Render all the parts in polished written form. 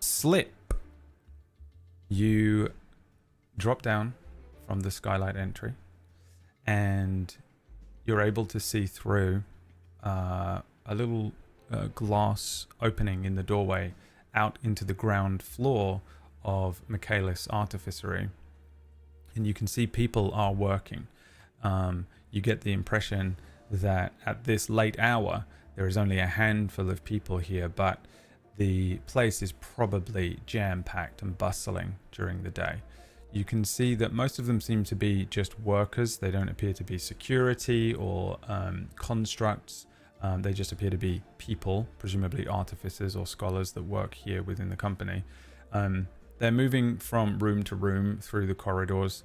Slip. You drop down from the skylight entry and you're able to see through a little glass opening in the doorway out into the ground floor of Michaelis Artificery, and you can see people are working. You get the impression that at this late hour there is only a handful of people here, but the place is probably jam-packed and bustling during the day. You can see that most of them seem to be just workers. They don't appear to be security or constructs. They just appear to be people, presumably artificers or scholars that work here within the company. They're moving from room to room through the corridors.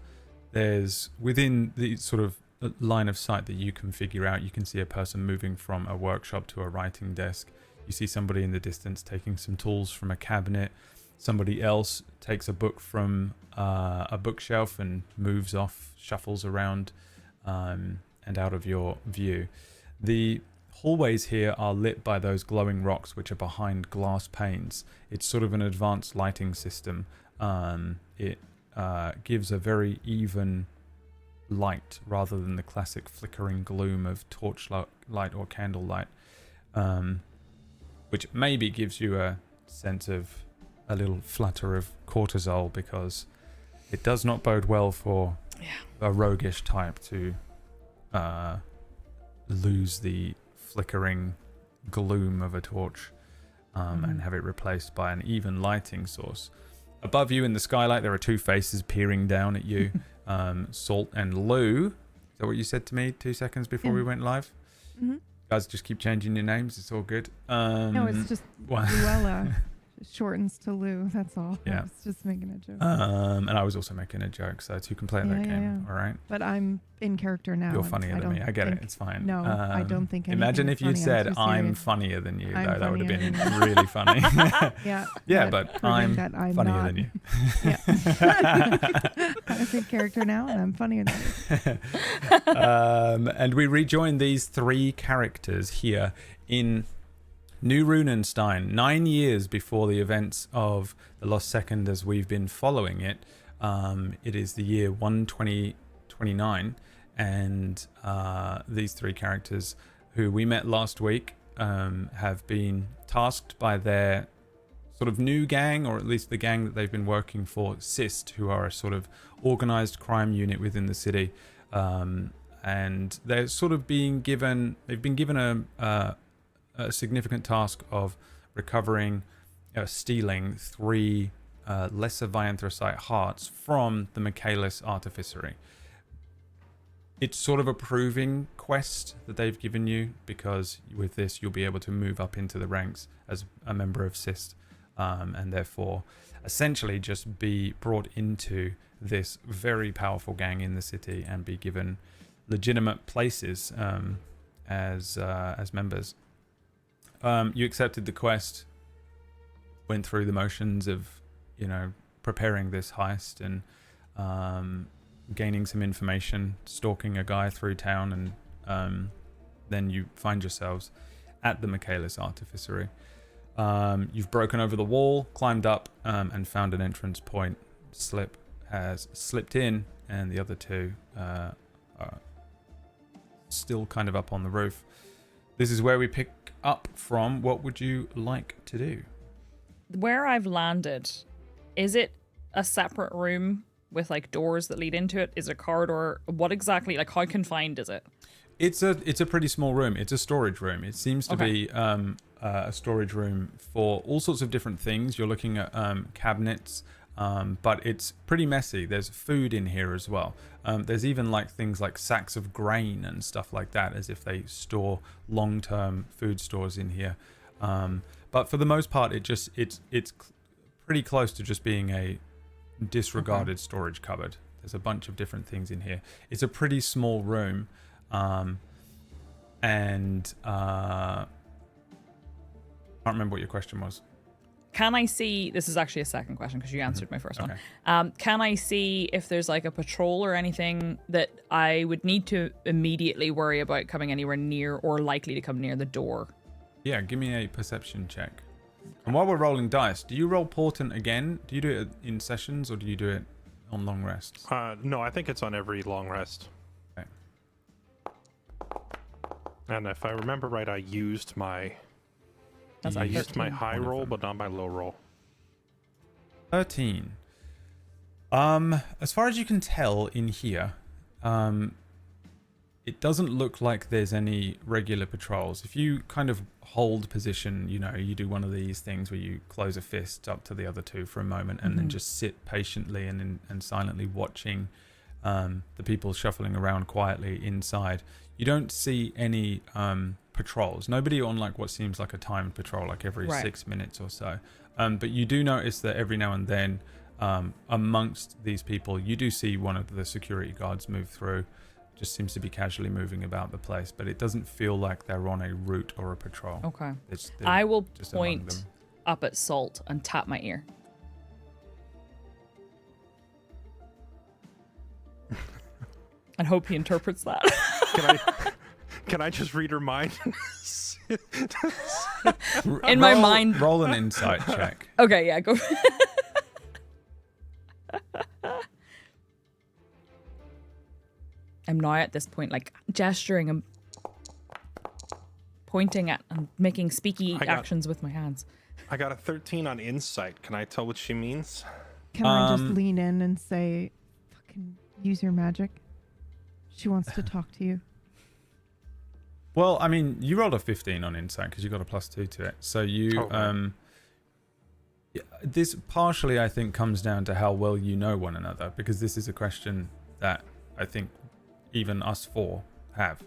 There's, within the sort of line of sight that you can figure out, you can see a person moving from a workshop to a writing desk. You see somebody in the distance taking some tools from a cabinet. Somebody else takes a book from a bookshelf and moves off, shuffles around and out of your view. The hallways here are lit by those glowing rocks which are behind glass panes. It's sort of an advanced lighting system. It gives a very even light rather than the classic flickering gloom of torchlight or candlelight. Which maybe gives you a sense of a little flutter of cortisol, because it does not bode well for a roguish type to lose the flickering gloom of a torch and have it replaced by an even lighting source. Above you in the skylight, there are two faces peering down at you. Salt and Lou. Is that what you said to me 2 seconds before we went live? Mm-hmm. Guys, just keep changing your names. It's all good. No, it's just Luella shortens to Lou. That's all. Yeah. I was just making a joke. And I was also making a joke, so two can play that game. All right. But I'm in character now. You're funnier than me. I get it. It's fine. No, I don't think. Imagine if you said I'm funnier than you. Though that would have been really funny. Yeah. But I'm funnier not. than you. Yeah. I'm in character now, and I'm funnier than you. And we rejoin these three characters here in New Runenstein, 9 years before the events of the Lost Second as we've been following it. It is the year 12029, and these three characters who we met last week have been tasked by their sort of new gang, or at least the gang that they've been working for, Cyste, who are a sort of organized crime unit within the city. And they're sort of they've been given a significant task of stealing 3 lesser Vianthrosite hearts from the Michaelis Artificery. It's sort of a proving quest that they've given you, because with this you'll be able to move up into the ranks as a member of Cyste, and therefore essentially just be brought into this very powerful gang in the city and be given legitimate places as members. You accepted the quest, went through the motions of, preparing this heist and gaining some information, stalking a guy through town, and then you find yourselves at the Michaelis Artificery. You've broken over the wall, climbed up, and found an entrance point. Slip has slipped in, and the other two are still kind of up on the roof. This is where we pick up from. What would you like to do? Where I've landed, is it a separate room with like doors that lead into it? Is it a corridor? What exactly, like how confined is it? It's a pretty small room. It's a storage room. It seems to be a storage room for all sorts of different things. You're looking at cabinets, but it's pretty messy. There's food in here as well. There's even like things like sacks of grain and stuff like that, as if they store long-term food stores in here. But for the most part, it's pretty close to just being a disregarded storage cupboard. There's a bunch of different things in here. It's a pretty small room, and I can't remember what your question was. Can I see, this is actually a second question because you answered my first one. Can I see if there's like a patrol or anything that I would need to immediately worry about coming anywhere near or likely to come near the door? Yeah, give me a perception check. And while we're rolling dice, do you roll portent again? Do you do it in sessions or do you do it on long rests? No, I think it's on every long rest. Okay. And if I remember right, I used my That's I like used my 13. high roll, but not my low roll. 13. As far as you can tell in here, it doesn't look like there's any regular patrols. If you kind of hold position, you know, you do one of these things where you close a fist up to the other two for a moment and then just sit patiently and silently watching the people shuffling around quietly inside. You don't see any patrols. Nobody on like what seems like a timed patrol, like every 6 minutes or so. But you do notice that every now and then amongst these people, you do see one of the security guards move through. Just seems to be casually moving about the place, but it doesn't feel like they're on a route or a patrol. Okay. They're I will just among point them. up at Salt and tap my ear. And hope he interprets that. Can I just read her mind? In my mind. Roll an insight check. Okay, yeah, go. I'm now at this point, like gesturing and pointing at and making speaky actions with my hands. I got a 13 on insight. Can I tell what she means? Can I just lean in and say, fucking use your magic? She wants to talk to you. Well, I mean, you rolled a 15 on insight because you got a +2 to it. So you, this partially, I think, comes down to how well you know one another, because this is a question that I think even us four have.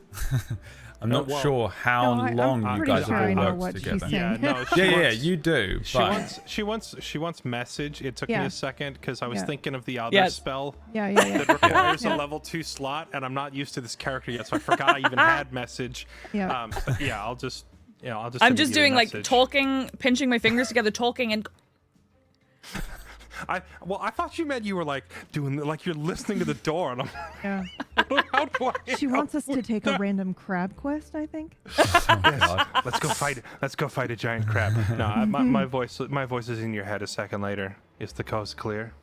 I'm not sure how long you guys have all worked together. Yeah, no, you do. She wants message. It took me a second because I was thinking of the other spell that requires a level 2 slot, and I'm not used to this character yet, so I forgot I even had message. But yeah, I'll just I'm just doing like talking, pinching my fingers together, talking, and I thought you meant you were like doing like you're listening to the door, and I'm how do I? She wants us to take a random crab quest, I think. Yes. Let's go fight it. Let's go fight a giant crab. No, my voice is in your head a second later. Is the coast clear?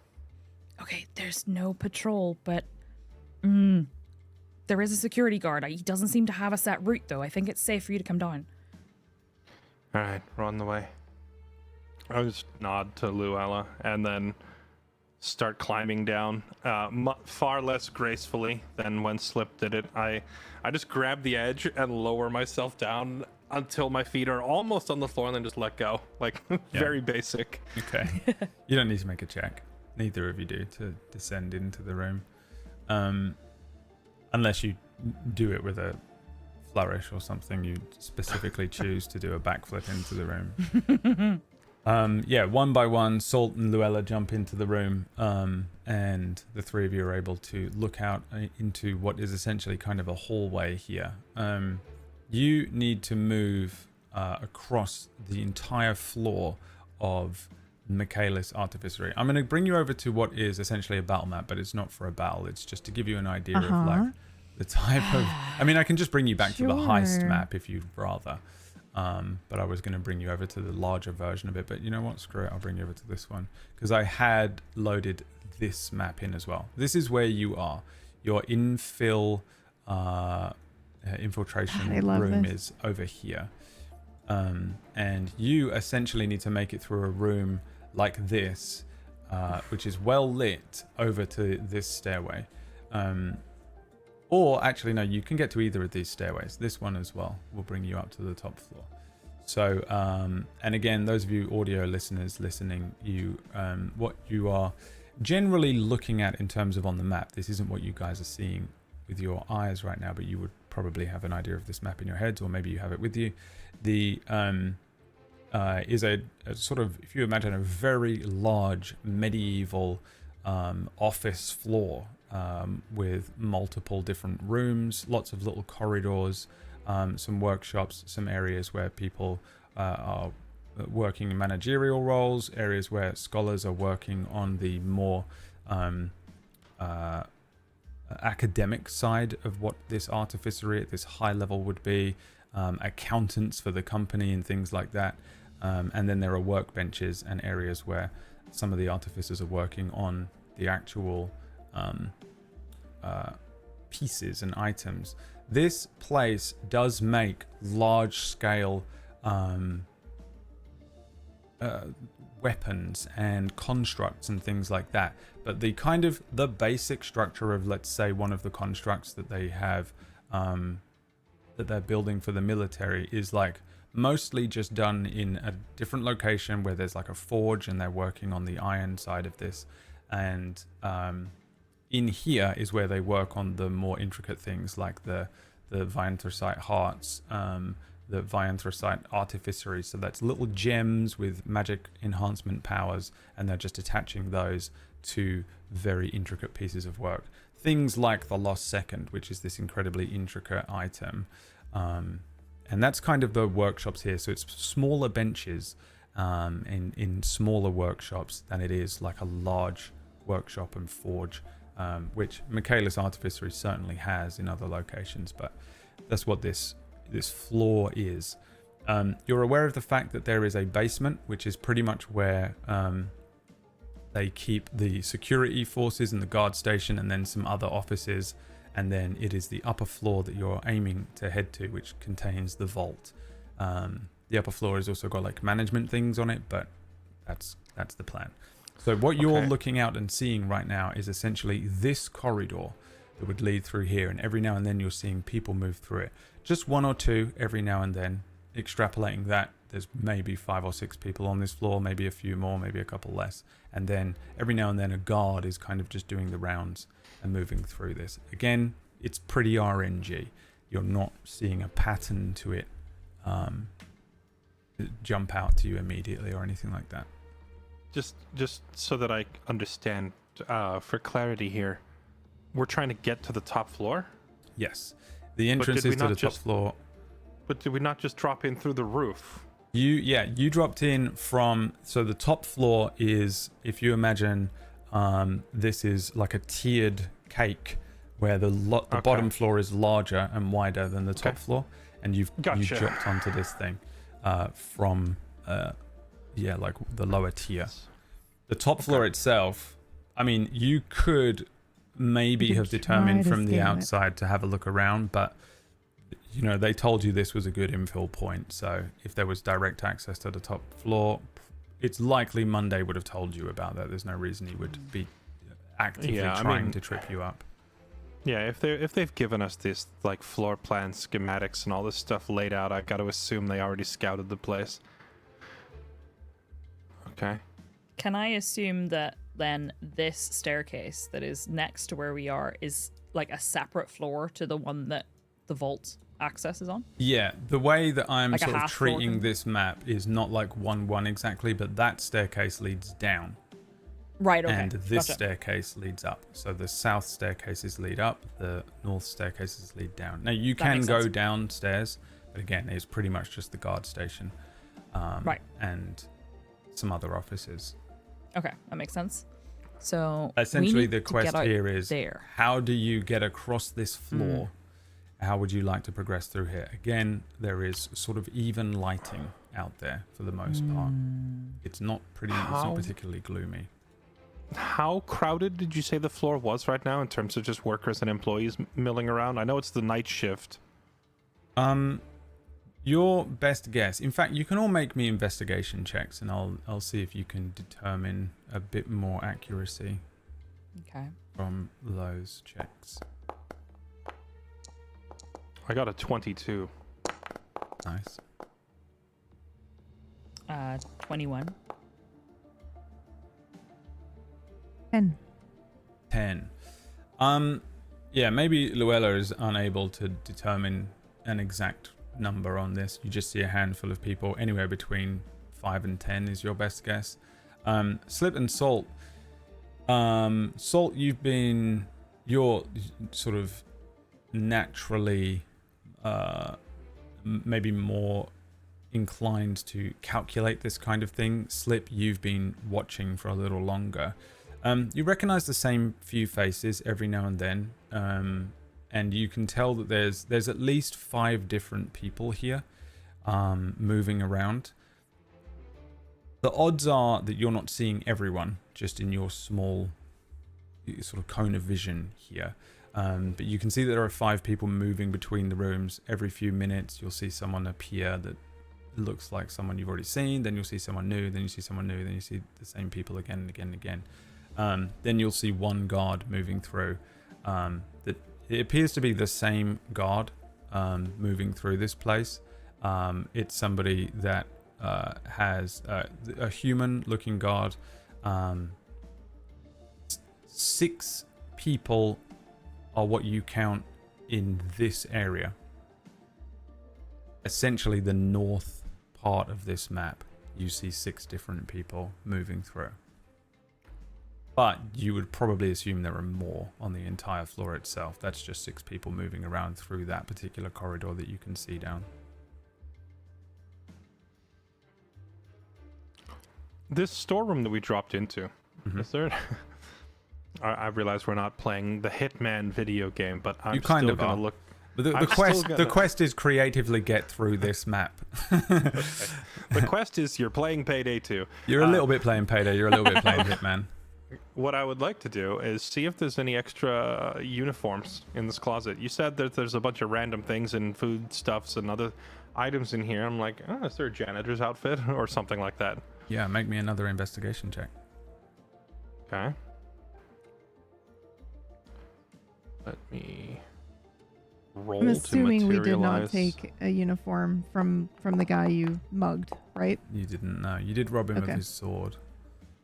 Okay, there's no patrol, but there is a security guard. He doesn't seem to have a set route, though. I think it's safe for you to come down. All right, we're on the way. I'll just nod to Luella and then start climbing down, far less gracefully than when Slip did it. I just grab the edge and lower myself down until my feet are almost on the floor and then just let go. Like, very basic. Okay. You don't need to make a check. Neither of you do to descend into the room. Unless you do it with a flourish or something, you specifically choose to do a backflip into the room. One by one, Salt and Luella jump into the room, and the three of you are able to look out into what is essentially kind of a hallway here. You need to move across the entire floor of Michaelis Artificery. I'm going to bring you over to what is essentially a battle map, but it's not for a battle. It's just to give you an idea of like the type of... I mean, I can just bring you back to the heist map if you'd rather. But I was going to bring you over to the larger version of it, but you know what, screw it, I'll bring you over to this one because I had loaded this map in as well. This is where you are. Your infill infiltration room is over here, and you essentially need to make it through a room like this, which is well lit, over to this stairway. Or actually, no, you can get to either of these stairways. This one as well will bring you up to the top floor. So, and again, those of you audio listeners listening, what you are generally looking at in terms of on the map, this isn't what you guys are seeing with your eyes right now, but you would probably have an idea of this map in your heads, or maybe you have it with you. The is a sort of, if you imagine a very large medieval office floor with multiple different rooms, lots of little corridors, some workshops, some areas where people are working in managerial roles, areas where scholars are working on the more academic side of what this artificery at this high level would be, accountants for the company and things like that. And then there are workbenches and areas where some of the artificers are working on the actual pieces and items. This place does make large-scale weapons and constructs and things like that. But the basic structure of, let's say, one of the constructs that they have that they're building for the military is like mostly just done in a different location where there's like a forge and they're working on the iron side of this. And in here is where they work on the more intricate things like the vianthracite hearts, the vianthracite artificery. So that's little gems with magic enhancement powers, and they're just attaching those to very intricate pieces of work. Things like the Lost Second, which is this incredibly intricate item. And that's kind of the workshops here. So it's smaller benches in smaller workshops than it is like a large workshop and forge, which Michaelis Artificery certainly has in other locations, but that's what this floor is. You're aware of the fact that there is a basement, which is pretty much where they keep the security forces and the guard station, and then some other offices, and then it is the upper floor that you're aiming to head to, which contains the vault. The upper floor has also got like management things on it, but that's the plan. So what you're looking out and seeing right now is essentially this corridor that would lead through here, and every now and then you're seeing people move through it. Just one or two every now and then. Extrapolating that, there's maybe 5 or 6 people on this floor, maybe a few more, maybe a couple less. And then every now and then a guard is kind of just doing the rounds and moving through this. Again, it's pretty RNG. You're not seeing a pattern to it jump out to you immediately or anything like that. Just so that I understand, for clarity here, we're trying to get to the top floor? Yes. The entrance is to the top floor. But did we not just drop in through the roof? You dropped in from, so the top floor is, if you imagine, this is like a tiered cake where the bottom floor is larger and wider than the top floor, and you dropped onto this thing from like the lower tier. The top floor itself, I mean, you could maybe have determined from the outside to have a look around, but you know, they told you this was a good infill point, so if there was direct access to the top floor, it's likely Monday would have told you about that. There's no reason he would be actively trying to trip you up. Yeah, if they've given us this like floor plan schematics and all this stuff laid out, I got to assume they already scouted the place. Okay. Can I assume that then this staircase that is next to where we are is like a separate floor to the one that the vault access is on? Yeah, the way that I'm like sort of treating this map is not like 1-1 exactly, but that staircase leads down. Right, okay. And this staircase leads up. So the south staircases lead up, the north staircases lead down. Now you can go downstairs, but again, it's pretty much just the guard station. Right. And some other offices. Okay, that makes sense. So essentially the quest here is there. How do you get across this floor? How would you like to progress through here? Again, there is sort of even lighting out there for the most part. It's not particularly gloomy. How crowded did you say the floor was right now in terms of just workers and employees milling around? I know it's the night shift. Your best guess. In fact, you can all make me investigation checks, and I'll see if you can determine a bit more accuracy. Okay. From those checks. I got a 22. Nice. 21. 10. 10. Yeah, maybe Luella is unable to determine an exact number on this. You just see a handful of people, anywhere between 5 and 10 is your best guess. Slip and Salt. Salt, you're sort of naturally maybe more inclined to calculate this kind of thing. Slip, you've been watching for a little longer. You recognize the same few faces every now and then, and you can tell that there's at least 5 different people here moving around. The odds are that you're not seeing everyone just in your small sort of cone of vision here. But you can see that there are 5 people moving between the rooms. Every few minutes you'll see someone appear that looks like someone you've already seen, then you'll see someone new, then you see someone new, then you see the same people again and again and again. Then you'll see one guard moving through. That it appears to be the same guard moving through this place. It's somebody that has a human-looking guard. 6 people are what you count in this area. Essentially, the north part of this map, you see 6 different people moving through. But you would probably assume there are more on the entire floor itself. That's just 6 people moving around through that particular corridor that you can see down. This storeroom that we dropped into, is there... I realize we're not playing the Hitman video game, but I'm still going to look... But the quest is creatively get through this map. Okay. The quest is you're playing Payday 2. You're a little bit playing Payday, you're a little bit playing Hitman. What I would like to do is see if there's any extra uniforms in this closet. You said that there's a bunch of random things and foodstuffs and other items in here. I'm like, oh, is there a janitor's outfit or something like that? Yeah, make me another investigation check. Okay. Let me roll. I'm assuming we did not materialize. take a uniform from the guy you mugged, right? You didn't know. You did rob him of Okay. his sword.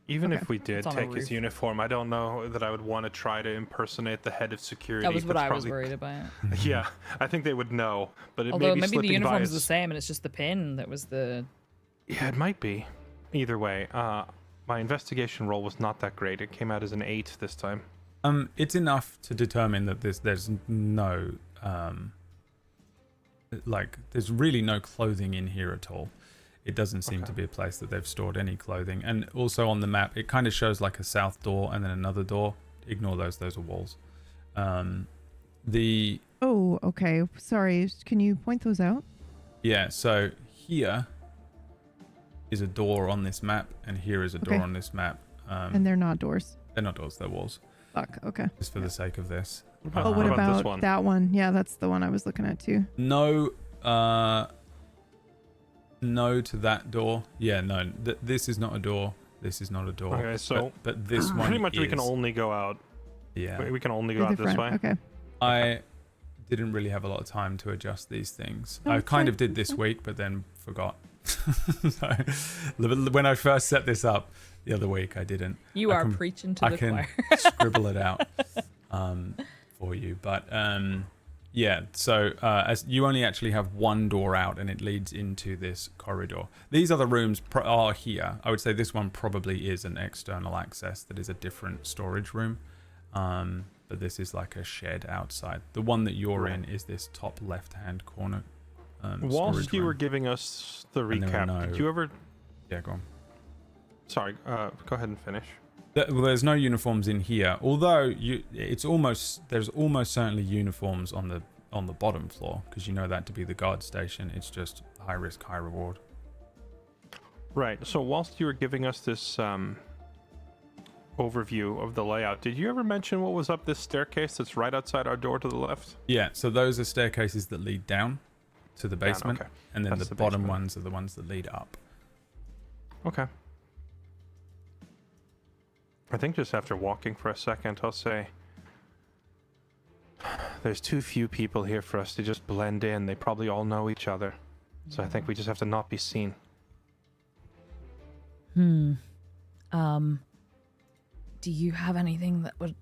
Even Okay. if we did It's on a take his roof. uniform, I don't know that I would want to try to impersonate the head of security. That was what That's I was probably- worried about. Yeah, I think they would know, but it Although may be maybe the slipping by uniform's the us. same and it's just the pin that was the... Yeah, it might be. Either way, my investigation roll was not that great. It came out as an 8 this time. It's enough to determine that there's no there's really no clothing in here at all. It doesn't seem to be a place that they've stored any clothing. And also on the map, it kind of shows like a south door and then another door. Ignore those are walls. Oh, okay. Sorry. Can you point those out? Yeah, so here is a door on this map, and here is a door Okay. on this map. And they're not doors. They're not doors, they're walls. Fuck. Okay. Just for the sake of this. Oh, what What about this about one? that one? Yeah, that's the one I was looking at too. No, no to that door. Yeah, no, this is not a door. This is not a door. Okay, so but this one pretty much we can is. only go out. Yeah, We can only go They're out this different. way. Okay. I didn't really have a lot of time to adjust these things. Oh, I it's kind fine, of did it's this fine. week, but then forgot. So, when I first set this up the other week, I didn't. You I are can- preaching to I the can choir. scribble it out for you, but yeah. So as you only actually have one door out, and it leads into this corridor. These other rooms are here. I would say this one probably is an external access that is a different storage room. But this is like a shed outside. The one that you're in is this top left-hand corner. Whilst storage you room. were giving us the And there are recap, did no- you ever... Yeah, go on. Sorry, go ahead and finish. Well, there's no uniforms in here, although there's almost certainly uniforms on the bottom floor, because you know that to be the guard station. It's just high risk, high reward. Right, so whilst you were giving us this overview of the layout, did you ever mention what was up this staircase that's right outside our door to the left? Yeah, so those are staircases that lead down to the basement, okay. and then That's the the bottom basement. ones are the ones that lead up. Okay. I think just after walking for a second, I'll say, there's too few people here for us to just blend in. They probably all know each other. So I think we just have to not be seen. Do you have anything that would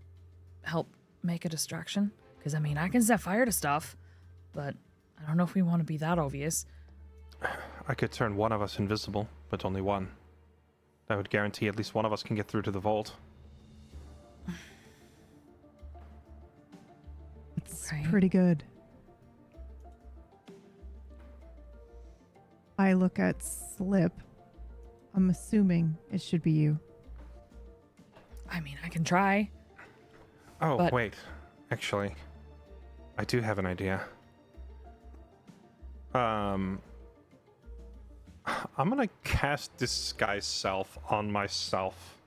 help make a distraction? Because, I mean, I can set fire to stuff, but I don't know if we want to be that obvious. I could turn one of us invisible, but only one. That would guarantee at least one of us can get through to the vault. It's Right. pretty good. I look at Slip. I'm assuming it should be you. I mean, I can try. Oh, But- wait. Actually, I do have an idea. I'm gonna cast Disguise Self on myself.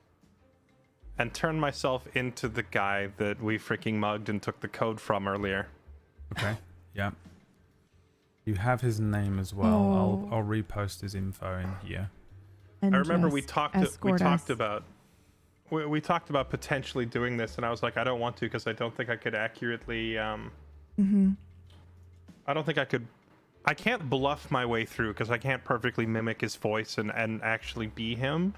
And turn myself into the guy that we freaking mugged and took the code from earlier. Okay. Yeah. You have his name as well. Oh. I'll repost his info in here. And I remember we just talked escort us. about we talked about potentially doing this, and I was like, I don't want to because I don't think I could accurately. I don't think I could. I can't bluff my way through because I can't perfectly mimic his voice and actually be him.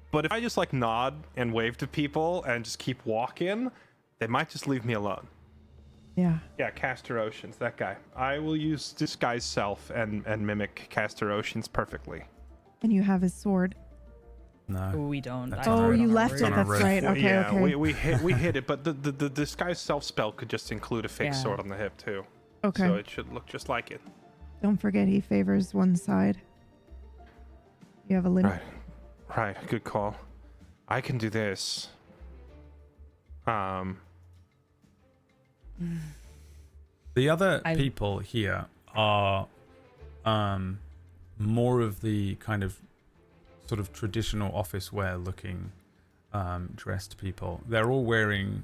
But if I just like nod and wave to people and just keep walking, they might just leave me alone. Yeah. Yeah, Caster Oceans, that guy. I will use Disguise Self and mimic Caster Oceans perfectly. And you have his sword. No. We don't. That's I on Oh, our- don't you know left where it. on we our That's road. right. Okay, yeah, okay. we hit it, but the Disguise Self spell could just include a fake Yeah. sword on the hip too. Okay. So it should look just like it. Don't forget he favors one side. You have a limit. Right, good call. I can do this. The other I- people here are more of the kind of sort of traditional office wear looking dressed people. They're all wearing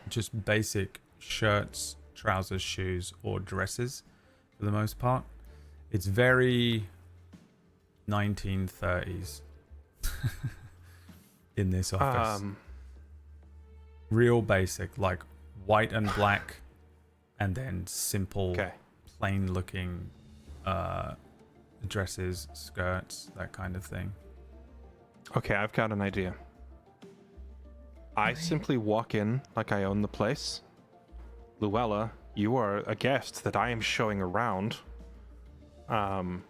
just basic shirts, trousers, shoes, or dresses for the most part. It's very 1930s in this office. Real basic, like white and black, and then simple, Okay. plain looking dresses, skirts, that kind of thing. Okay, I've got an idea. I simply walk in like I own the place. Luella, you are a guest that I am showing around. And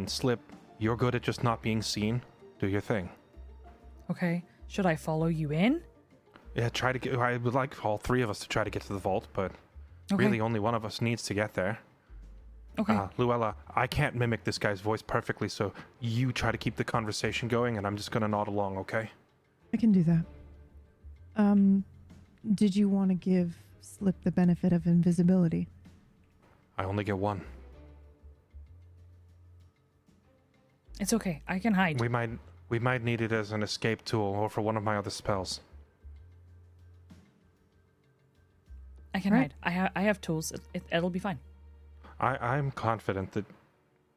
Slip, you're good at just not being seen. Do your thing. Okay. Should I follow you in? Yeah, try to get. I would like all three of us to try to get to the vault, but Okay. really only one of us needs to get there. Okay. Luella, I can't mimic this guy's voice perfectly, so you try to keep the conversation going, and I'm just gonna nod along, okay? I can do that. Did you want to give Slip the benefit of invisibility? I only get one. It's okay. I can hide. We might need it as an escape tool or for one of my other spells. I can Right. hide. I have tools. It'll be fine. I'm confident that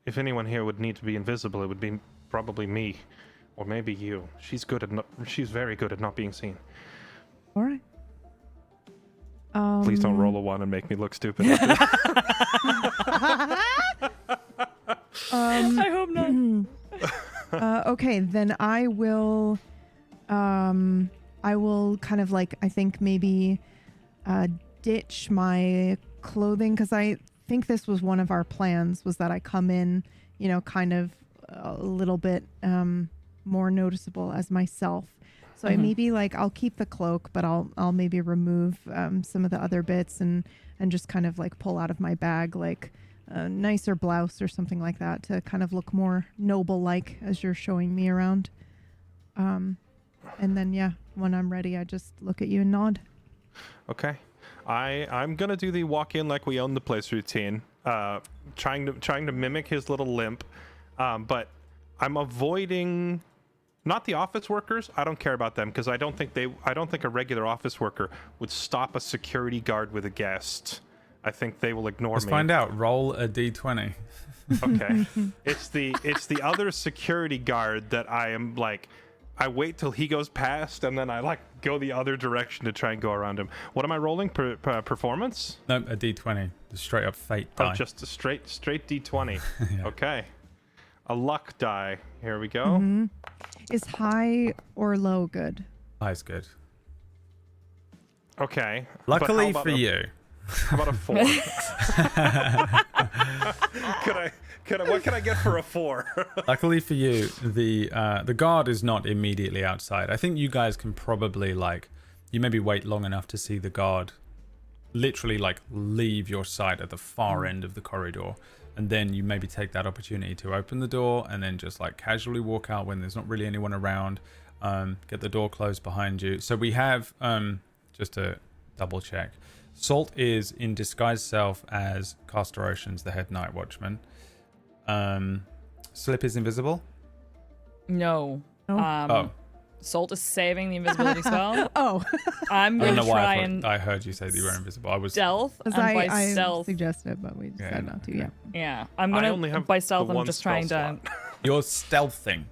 if anyone here would need to be invisible, it would be probably me, or maybe you. She's very good at not being seen. All right. Please don't roll a one and make me look stupid. I hope not. Okay, then I will kind of like, I think maybe ditch my clothing, because I think this was one of our plans, was that I come in, kind of a little bit more noticeable as myself. So I maybe like, I'll keep the cloak, but I'll maybe remove some of the other bits and just kind of like pull out of my bag like a nicer blouse or something like that to kind of look more noble-like as you're showing me around. And then, yeah, when I'm ready, I just look at you and nod. Okay. I'm gonna do the walk in like we own the place routine, trying to mimic his little limp, but I'm avoiding not the office workers. I don't care about them because I don't think a regular office worker would stop a security guard with a guest. I think they will ignore Let's me. find out. Roll a d20. Okay. It's the other security guard that I am like, I wait till he goes past and then I like go the other direction to try and go around him. What am I rolling? Performance? Nope, a d20. The straight up fate die. Oh, just a straight D20. Yeah. Okay. a luck die. Here we go. Mm-hmm. Is high or low good? High's good. Okay. Luckily for you. How about a 4? What can I get for a 4? Luckily for you, the guard is not immediately outside. I think you guys can probably you maybe wait long enough to see the guard literally leave your sight at the far end of the corridor, and then you maybe take that opportunity to open the door and then just casually walk out when there's not really anyone around. Get the door closed behind you. So we have just to double check. Salt is in disguised self as Caster Oceans, the head night watchman. Slip is invisible? No. Oh. Salt is saving the invisibility spell. Oh. I'm I going don't to know try why and I heard you say that you were invisible. I was stealth. And I by stealth. suggested, but we decided not to. Yeah. Yeah. I'm going to, by stealth, I'm just trying to. You're stealthing.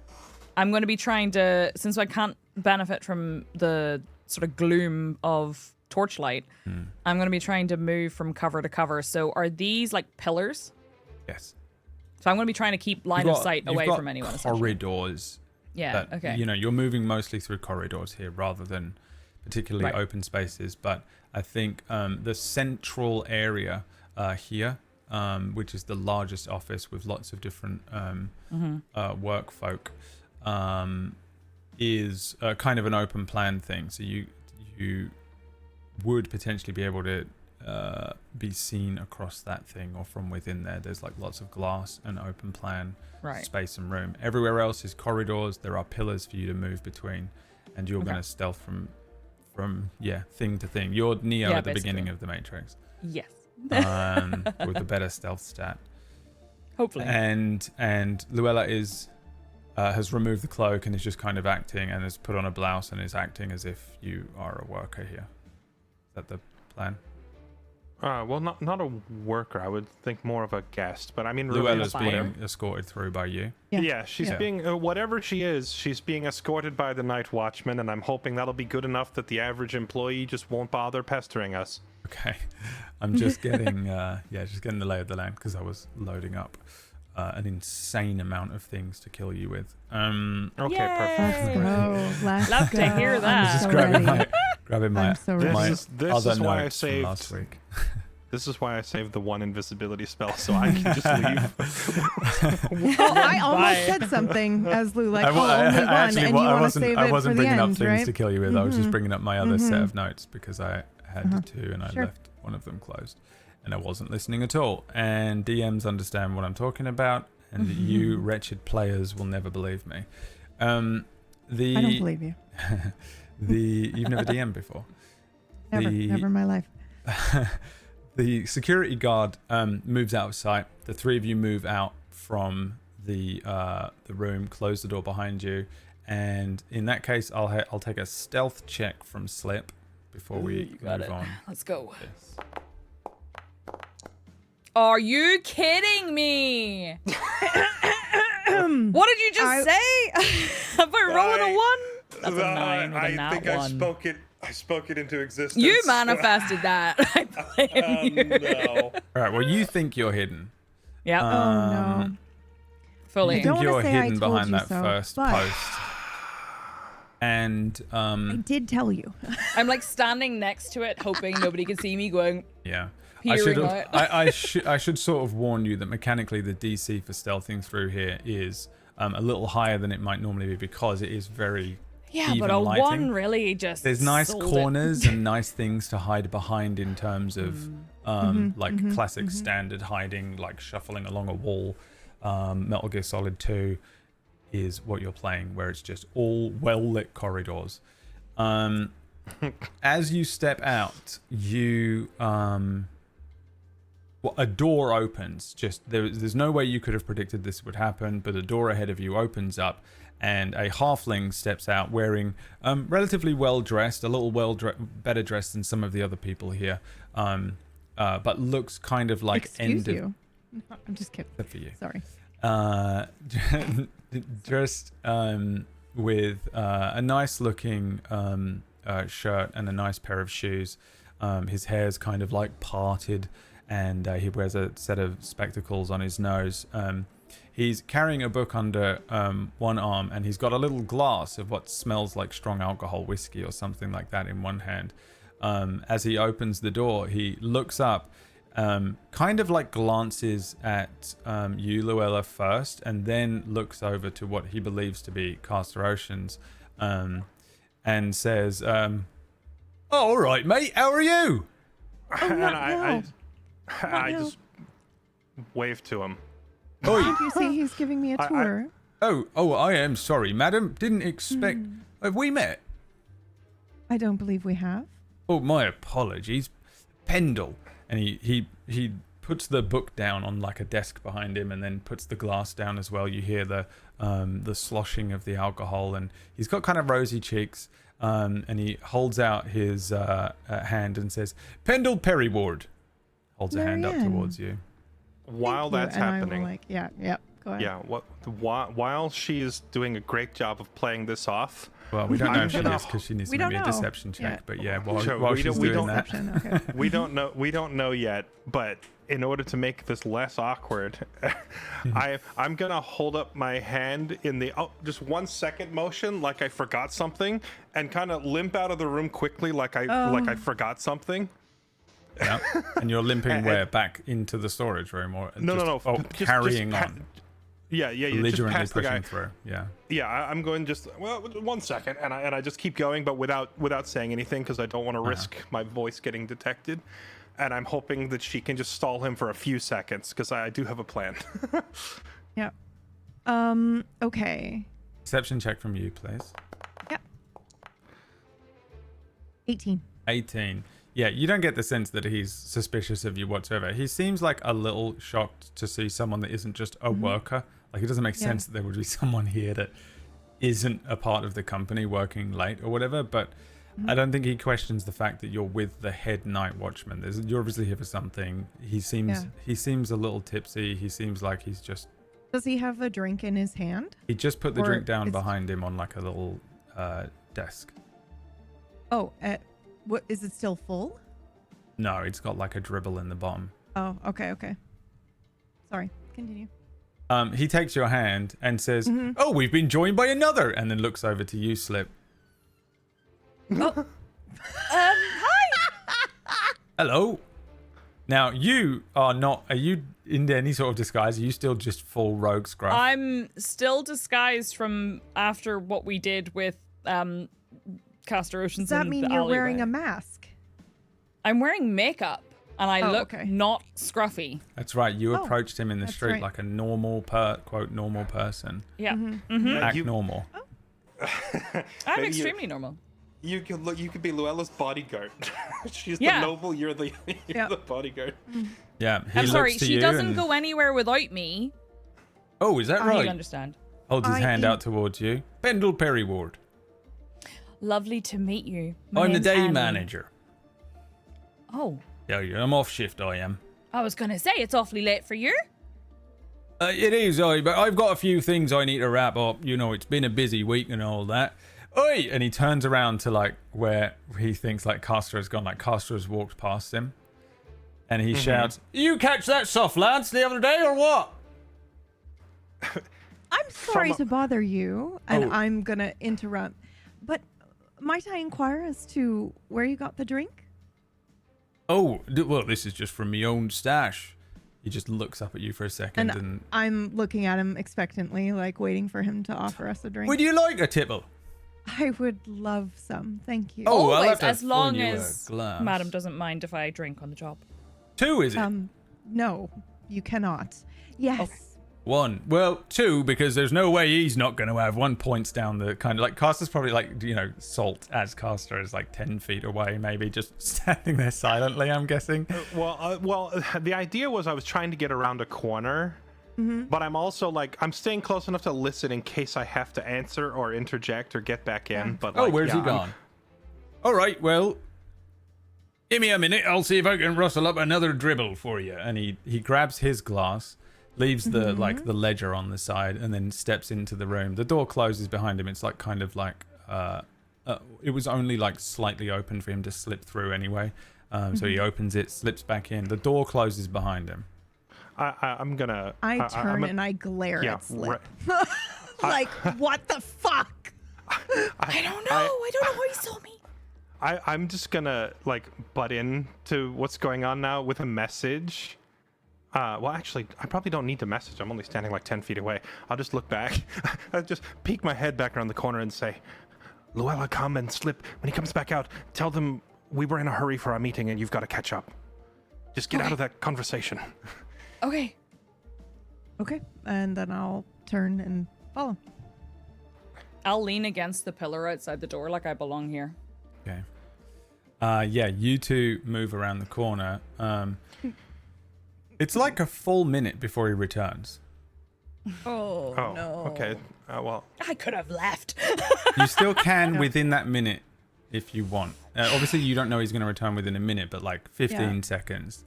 I'm going to be trying to, since I can't benefit from the sort of gloom of torchlight, I'm going to be trying to move from cover to cover. So are these pillars? Yes. So I'm going to be trying to keep line of sight away from anyone. Corridors. Yeah. That, okay. You're moving mostly through corridors here rather than particularly open spaces. But I think the central area here, which is the largest office with lots of different work folk, is kind of an open plan thing. So you would potentially be able to be seen across that thing or from within there. There's lots of glass and open plan space and room. Everywhere else is corridors. There are pillars for you to move between, and you're going to stealth from thing to thing. You're Neo at the beginning of the Matrix. Yes. With the better stealth stat. Hopefully. And Luella has removed the cloak and is just kind of acting, and has put on a blouse and is acting as if you are a worker here. Is that the plan? Well, not a worker. I would think more of a guest. But I mean, Luella's being escorted through by you. Yeah, she's being whatever she is. She's being escorted by the night watchman, and I'm hoping that'll be good enough that the average employee just won't bother pestering us. Okay, I'm just getting the lay of the land because I was loading up an insane amount of things to kill you with. Yay! Perfect. Love to hear that. I'm just grabbing my this other is why I notes from saved last week. This is why I saved the one invisibility spell, so I can just leave. I almost said something as Lou, only one, and you want to save it for the end, I wasn't bringing up things right? to kill you with. I was just bringing up my other set of notes because I had two and I Sure. left one of them closed. And I wasn't listening at all. And DMs understand what I'm talking about, and you wretched players will never believe me. I don't believe you. You've never DM'd before? Never in my life. The security guard moves out of sight. The three of you move out from the room, close the door behind you, and in that case, I'll take a stealth check from Slip before we move on. Let's go. Yes. Are you kidding me? What did you just say? Am I rolling a 1? That's a 9 with a nat think 1. I spoke it into existence. You manifested that. I blame you. No. All right. Well, you think you're hidden. Yeah. Oh no. Fully. You Don't think wanna you're say I hidden told behind you that so, first but- post. And I did tell you. I'm standing next to it, hoping nobody can see me going. yeah. Peering out. I should sort of warn you that mechanically the DC for stealthing through here is a little higher than it might normally be because it is very Yeah, even but a lighting. 1 really just. There's nice sold corners and nice things to hide behind in terms of classic standard hiding, like shuffling along a wall. Metal Gear Solid 2 is what you're playing, where it's just all well-lit corridors. As you step out, a door opens. There's no way you could have predicted this would happen, but a door ahead of you opens up, and a halfling steps out wearing relatively well dressed, a little better dressed than some of the other people here, but looks kind of like Excuse you. I'm just kidding. Except for you. Sorry. Dressed with a nice looking shirt and a nice pair of shoes. His hair's kind of parted, and he wears a set of spectacles on his nose. He's carrying a book under one arm, and he's got a little glass of what smells like strong alcohol whiskey or something like that in one hand. As he opens the door, he looks up, kind of like glances at you, Luella, first, and then looks over to what he believes to be Caster Oceans, and says, "Oh, all right, mate, how are you?" And I just wave to him. Can't you see he's giving me a tour? Oh, I am sorry, madam. Didn't expect. Have we met? I don't believe we have. Oh, my apologies. Pendle. And he puts the book down on like a desk behind him, and then puts the glass down as well. You hear the sloshing of the alcohol, and he's got kind of rosy cheeks. And he holds out his hand and says, "Pendle Perryward." Holds a hand up towards you. While that's happening, go ahead. While she is doing a great job of playing this off. Well, we don't know if she is, because she needs to make a deception check. But yeah, while she's doing that, okay. we don't know. We don't know yet. But in order to make this less awkward, I'm gonna hold up my hand in the just 1 second motion, like I forgot something, and kind of limp out of the room quickly, like I forgot something. Yeah, and you're limping where? Back into the storage room, or no. Oh, carrying on. Yeah. Belligerently just pushing through. Yeah. Yeah, I'm going just 1 second, and I just keep going, but without saying anything, because I don't want to risk my voice getting detected. And I'm hoping that she can just stall him for a few seconds, because I do have a plan. Yeah. Okay. Deception check from you, please. Yeah. 18. 18. Yeah, you don't get the sense that he's suspicious of you whatsoever. He seems like a little shocked to see someone that isn't just a worker. Like, it doesn't make sense that there would be someone here that isn't a part of the company working late or whatever, but I don't think he questions the fact that you're with the head night watchman. You're obviously here for something. He seems a little tipsy. He seems like he's just... Does he have a drink in his hand? He just put the drink down behind him on like a little desk. Oh, what is it still full? No, it's got like a dribble in the bottom. Oh, okay. Sorry, continue. He takes your hand and says, "Oh, we've been joined by another," and then looks over to you, Slip. Oh. Hi. Hello. Now, you are not... Are you in any sort of disguise? Are you still just full rogue scruff? I'm still disguised from after what we did with Caster Oceans. Does that mean you're wearing a mask? I'm wearing makeup, and I look okay. not scruffy. That's right. You approached him in the street like a normal, quote, normal person. Yeah. Act normal. I'm extremely normal. You could be Luella's bodyguard. She's the noble. You're the bodyguard. Yeah. I'm sorry. She doesn't go anywhere without me. Oh, is that right? You understand? Holds his hand out towards you. Pendle Perryward. Lovely to meet you. I'm the day manager. Oh. Yeah, I'm off shift, I am. I was going to say, it's awfully late for you. It is, but I've got a few things I need to wrap up. You know, it's been a busy week and all that. Oi! And he turns around to, like, where he thinks, like, Caster has gone. Like, Caster has walked past him. And he shouts, "You catch that soft lance the other day, or what?" I'm sorry to bother you, and I'm going to interrupt. But might I inquire as to where you got the drink? Oh, well, this is just from my own stash. He just looks up at you for a second, and I'm looking at him expectantly, like waiting for him to offer us a drink. Would you like a tipple? I would love some, thank you. Oh, I'll have always, to as long fill you a as glass. Madam doesn't mind if I drink on the job. 2, is it? No, you cannot. Yes. Okay. 1. Well, 2, because there's no way he's not going to have 1 points down the kind of like Caster's probably like, you know, Salt as Caster is like 10 feet away, maybe just standing there silently, I'm guessing. Well, the idea was I was trying to get around a corner, but I'm also like, I'm staying close enough to listen in case I have to answer or interject or get back in. But like, where's he gone? All right, well, give me a minute. I'll see if I can rustle up another dribble for you. And he grabs his glass, leaves the like the ledger on the side, and then steps into the room. The door closes behind him. It's like kind of like it was only like slightly open for him to slip through anyway. So he opens it, slips back in. The door closes behind him. I'm gonna. I turn I'm and I glare yeah, at Slip. right. Like, what the fuck? I don't know. I don't know what he told me. I'm just gonna like butt in to what's going on now with a message. Well, actually, I probably don't need to message. I'm only standing like 10 feet away. I'll just look back. I'll just peek my head back around the corner and say, Luella, come and Slip. When he comes back out, tell them we were in a hurry for our meeting and you've got to catch up. Just get out of that conversation. Okay. Okay, and then I'll turn and follow. I'll lean against the pillar outside the door like I belong here. Okay. Yeah, you two move around the corner. It's like a full minute before he returns. Oh, no. Okay. Well, I could have left. You still can within that minute if you want. Obviously, you don't know he's going to return within a minute, but like 15 seconds,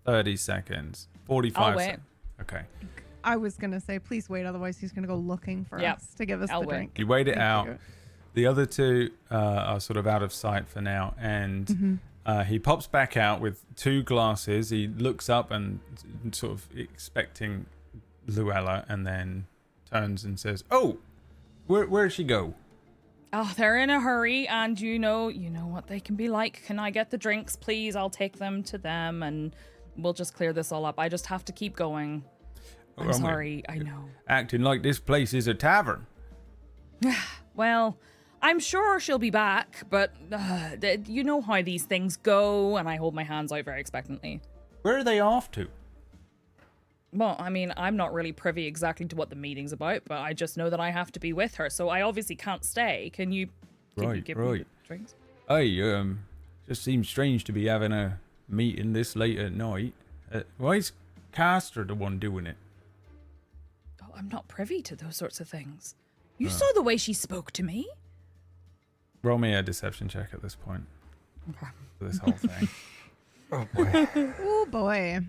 30 seconds, 45 I'll wait. seconds. Okay. I was going to say, please wait, otherwise he's going to go looking for Yep. us to give us I'll the wait. drink. You wait it Thank out. you. The other two are sort of out of sight for now, and he pops back out with 2 glasses. He looks up and sort of expecting Luella, and then turns and says, "Oh, where'd she go?" Oh, they're in a hurry, and you know what they can be like. Can I get the drinks, please? I'll take them to them, and we'll just clear this all up. I just have to keep going. I'm Well, sorry, I know. Acting like this place is a tavern. Well, I'm sure she'll be back, but you know how these things go, and I hold my hands out very expectantly. Where are they off to? Well, I mean, I'm not really privy exactly to what the meeting's about, but I just know that I have to be with her, so I obviously can't stay. Can you give me the drinks? Hey, just seems strange to be having a meeting this late at night. Why is Castor the one doing it? Oh, I'm not privy to those sorts of things. You saw the way she spoke to me. Roll me a deception check at this point. Okay. For this whole thing. oh boy. Oh, boy.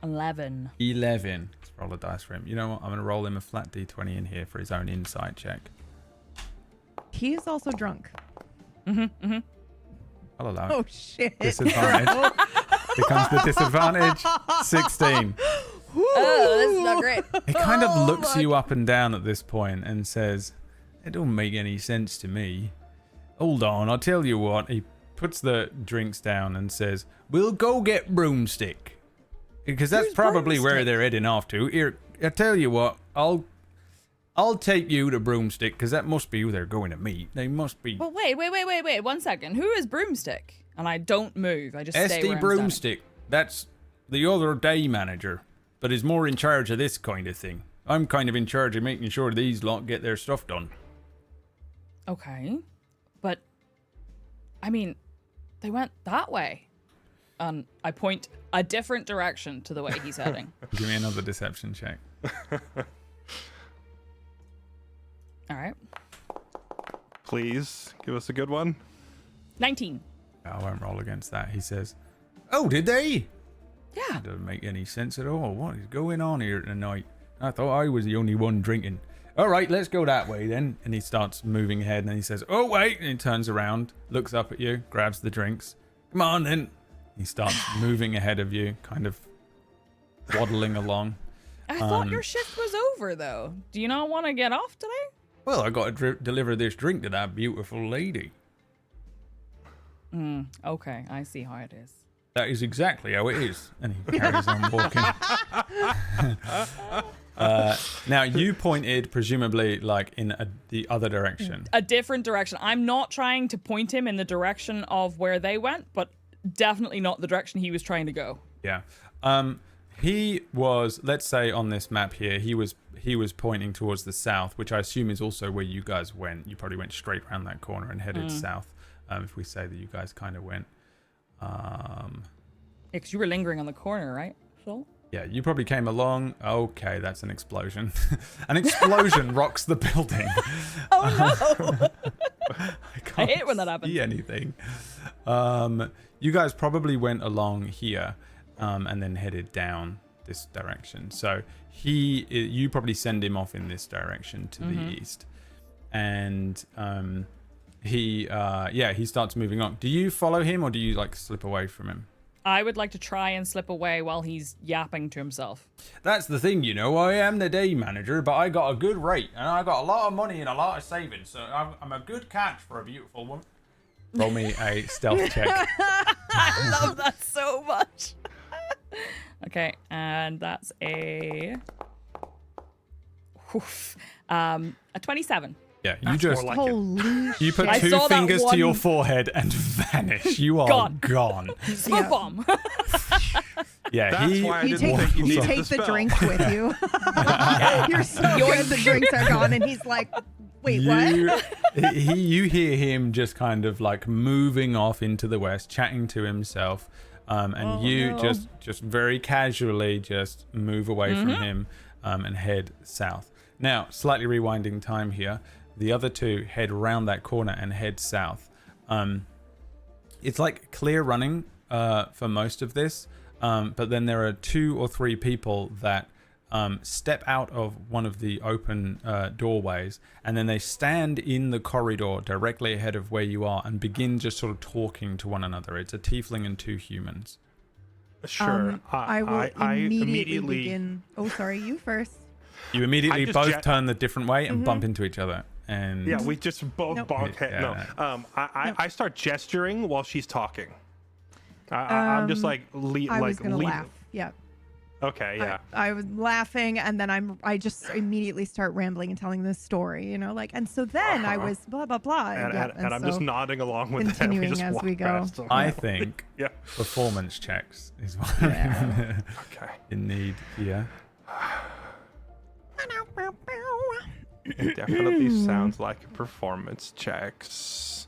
11. 11. Let's roll a dice for him. You know what? I'm going to roll him a flat d20 in here for his own insight check. He is also drunk. I'll allow it. Oh, shit. Disadvantage. Here comes the disadvantage. 16. Oh, this is not great. He kind of looks you up and down at this point and says, "It don't make any sense to me. Hold on, I'll tell you what." He puts the drinks down and says, "We'll go get Broomstick." Because that's Who's probably where Broomstick? they're heading off to. Here, I tell you what, I'll take you to Broomstick because that must be who they're going to meet. They must be Well, wait. 1 second. Who is Broomstick? And I don't move. I just stay where SD I'm Broomstick. That's the other day manager, but is more in charge of this kind of thing. I'm kind of in charge of making sure these lot get their stuff done. standing. Okay. But, I mean, they went that way. And I point a different direction to the way he's heading. Give me another deception check. All right. Please give us a good one. 19. I won't roll against that. He says, "Oh, did they? Yeah. Doesn't make any sense at all. What is going on here tonight? I thought I was the only one drinking. All right, let's go that way then." And he starts moving ahead and he says, "Oh, wait." And he turns around, looks up at you, grabs the drinks. "Come on then." He starts moving ahead of you, kind of waddling along. I thought your shift was over, though. Do you not want to get off today? "Well, I got to deliver this drink to that beautiful lady." Okay, I see how it is. "That is exactly how it is." And he carries on walking. Now, you pointed, presumably, like in the other direction. A different direction. I'm not trying to point him in the direction of where they went, but definitely not the direction he was trying to go. Yeah. He was, let's say on this map here, he was pointing towards the south, which I assume is also where you guys went. You probably went straight around that corner and headed south. If we say that you guys kind of went. Because you were lingering on the corner, right? So. Yeah, you probably came along. Okay, that's an explosion. An explosion rocks the building. Oh no! I hate it when that See happens. anything. You guys probably went along here, and then headed down this direction. So you probably send him off in this direction to the east, and he starts moving on. Do you follow him or do you like slip away from him? I would like to try and slip away while he's yapping to himself. That's the thing, I am the day manager, but I got a good rate and I got a lot of money and a lot of savings, so I'm a good catch for a beautiful woman. Roll me a stealth check. I love that so much. Okay, and that's a 27. Yeah, you just like Holy you put I two saw that fingers to your one- forehead and vanish. You are Gone. gone. Smoke Yeah. bomb. Yeah, That's why I You didn't take, think you you needed take the the spell. drink with you. You're so good, the drinks are gone, and he's like, wait, what? You hear him just kind of like moving off into the west, chatting to himself, and you no. just very casually just move away from him and head south. Now, slightly rewinding time here, the other two head round that corner and head south. It's like clear running for most of this, but then there are 2 or 3 people that step out of one of the open doorways, and then they stand in the corridor directly ahead of where you are and begin just sort of talking to one another. It's a tiefling and 2 humans. Sure. I will I immediately begin. Oh, sorry, you first. You immediately I just both turn the different way and Mm-hmm. bump into each other. And Yeah, we just both Nope. bonk head. Yeah. No. I start gesturing while she's talking. I'm just like I was gonna laugh. Yeah. Okay, yeah. I was laughing, and then I just immediately start rambling and telling this story, and so then I was blah blah blah. And I'm just so nodding along with it. continuing just as walk we go. past them. I think Yeah. performance checks is what Yeah. Okay. you need here. It definitely sounds like performance checks.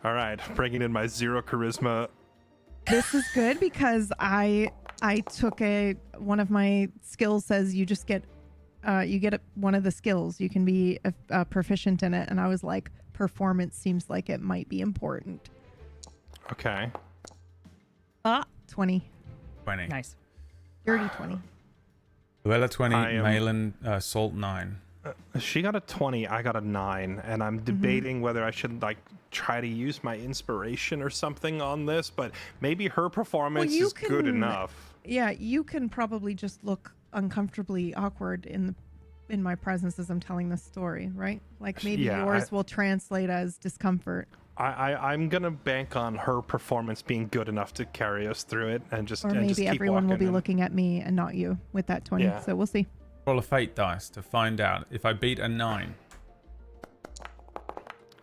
All right, bringing in my 0 charisma. This is good because I took one of my skills says you just get one of the skills, you can be proficient in it, and I was like, performance seems like it might be important. Okay. 20. 20. Nice. Dirty 20. Luella 20, I am- Malin, Salt 9. She got a 20, I got a 9, and I'm debating whether I should like try to use my inspiration or something on this, but maybe her performance you is good can- enough. Yeah, you can probably just look uncomfortably awkward in my presence as I'm telling this story, right? Like maybe Yeah, yours will translate as discomfort. I'm gonna bank on her performance being good enough to carry us through it, and just Or and just maybe keep everyone will walking be and- looking at me and not you with that 20. Yeah. So we'll see. Roll a fate dice to find out if I beat a 9.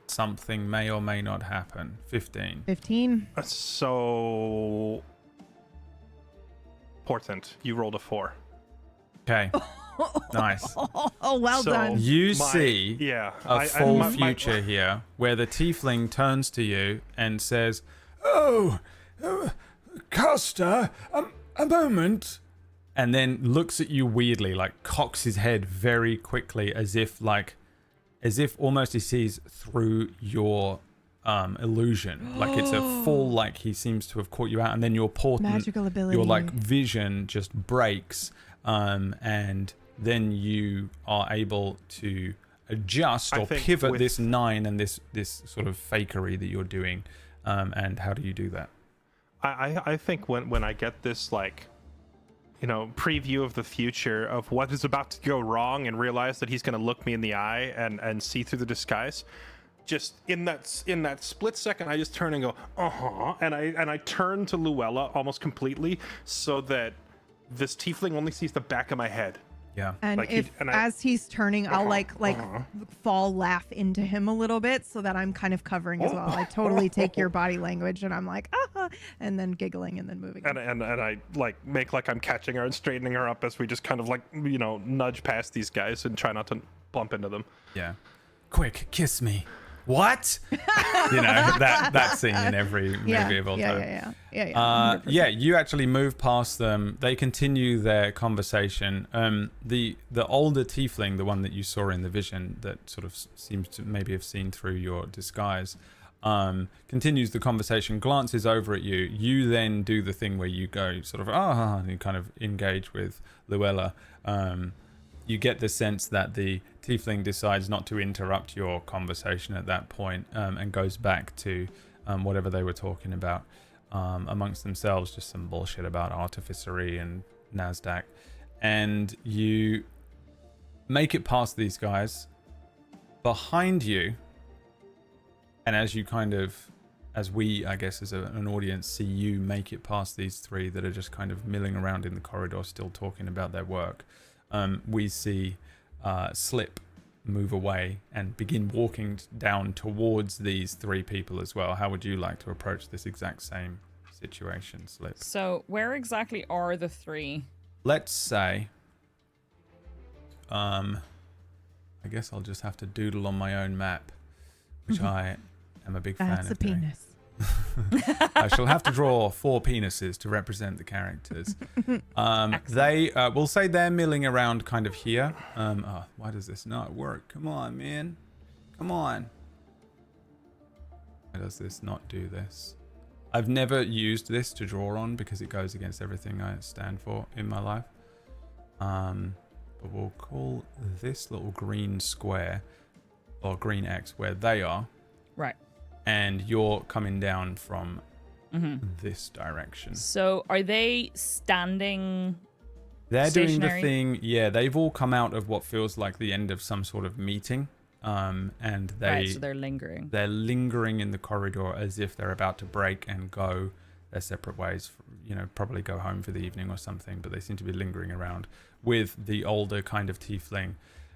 Something may or may not happen. 15. 15. So important. You rolled a 4. Okay. Nice. Oh, well So- done. You My- see yeah, a full future here where the tiefling turns to you and says, "Oh, Costa, a moment," and then looks at you weirdly, like cocks his head very quickly as if almost he sees through your illusion. Like it's a full, like he seems to have caught you out, and then your portent, Magical ability. your like vision just breaks, and then you are able to adjust I or think pivot with- this 9 and this sort of fakery that you're doing. And how do you do that? I think when I get this like, preview of the future of what is about to go wrong and realize that he's going to look me in the eye and see through the disguise, just in that split second, I just turn and go, and I turn to Luella almost completely so that this tiefling only sees the back of my head. Yeah. And Like if as he's turning, I'll like fall laugh into him a little bit so that I'm kind of covering as well. I totally take your body language and I'm like, and then giggling and then moving. And I like make like I'm catching her and straightening her up as we just kind of like nudge past these guys and try not to bump into them. Yeah. Quick, kiss me. What? that scene in every movie of all time. Yeah. You actually move past them. They continue their conversation. The older tiefling, the one that you saw in the vision that sort of seems to maybe have seen through your disguise, continues the conversation, glances over at you. You then do the thing where you go sort of, and you kind of engage with Luella. you get the sense that the tiefling decides not to interrupt your conversation at that point, and goes back to whatever they were talking about amongst themselves, just some bullshit about Artificery and NASDAQ. And you make it past these guys. Behind you, and as you as we, I guess, as an audience, see you make it past these three that are just kind of milling around in the corridor, still talking about their work, we see Slip move away and begin walking down towards these three people as well. How would you like to approach this exact same situation, Slip? So where exactly are the three? Let's say, I guess I'll just have to doodle on my own map, which I am a big fan That's of a doing. penis. I shall have to draw 4 penises to represent the characters. We'll say they're milling around kind of here. Why does this not work? Come on, man. Come on. Why does this not do this? I've never used this to draw on because it goes against everything I stand for in my life. But we'll call this little green square, or green X, where they are. Right. And you're coming down from this direction. So are they standing They're stationary? doing the thing. Yeah, they've all come out of what feels like the end of some sort of meeting. And Right, so they're lingering. They're lingering in the corridor as if they're about to break and go their separate ways. Probably go home for the evening or something. But they seem to be lingering around with the older kind of tiefling,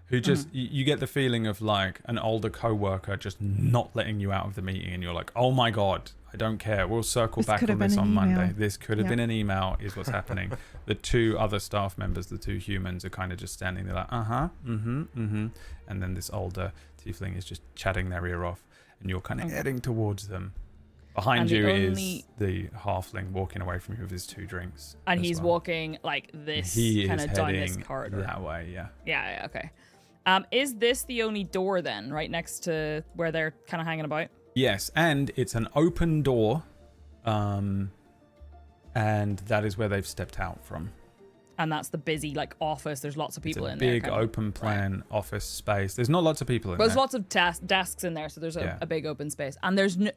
who just you get the feeling of like an older co-worker just not letting you out of the meeting, and you're like, oh my god, I don't care, we'll circle back on this on Monday. This could have been an email, is what's happening. The 2 other staff members, the 2 humans, are kind of just standing there like, and then this older tiefling is just chatting their ear off, and you're kind of heading towards them. Behind you is the halfling walking away from you with his 2 drinks. And he's walking like this, kind of down this corridor. That way, yeah. Yeah, okay. Is this the only door then, right next to where they're kind of hanging about? Yes, and it's an open door, and that is where they've stepped out from. And that's the busy like office. There's lots of people in there. Big open plan office space. There's not lots of people in there. There's lots of desks in there, so there's a big open space. And there's no...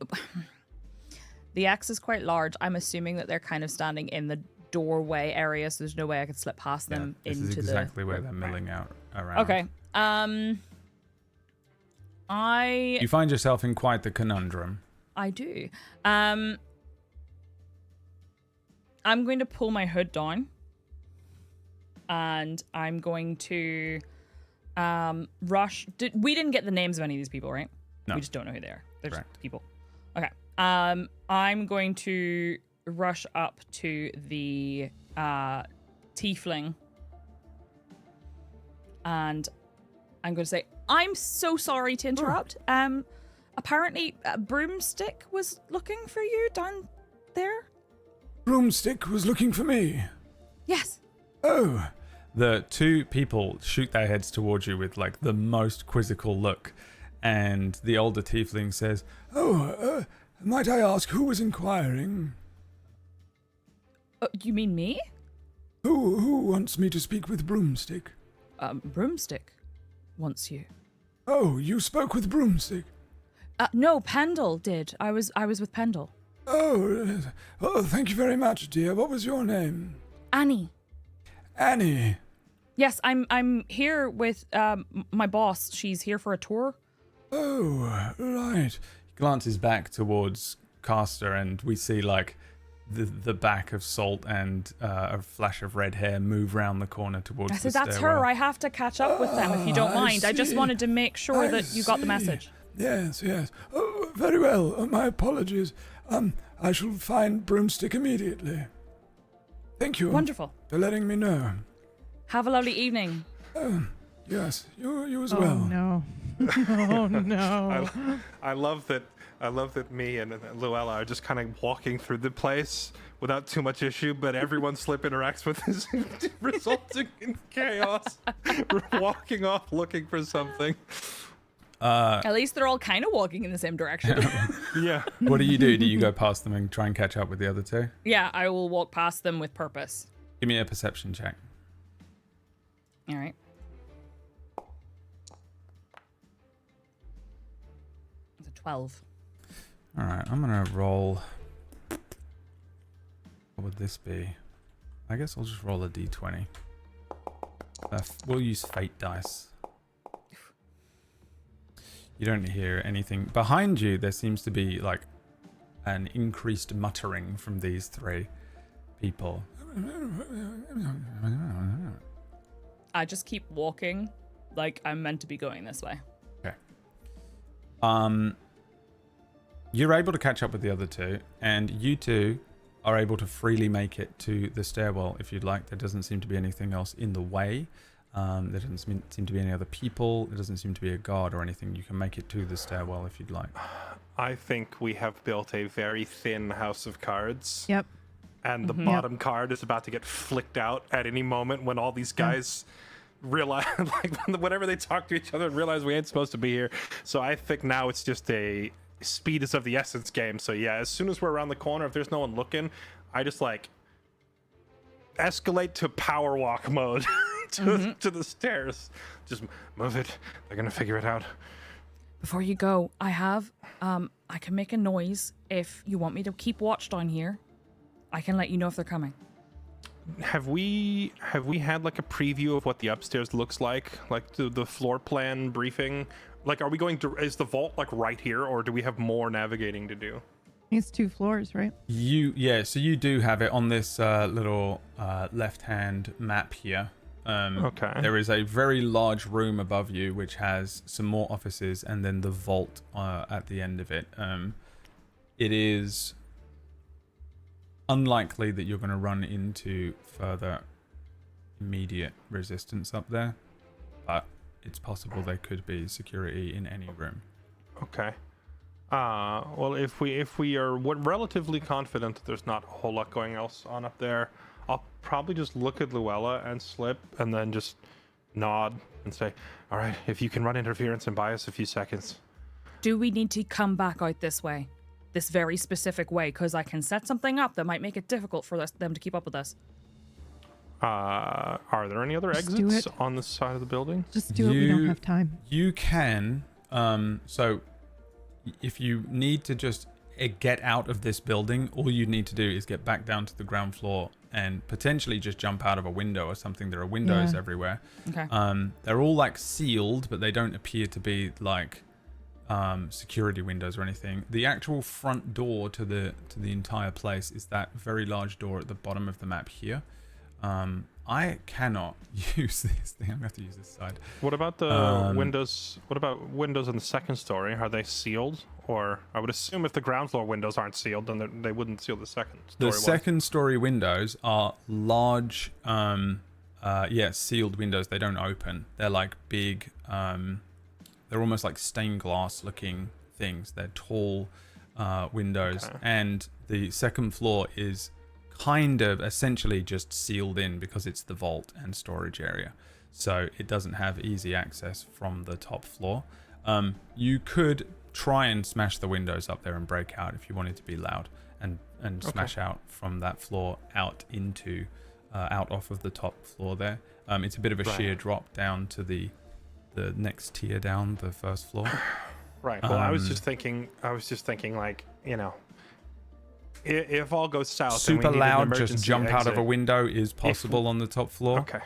The X is quite large. I'm assuming that they're kind of standing in the doorway area, so there's no way I could slip past them into this is exactly where they're milling out around. Okay. You find yourself in quite the conundrum. I do. I'm going to pull my hood down, and I'm going to rush. We didn't get the names of any of these people, right? No. We just don't know who they are. They're Correct. just people. Okay. I'm going to rush up to the tiefling, and I'm going to say, I'm so sorry to interrupt. Apparently Broomstick was looking for you down there. Broomstick was looking for me. Yes. Oh. The 2 people shoot their heads towards you with like the most quizzical look, and the older tiefling says, might I ask who was inquiring? You mean me? Who wants me to speak with Broomstick? Broomstick wants you. Oh, you spoke with Broomstick? No, Pendle did. I was with Pendle. Oh, thank you very much, dear. What was your name? Annie. Annie. Yes, I'm here with my boss. She's here for a tour. Oh, right. He glances back towards Caster, and we see like the back of Salt and a flash of red hair move round the corner towards the stairwell. That's her. I have to catch up with them if you don't mind. I just wanted to make sure that you got the message. Yes. Oh, very well. My apologies. I shall find Broomstick immediately. Thank you. Wonderful. For letting me know. Have a lovely evening. Yes, you as Oh, well. No. Oh no. I love that me and Luella are just kind of walking through the place without too much issue, but everyone Slip interacts with is resulting in chaos. We're walking off looking for something. At least they're all kind of walking in the same direction. Yeah. What do? Do you go past them and try and catch up with the other 2? Yeah, I will walk past them with purpose. Give me a perception check. All right. 12. All right, I'm gonna roll. What would this be? I guess I'll just roll a d20. We'll use fate dice. You don't hear anything behind you. There seems to be like an increased muttering from these three people. I just keep walking like I'm meant to be going this way. Okay. You're able to catch up with the other two, and you two are able to freely make it to the stairwell if you'd like. There doesn't seem to be anything else in the way. There doesn't seem to be any other people. There doesn't seem to be a guard or anything. You can make it to the stairwell if you'd like. I think we have built a very thin house of cards. Yep. And the bottom card is about to get flicked out at any moment when all these guys realize, like, whenever they talk to each other and realize we ain't supposed to be here. So I think now it's just a speed is of the essence game. So yeah, as soon as we're around the corner, if there's no one looking, I just like escalate to power walk mode to the stairs. Just move it. They're gonna figure it out. Before you go, I have, I can make a noise if you want me to keep watch down here. I can let you know if they're coming. Have we had like a preview of what the upstairs looks like the floor plan briefing? Like, are we going to, is the vault like right here, or do we have more navigating to do? It's 2 floors, right? So you do have it on this little left-hand map here. Okay. There is a very large room above you which has some more offices, and then the vault at the end of it. It is unlikely that you're going to run into further immediate resistance up there, but it's possible there could be security in any room. Okay. Well, if we are relatively confident that there's not a whole lot going else on up there, I'll probably just look at Luella and Slip and then just nod and say, all right, if you can run interference and buy us a few seconds. Do we need to come back out this way? This very specific way? Because I can set something up that might make it difficult for them to keep up with us. Are there any other Just do exits it. on this side of the building? Just do it. We don't have time. You can. So if you need to just get out of this building, all you need to do is get back down to the ground floor and potentially just jump out of a window or something. There are windows everywhere. Okay. They're all like sealed, but they don't appear to be like security windows or anything. The actual front door to the entire place is that very large door at the bottom of the map here. I cannot use this thing. I'm gonna have to use this side. What about the windows? What about windows in the second story? Are they sealed? Or I would assume if the ground floor windows aren't sealed, then they wouldn't seal the second story. The second story windows are large, sealed windows. They don't open. They're like big, they're almost like stained glass looking things. They're tall windows. Okay. And the second floor is kind of essentially just sealed in because it's the vault and storage area. So it doesn't have easy access from the top floor. You could try and smash the windows up there and break out if you wanted to be loud and smash out from that floor out into out off of the top floor there. It's a bit of a sheer drop down to the next tier down, the first floor. Right. Well, I was just thinking like, you know, if all goes south, super loud, just jump exit. out of a window is possible on the top floor. Okay.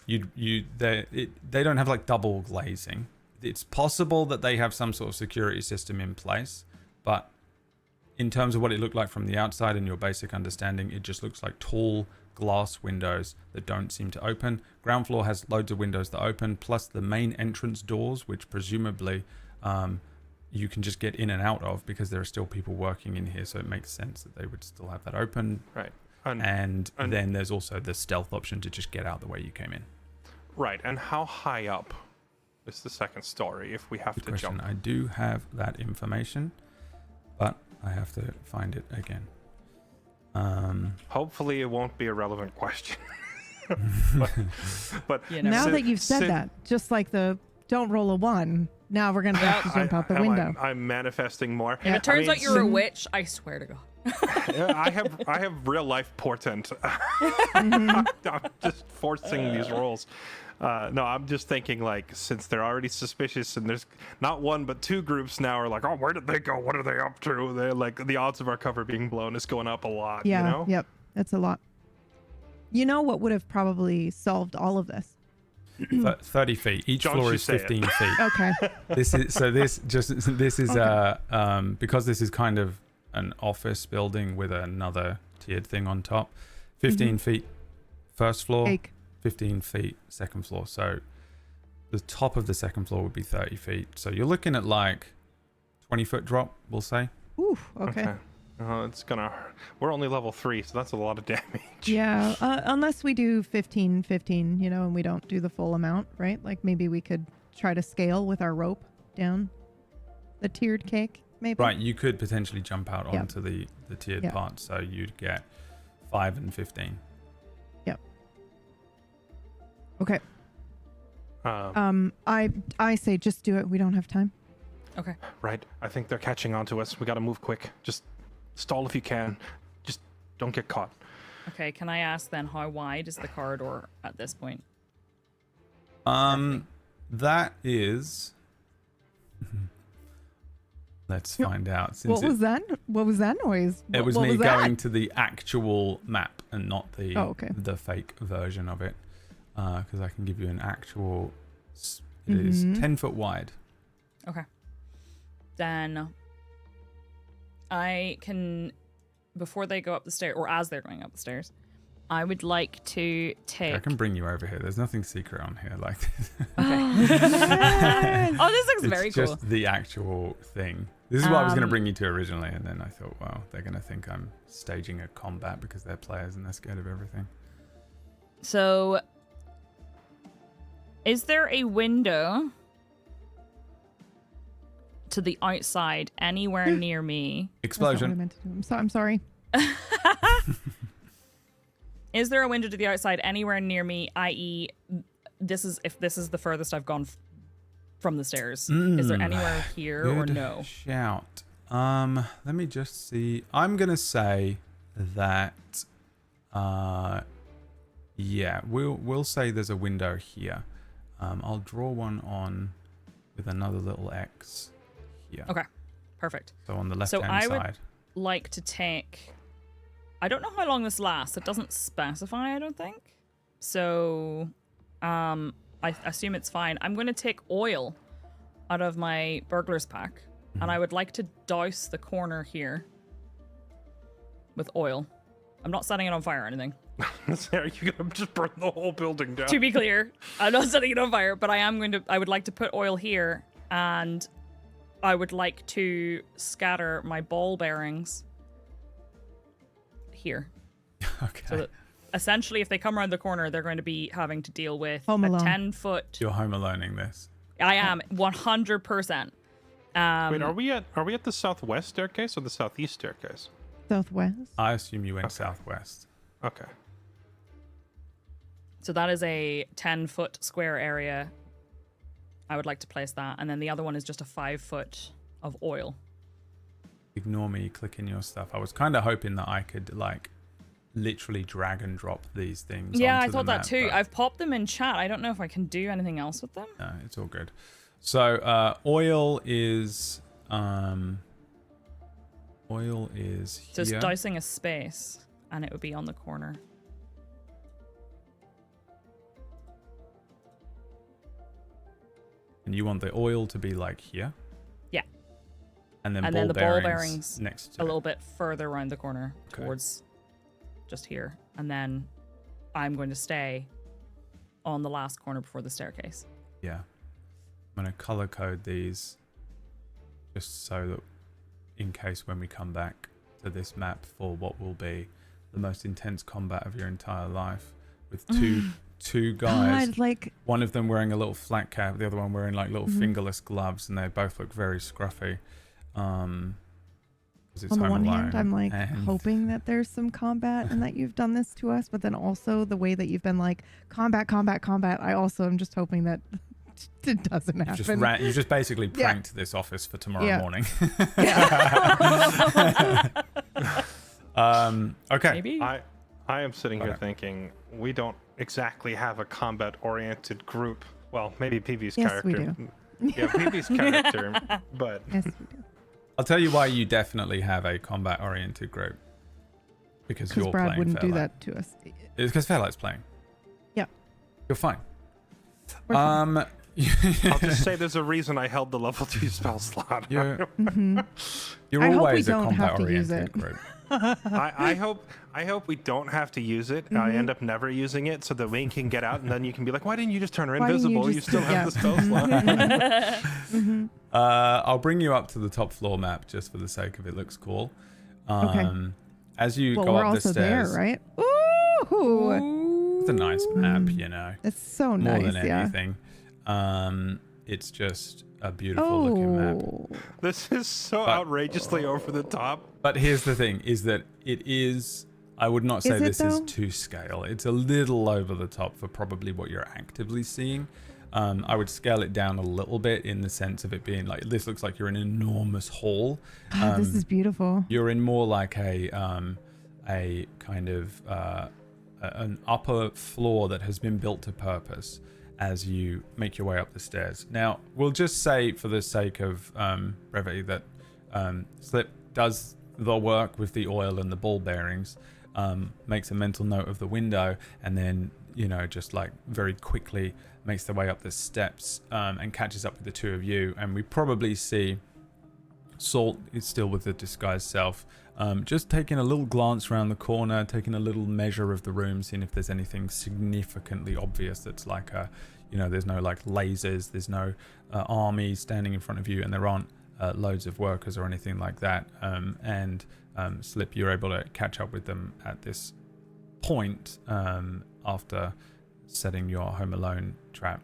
They don't have like double glazing. It's possible that they have some sort of security system in place, but in terms of what it looked like from the outside and your basic understanding, it just looks like tall glass windows that don't seem to open. Ground floor has loads of windows that open, plus the main entrance doors, which presumably you can just get in and out of because there are still people working in here, so it makes sense that they would still have that open. Right. And then there's also the stealth option to just get out the way you came in. Right. And how high up is the second story if we have Good to question. jump? I do have that information, but I have to find it again. Hopefully it won't be a relevant question. but You know. Now Sid- that you've said Sid- that, just like the don't roll a 1, now we're going to have to jump out the window. I'm manifesting more. If it turns out you're a witch, I swear to God. I have real life portent. I'm just forcing these rolls. No, I'm just thinking, like, since they're already suspicious and there's not one but two groups now are like, oh, where did they go? What are they up to? They're like, the odds of our cover being blown is going up a lot, Yeah. you know? Yep. That's a lot. You know what would have probably solved all of this? 30 feet. Each Don't floor you is say it. 15 feet. Okay. This is because this is kind of an office building with another tiered thing on top. 15 feet first floor, Cake. 15 feet second floor. So the top of the second floor would be 30 feet. So you're looking at like 20-foot drop, we'll say. Ooh. Okay. It's gonna. We're only level 3, so that's a lot of damage. Yeah. Unless we do 15, and we don't do the full amount, right? Like maybe we could try to scale with our rope down the tiered cake, maybe. Right, you could potentially jump out Yep. onto the tiered Yep. part, so you'd get 5 and 15. Yep. Okay. Um, I say just do it. We don't have time. Okay. right. I think they're catching on to us. We gotta move quick. Just stall if you can. Just don't get caught. Okay, can I ask then how wide is the corridor at this point? That is. Let's find out. Since What was that? What was that noise? it was what me was that? going to the actual map and not the okay. the fake version of it, because I can give you an actual. It is 10 foot wide. Okay. Then I can, before they go up the stairs, or as they're going up the stairs, I would like to take. I can bring you over here. There's nothing secret on here like this. Okay. Oh, this looks It's very cool. just the actual thing. This is what I was going to bring you to originally, and then I thought, well, they're going to think I'm staging a combat because they're players and they're scared of everything. So, is there a window to the outside anywhere near me? That's not what I Explosion. meant to do. I'm sorry. Is there a window to the outside anywhere near me? I.e., if this is the furthest I've gone from the stairs. Is there anywhere here or Good no? shout. Let me just see. I'm gonna say that. Yeah, we'll say there's a window here. I'll draw one on with another little X here. Okay, perfect. So on the left So hand I would side. like to take. I don't know how long this lasts. It doesn't specify, I don't think. So, I assume it's fine. I'm going to take oil out of my burglar's pack, and I would like to douse the corner here with oil. I'm not setting it on fire or anything. Are you gonna just burn the whole building down? To be clear, I'm not setting it on fire, but I would like to put oil here, and I would like to scatter my ball bearings here. Okay. So that essentially, if they come around the corner, they're going to be having to deal with Home a Alone. 10-foot. You're home aloneing this. I am 100%. Wait, are we at the southwest staircase or the southeast staircase? Southwest. I assume you went southwest. Okay. So that is a 10-foot square area. I would like to place that, and then the other one is just a 5-foot of oil. Ignore me clicking your stuff. I was kind of hoping that I could like literally drag and drop these things. Yeah, onto I the thought that map, too. but I've popped them in chat. I don't know if I can do anything else with them. no, it's all good. So oil is So it's here. dousing a space, and it would be on the corner. And you want the oil to be like here? Yeah. And then, And ball, then the ball bearings bearings next to A it. little bit further around the corner Okay. towards just here. And then I'm going to stay on the last corner before the staircase. Yeah. I'm going to color code these just so that in case when we come back to this map for what will be the most intense combat of your entire life with two guys, God, like one of them wearing a little flat cap, the other one wearing like little fingerless gloves, and they both look very scruffy. 'Cause it's on the Home one Alone, hand, I'm like and- hoping that there's some combat and that you've done this to us, but then also the way that you've been like combat. I also am just hoping that it doesn't happen. You just basically Yeah. pranked this office for tomorrow Yeah. morning. Yeah. Okay. Maybe? I am sitting here Okay. thinking we don't exactly have a combat-oriented group. Well, maybe PV's Yes, character. we do. Yeah, PV's character, but Yes, we do. I'll tell you why you definitely have a combat-oriented group. Because Because you're Brad playing wouldn't do Fairlight. that to us. It's because Fairlight's playing. Yeah. You're fine. We're fine. I'll just say there's a reason I held the level 2 spell slot. You're, Mhm. you're I hope we always a don't have to use combat-oriented it. group. I hope we don't have to use it. I end up never using it, so that Wayne can get out, and then you can be like, "Why didn't you just turn her Why didn't you invisible? You just- still yeah. have the spell slot." Mhm. I'll bring you up to the top floor map just for the sake of it looks cool. Okay. As you Well, go we're up the also stairs, there, right? Ooh, it's a nice map, you know. it's so More nice. than Yeah. anything. It's just a beautiful looking map. Oh, This is so But- outrageously over the top. But here's the thing, is that it is, I would not say Is it, this is though? to scale. It's a little over the top for probably what you're actively seeing. I would scale it down a little bit in the sense of it being like, this looks like you're in an enormous hall. God, this is beautiful. You're in more like a kind of an upper floor that has been built to purpose as you make your way up the stairs. Now, we'll just say for the sake of brevity that Slip does the work with the oil and the ball bearings, makes a mental note of the window, and then, you know, just like very quickly makes their way up the steps and catches up with the two of you. And we probably see Salt is still with the disguised self, just taking a little glance around the corner, taking a little measure of the room, seeing if there's anything significantly obvious that's like a, you know, there's no like lasers, there's no army standing in front of you, and there aren't loads of workers or anything like that. And Slip, you're able to catch up with them at this point after setting your Home Alone trap.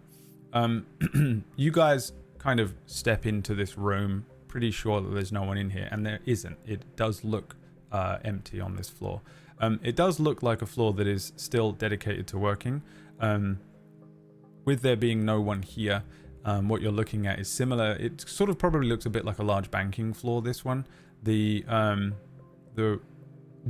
You guys kind of step into this room, pretty sure that there's no one in here, and there isn't. It does look empty on this floor. It does look like a floor that is still dedicated to working. With there being no one here, what you're looking at is similar. It sort of probably looks a bit like a large banking floor, this one. The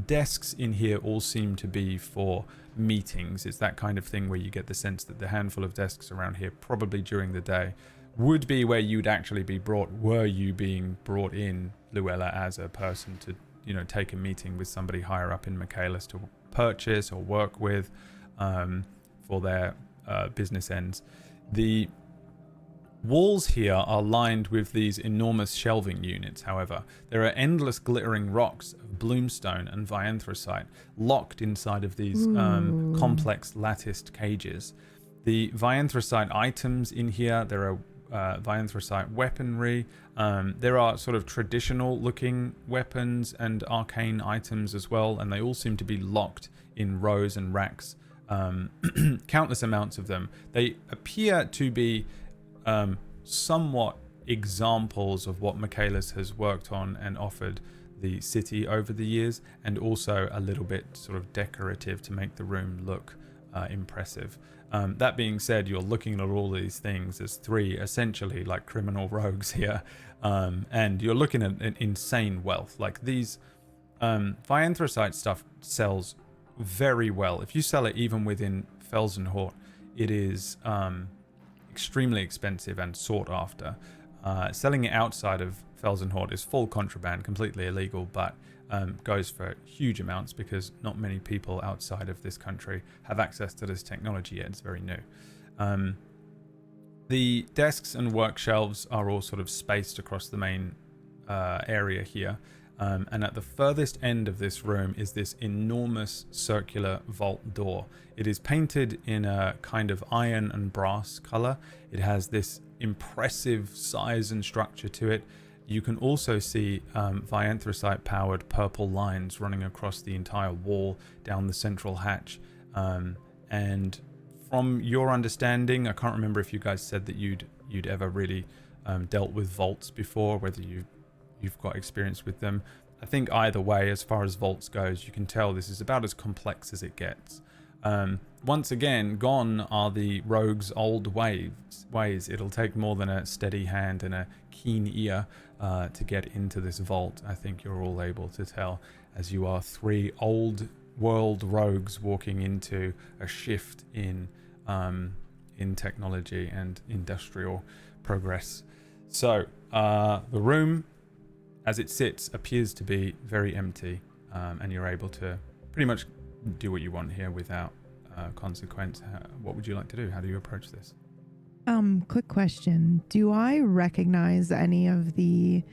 desks in here all seem to be for meetings. It's that kind of thing where you get the sense that the handful of desks around here, probably during the day, would be where you'd actually be brought, were you being brought in, Luella, as a person to, you know, take a meeting with somebody higher up in Michaelis to purchase or work with for their business ends. The walls here are lined with these enormous shelving units, however. There are endless glittering rocks of bloomstone and vianthrosite locked inside of these complex latticed cages. The vianthrosite items in here, there are vianthrosite weaponry. There are sort of traditional looking weapons and arcane items as well, and they all seem to be locked in rows and racks. Countless amounts of them. They appear to be somewhat examples of what Michaelis has worked on and offered the city over the years, and also a little bit sort of decorative to make the room look impressive. That being said, you're looking at all these things as three essentially like criminal rogues here, and you're looking at an insane wealth. Like these vianthrosite stuff sells very well. If you sell it even within Felsenhort, it is extremely expensive and sought after. Selling it outside of Felsenhort is full contraband, completely illegal, but goes for huge amounts because not many people outside of this country have access to this technology yet. It's very new. The desks and work shelves are all sort of spaced across the main area here. And at the furthest end of this room is this enormous circular vault door. It is painted in a kind of iron and brass color. It has this impressive size and structure to it. You can also see vianthrosite-powered purple lines running across the entire wall down the central hatch. And from your understanding, I can't remember if you guys said that you'd ever really dealt with vaults before, whether you've got experience with them. I think either way, as far as vaults goes, you can tell this is about as complex as it gets. Once again, gone are the rogue's old ways. It'll take more than a steady hand and a keen ear to get into this vault. I think you're all able to tell, as you are three old world rogues walking into a shift in technology and industrial progress. So the room, as it sits, appears to be very empty, and you're able to pretty much do what you want here without consequence. What would you like to do? How do you approach this? Quick question. Do I recognize any of the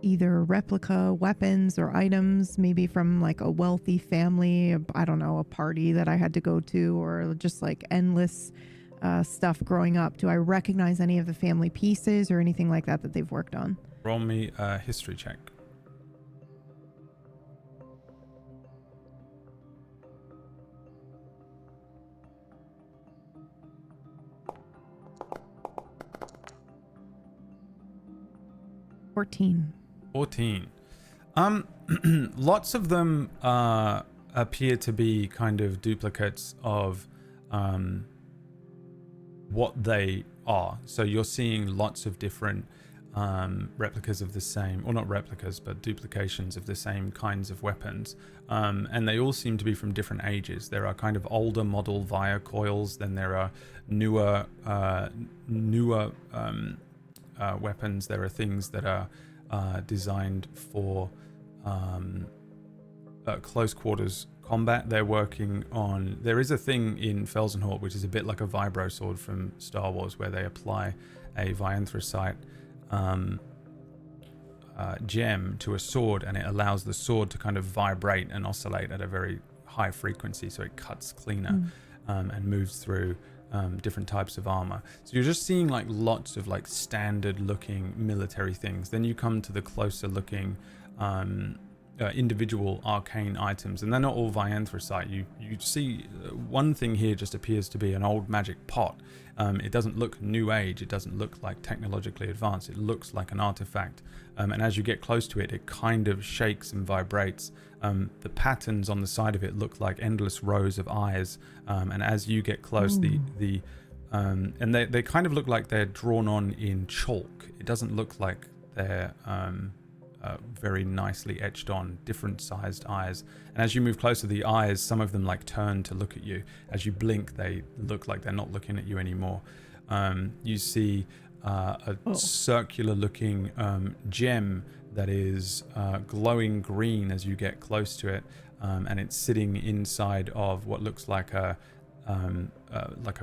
either replica weapons or items, maybe from like a wealthy family, I don't know, a party that I had to go to, or just like endless stuff growing up? Do I recognize any of the family pieces or anything like that that they've worked on? Roll me a history check. $14. 14. Lots of them appear to be kind of duplicates of what they are. So you're seeing lots of different replicas of the same, or not replicas, but duplications of the same kinds of weapons. And they all seem to be from different ages. There are kind of older model via coils, then there are newer weapons. There are things that are designed for close quarters combat. They're working on... There is a thing in Felsenhort which is a bit like a vibro sword from Star Wars, where they apply a vianthracite gem to a sword, and it allows the sword to kind of vibrate and oscillate at a very high frequency, so it cuts cleaner and moves through different types of armor. So you're just seeing like lots of like standard looking military things. Then you come to the closer looking individual arcane items, and they're not all vianthracite. You see one thing here just appears to be an old magic pot. It doesn't look new age, it doesn't look like technologically advanced, it looks like an artifact, and as you get close to it, it kind of shakes and vibrates. The patterns on the side of it look like endless rows of eyes, and as you get close, and they kind of look like they're drawn on in chalk. It doesn't look like they're very nicely etched on, different sized eyes. And as you move closer, the eyes, some of them like turn to look at you. As you blink, they look like they're not looking at you anymore. You see a circular looking gem that is glowing green as you get close to it, and it's sitting inside of what looks like a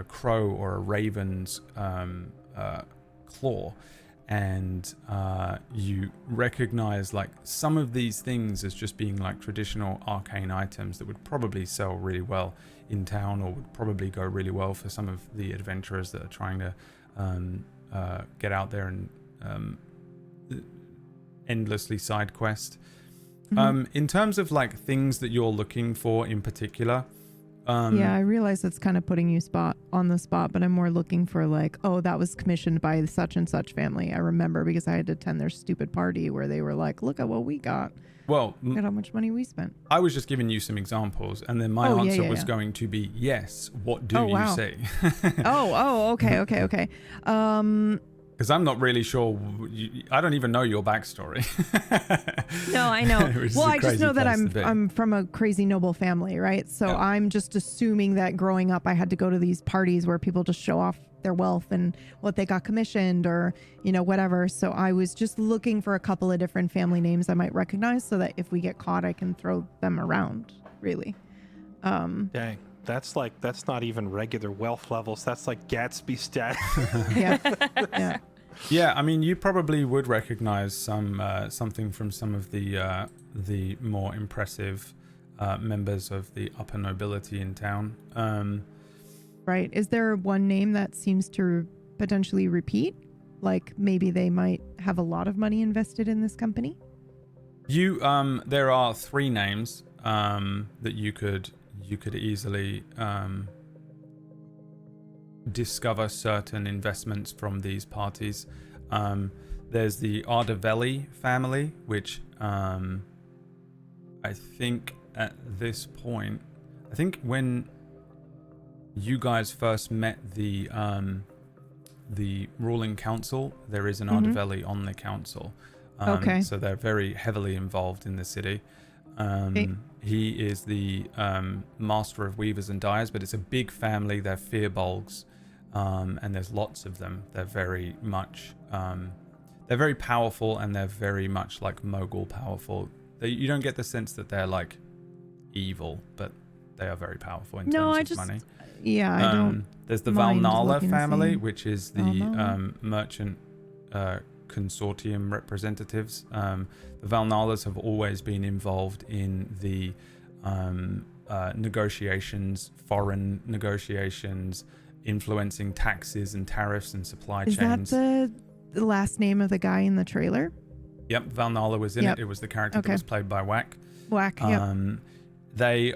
crow or a raven's claw. And you recognize like some of these things as just being like traditional arcane items that would probably sell really well in town, or would probably go really well for some of the adventurers that are trying to get out there and endlessly side quest. In terms of like things that you're looking for in particular, yeah, I realize it's kind of putting you on the spot, but I'm more looking for like, oh, that was commissioned by such and such family. I remember because I had to attend their stupid party where they were like, look at what we got. Well, look at how much money we spent. I was just giving you some examples, and then my answer was going to be yes. What do you see? Okay. Because I'm not really sure. I don't even know your backstory. No, I know. Well, I just know that I'm from a crazy noble family, right? So yeah. I'm just assuming that growing up, I had to go to these parties where people just show off their wealth and what they got commissioned, or whatever. So I was just looking for a couple of different family names I might recognize, so that if we get caught, I can throw them around. Really. Dang. That's not even regular wealth levels. That's like Gatsby stat. Yeah. Yeah, I mean, you probably would recognize something from some of the more impressive members of the upper nobility in town. Right. Is there one name that seems to potentially repeat? Like maybe they might have a lot of money invested in this company? There are 3 names that you could easily discover certain investments from these parties. There's the Artivelli family, which I think at this point, when you guys first met the ruling council, there is an Artivelli on the council. Okay. So they're very heavily involved in the city. He is the master of weavers and dyers, but it's a big family. They're Fearbolgs, and there's lots of them. They're very much, they're very powerful, and they're very much like Mogul powerful. You don't get the sense that they're like evil, but they are very powerful in terms of money. Yeah, I don't. There's the mind Valnala looking to family, see. which is the merchant consortium representatives. The Valnalas have always been involved in the negotiations, foreign negotiations, influencing taxes and tariffs and supply chains. Is that the last name of the guy in the trailer? Yep, Valnala was in it. It was the character that was played by Whack. Whack, yep. They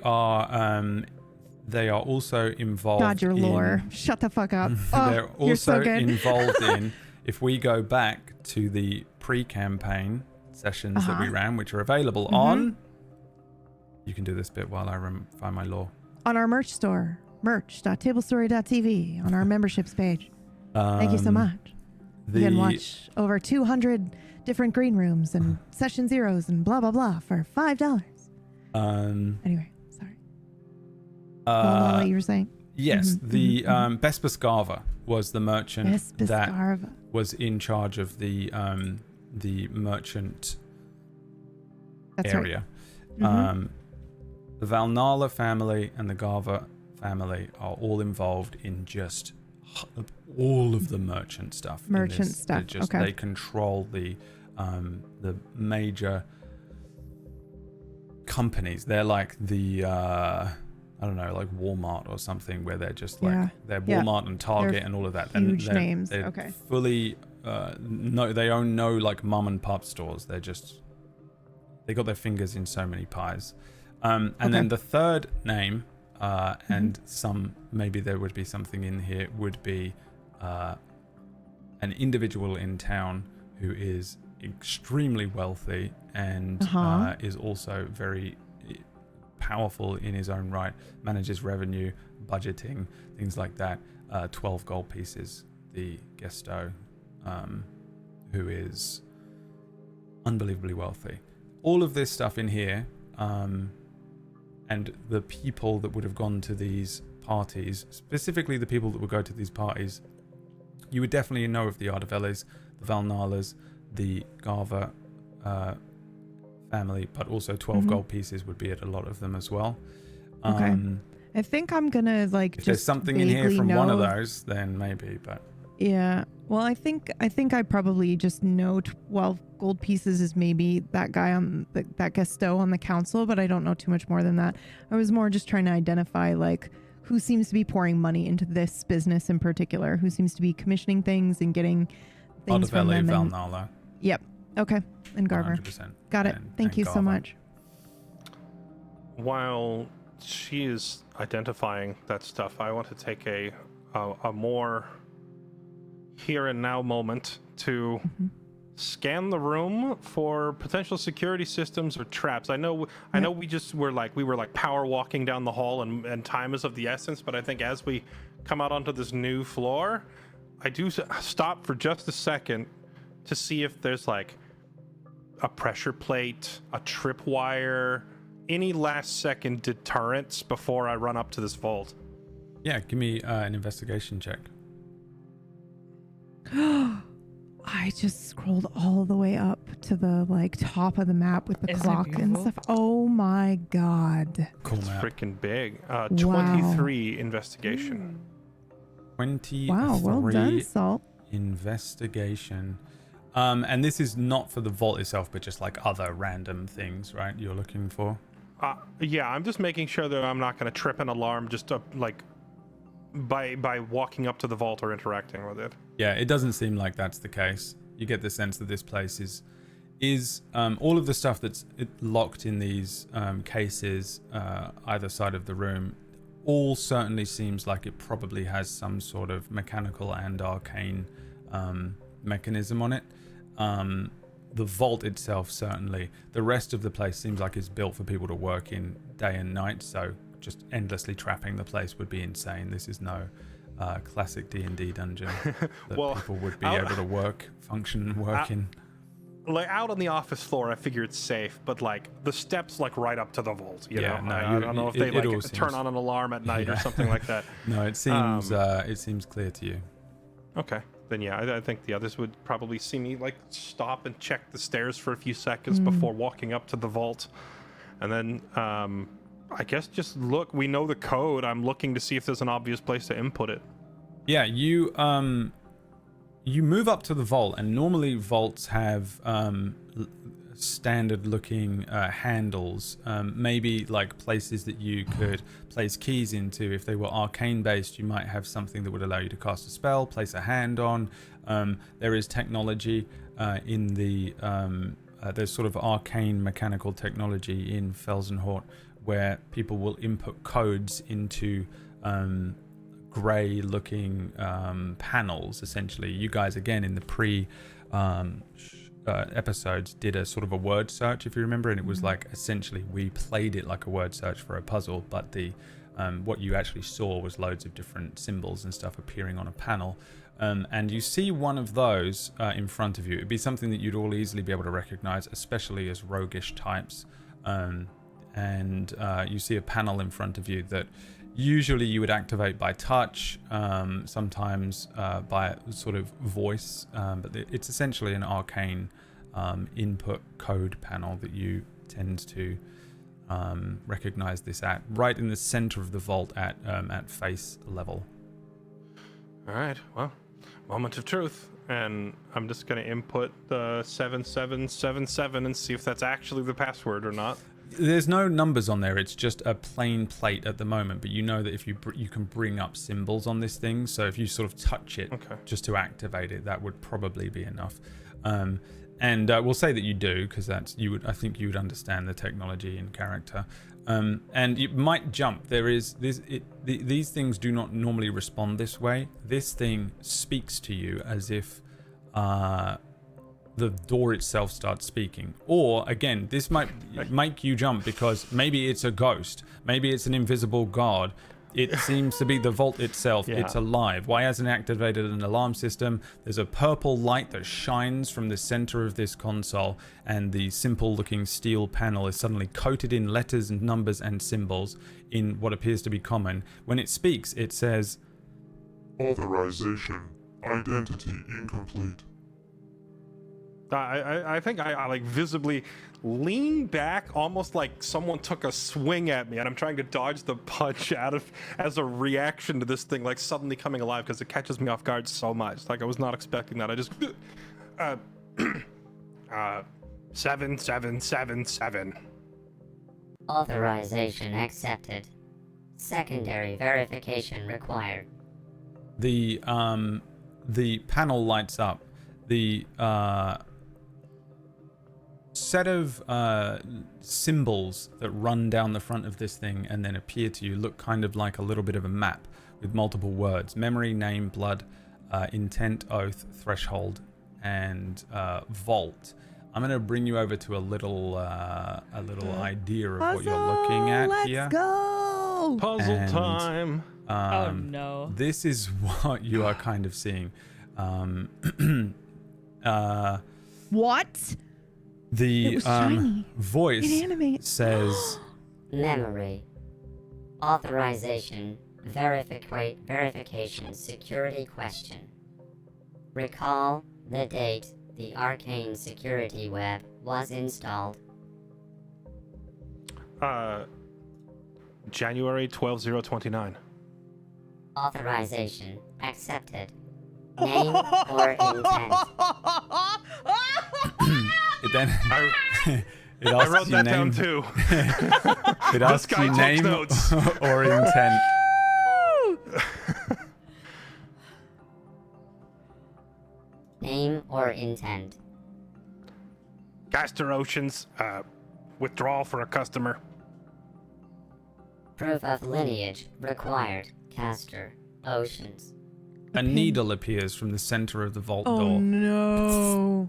are also involved God, your lore. Shut the fuck up. They're you're also so good. involved in, if we go back to the pre-campaign sessions that we ran, which are available on, you can do this bit while I find my lore. On our merch store, merch.tablestory.tv, on our memberships page. Thank you so much. You can watch over 200 different green rooms and session zeros and blah, blah, blah for $5. Anyway, sorry. What you were saying? Yes, the Bespascarva was the merchant that was in charge of the merchant area. Right. The Valnala family and the Garva family are all involved in just all of the merchant stuff. They control the major companies. They're like the I don't know, like Walmart or something, where they're just like they're Walmart and Target and all of that. Huge names. They're fully they own no like mom and pop stores. They got their fingers in so many pies. And then the third name, and maybe there would be something in here, would be an individual in town who is extremely wealthy and is also very powerful in his own right, manages revenue, budgeting, things like that. 12 gold pieces, the Gesto, who is unbelievably wealthy. All of this stuff in here, and the people that would have gone to these parties, specifically the people that would go to these parties, you would definitely know of the Artiveles, the Valnalas, the Garva family, but also 12 gold pieces would be at a lot of them as well. I think I'm gonna like if there's something in here from one of those, then maybe, but yeah. Well, I think I probably just know 12 gold pieces is maybe that guy on that Gesto on the council, but I don't know too much more than that. I was more just trying to identify like who seems to be pouring money into this business in particular, who seems to be commissioning things and getting things from them. Valnala. Yep. Okay. And Garver. 100%. Got it. Thank you so much. While she is identifying that stuff, I want to take a more here and now moment to scan the room for potential security systems or traps. I know we were power walking down the hall and time is of the essence, but I think as we come out onto this new floor, I do stop for just a second to see if there's like a pressure plate, a tripwire, any last second deterrents before I run up to this vault. Yeah, give me an investigation check. I just scrolled all the way up to the like top of the map with the clock and stuff. Oh my god. Cool it's map. Freaking big. 23 investigation. 23 wow, well done, Salt. Investigation. And this is not for the vault itself, but just like other random things, right? You're looking for? Yeah, I'm just making sure that I'm not going to trip an alarm just by walking up to the vault or interacting with it. Yeah, it doesn't seem like that's the case. You get the sense that this place is all of the stuff that's locked in these cases either side of the room all certainly seems like it probably has some sort of mechanical and arcane mechanism on it. The vault itself, certainly. The rest of the place seems like it's built for people to work in day and night, so just endlessly trapping the place would be insane. This is no classic D&D dungeon that people would be able to function and work in. like out on the office floor, I figure it's safe, but like the steps like right up to the vault. You Yeah, know, no, I don't know if they it like all turn seems- on an alarm at night or something like that. No, it seems clear to you. Okay, then yeah, I think the others would probably see me like stop and check the stairs for a few seconds before walking up to the vault, and then I guess just look. We know the code. I'm looking to see if there's an obvious place to input it. Yeah, you move up to the vault, and normally vaults have standard-looking handles, maybe like places that you could place keys into. If they were arcane-based, you might have something that would allow you to cast a spell, place a hand on. There is technology in the there's sort of arcane mechanical technology in Felsenhort where people will input codes into grey looking panels. Essentially, you guys again in the pre episodes did a sort of a word search, if you remember, and it was like essentially we played it like a word search for a puzzle, but the what you actually saw was loads of different symbols and stuff appearing on a panel. And you see one of those in front of you. It'd be something that you'd all easily be able to recognize, especially as roguish types. And you see a panel in front of you that usually you would activate by touch, sometimes by sort of voice, but it's essentially an arcane input code panel that you tend to recognize this at, right in the center of the vault at face level. All right, well, moment of truth. And I'm just going to input the 7777 and see if that's actually the password or not. There's no numbers on there. It's just a plain plate at the moment. But you know that if you can bring up symbols on this thing, so if you sort of touch it just to activate it, that would probably be enough. And we'll say that you do, because I think you would understand the technology in character. And it might jump. There is this. These things do not normally respond this way. This thing speaks to you as if the door itself starts speaking. Or again, this might make you jump because maybe it's a ghost. Maybe it's an invisible guard. It seems to be the vault itself. Yeah. It's alive. Why hasn't it activated an alarm system? There's a purple light that shines from the center of this console, and the simple looking steel panel is suddenly coated in letters and numbers and symbols in what appears to be common. When it speaks, it says, "Authorization. Identity incomplete." I think I like visibly lean back, almost like someone took a swing at me, and I'm trying to dodge the punch as a reaction to this thing like suddenly coming alive, because it catches me off guard so much. Like I was not expecting that. I just 7777. Authorization accepted. Secondary verification required. the panel lights up. The set of symbols that run down the front of this thing and then appear to you look kind of like a little bit of a map with multiple words: memory, name, blood, intent, oath, threshold, and vault. I'm going to bring you over to a little idea of what you're looking at here. Let's go! Puzzle And, time. Oh no. This is what you are kind of seeing. What? The It was shiny. voice It animated. says, Memory. Authorization. Verification security question. Recall the date the arcane security web was installed. January 12/029. Authorization accepted. Name or intent. it then it I asks wrote you that name, down too. it asks guy you takes name notes. or intent. Name or intent. Caster Oceans. Withdrawal for a customer. Proof of lineage required. Caster Oceans. A needle appears from the center of the vault Oh door. no.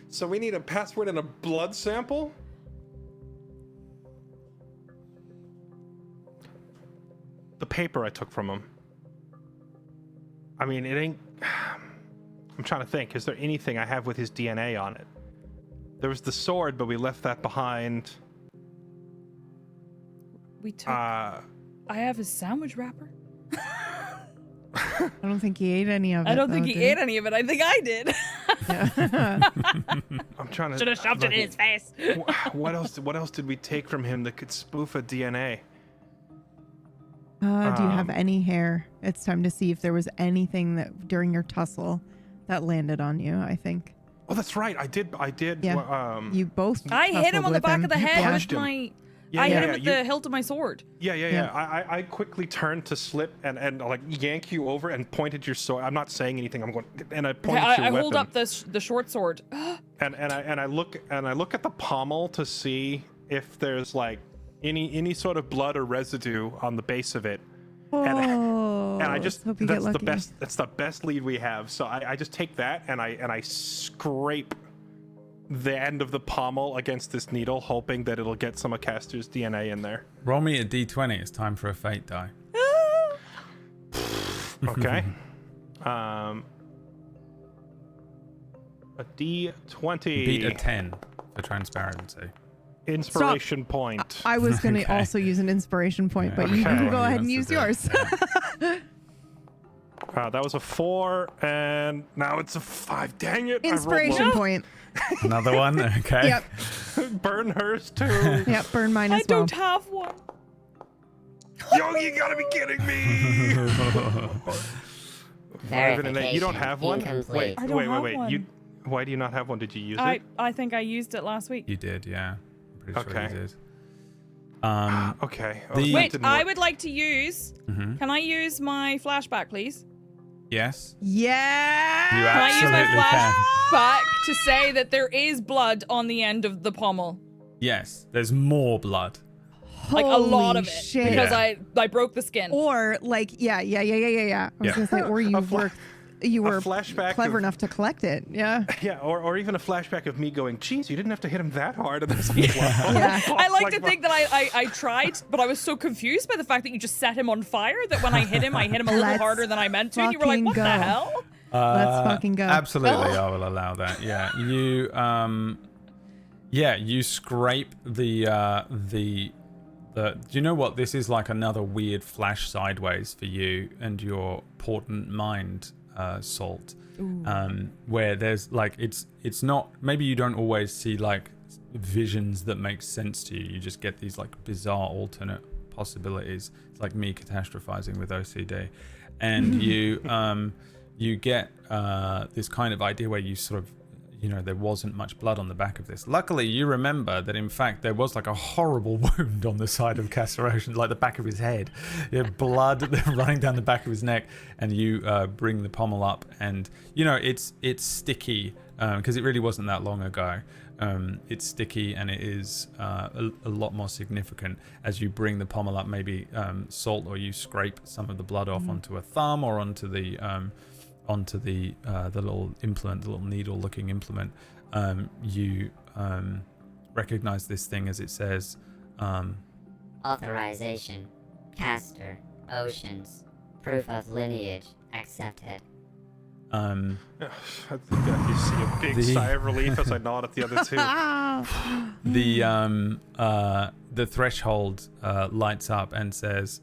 So we need a password and a blood sample? The paper I took from him. I mean, it ain't. I'm trying to think. Is there anything I have with his DNA on it? There was the sword, but we left that behind. We took. I have his sandwich wrapper. I don't think he ate any of it. I don't think though, he did ate any of it. I think I did. Yeah. I'm trying to. Should have shoved it in his face. What else? What else did we take from him that could spoof a DNA? Do you have any hair? It's time to see if there was anything that during your tussle that landed on you, I think. Oh, that's right. I did. Yeah. You both I hit him on the tussled back with of the him. head punched with him. my. Yeah, I yeah, hit him yeah, with you- the hilt of my sword. Yeah. I quickly turned to slip and like yank you over and pointed your sword. I'm not saying anything. I'm going and I Okay, pointed your I weapon. hold up the short sword. And I look at the pommel to see if there's like any sort of blood or residue on the base of it. Oh, And I just hope you get lucky. that's the best lead we have. So I just take that and I scrape the end of the pommel against this needle, hoping that it'll get some of Castor's DNA in there. Roll me a d20. It's time for a fate die. Okay. A D20. Beat a 10 for transparency. Inspiration point. I was going to Okay. also use an inspiration point, but you Okay. can go He ahead and wants use to do yours. That was a 4, and now it's a 5. Dang it! Inspiration point. Another one? Okay. Yep. I rolled low. Burn hers too. Yep. Burn mine I as well. don't have one. Yo, you gotta be kidding me! Verification You don't have one? incomplete. Wait, I don't wait. have You? one. Why do you not have one? Did you use I it? think I used it last week. You did, yeah. I'm pretty sure Okay. you did. Okay. The- that Wait, didn't I work. would like to use. Mhm. Can I use my flashback, please? Yes. Yeah. You Can I use my absolutely can. flashback to say that there is blood on the end of the pommel? Yes. There's more blood. Like a lot of it. Holy shit. Because Yeah. I broke the skin. Or like, yeah. I was Yeah. gonna say, or you were flashback clever of- enough to collect it. Yeah. Yeah, or even a flashback of me going, geez, you didn't have to hit him that hard. And there's blood. Yeah. I like to think that I tried, but I was so confused by the fact that you just set him on fire that when I hit him a little Let's harder than I meant to. And you were like, fucking what the go. hell? Let's fucking go. Absolutely, I will allow that. Yeah, you scrape the. Do you know what? This is like another weird flash sideways for you and your portent mind, Salt. Where there's like it's not. Maybe you don't always see like visions that make sense to you. You just get these like bizarre alternate possibilities. It's like me catastrophizing with OCD, and you get this kind of idea where you sort of, there wasn't much blood on the back of this. Luckily, you remember that in fact there was like a horrible wound on the side of Castoration, like the back of his head. You have blood running down the back of his neck, and you bring the pommel up, and it's sticky because it really wasn't that long ago. It's sticky, and it is a lot more significant as you bring the pommel up. Maybe Salt, or you scrape some of the blood off onto a thumb or onto the little implement, the little needle-looking implement. You recognize this thing as it says, Authorization. Castor. Oceans. Proof of lineage. Accepted. I think that you see a big sigh of relief as I nod at the other two. the threshold lights up and says,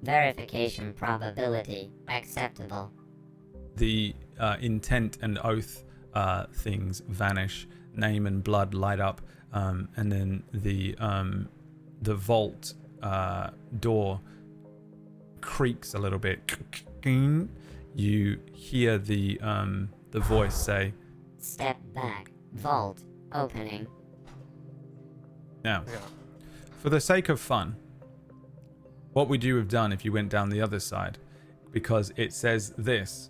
Verification probability. Acceptable. the intent and oath things vanish, name and blood light up, and then the vault door creaks a little bit. You hear the voice say, Step back. Vault. Opening. now, Yeah. for the sake of fun, what would you have done if you went down the other side? Because it says this,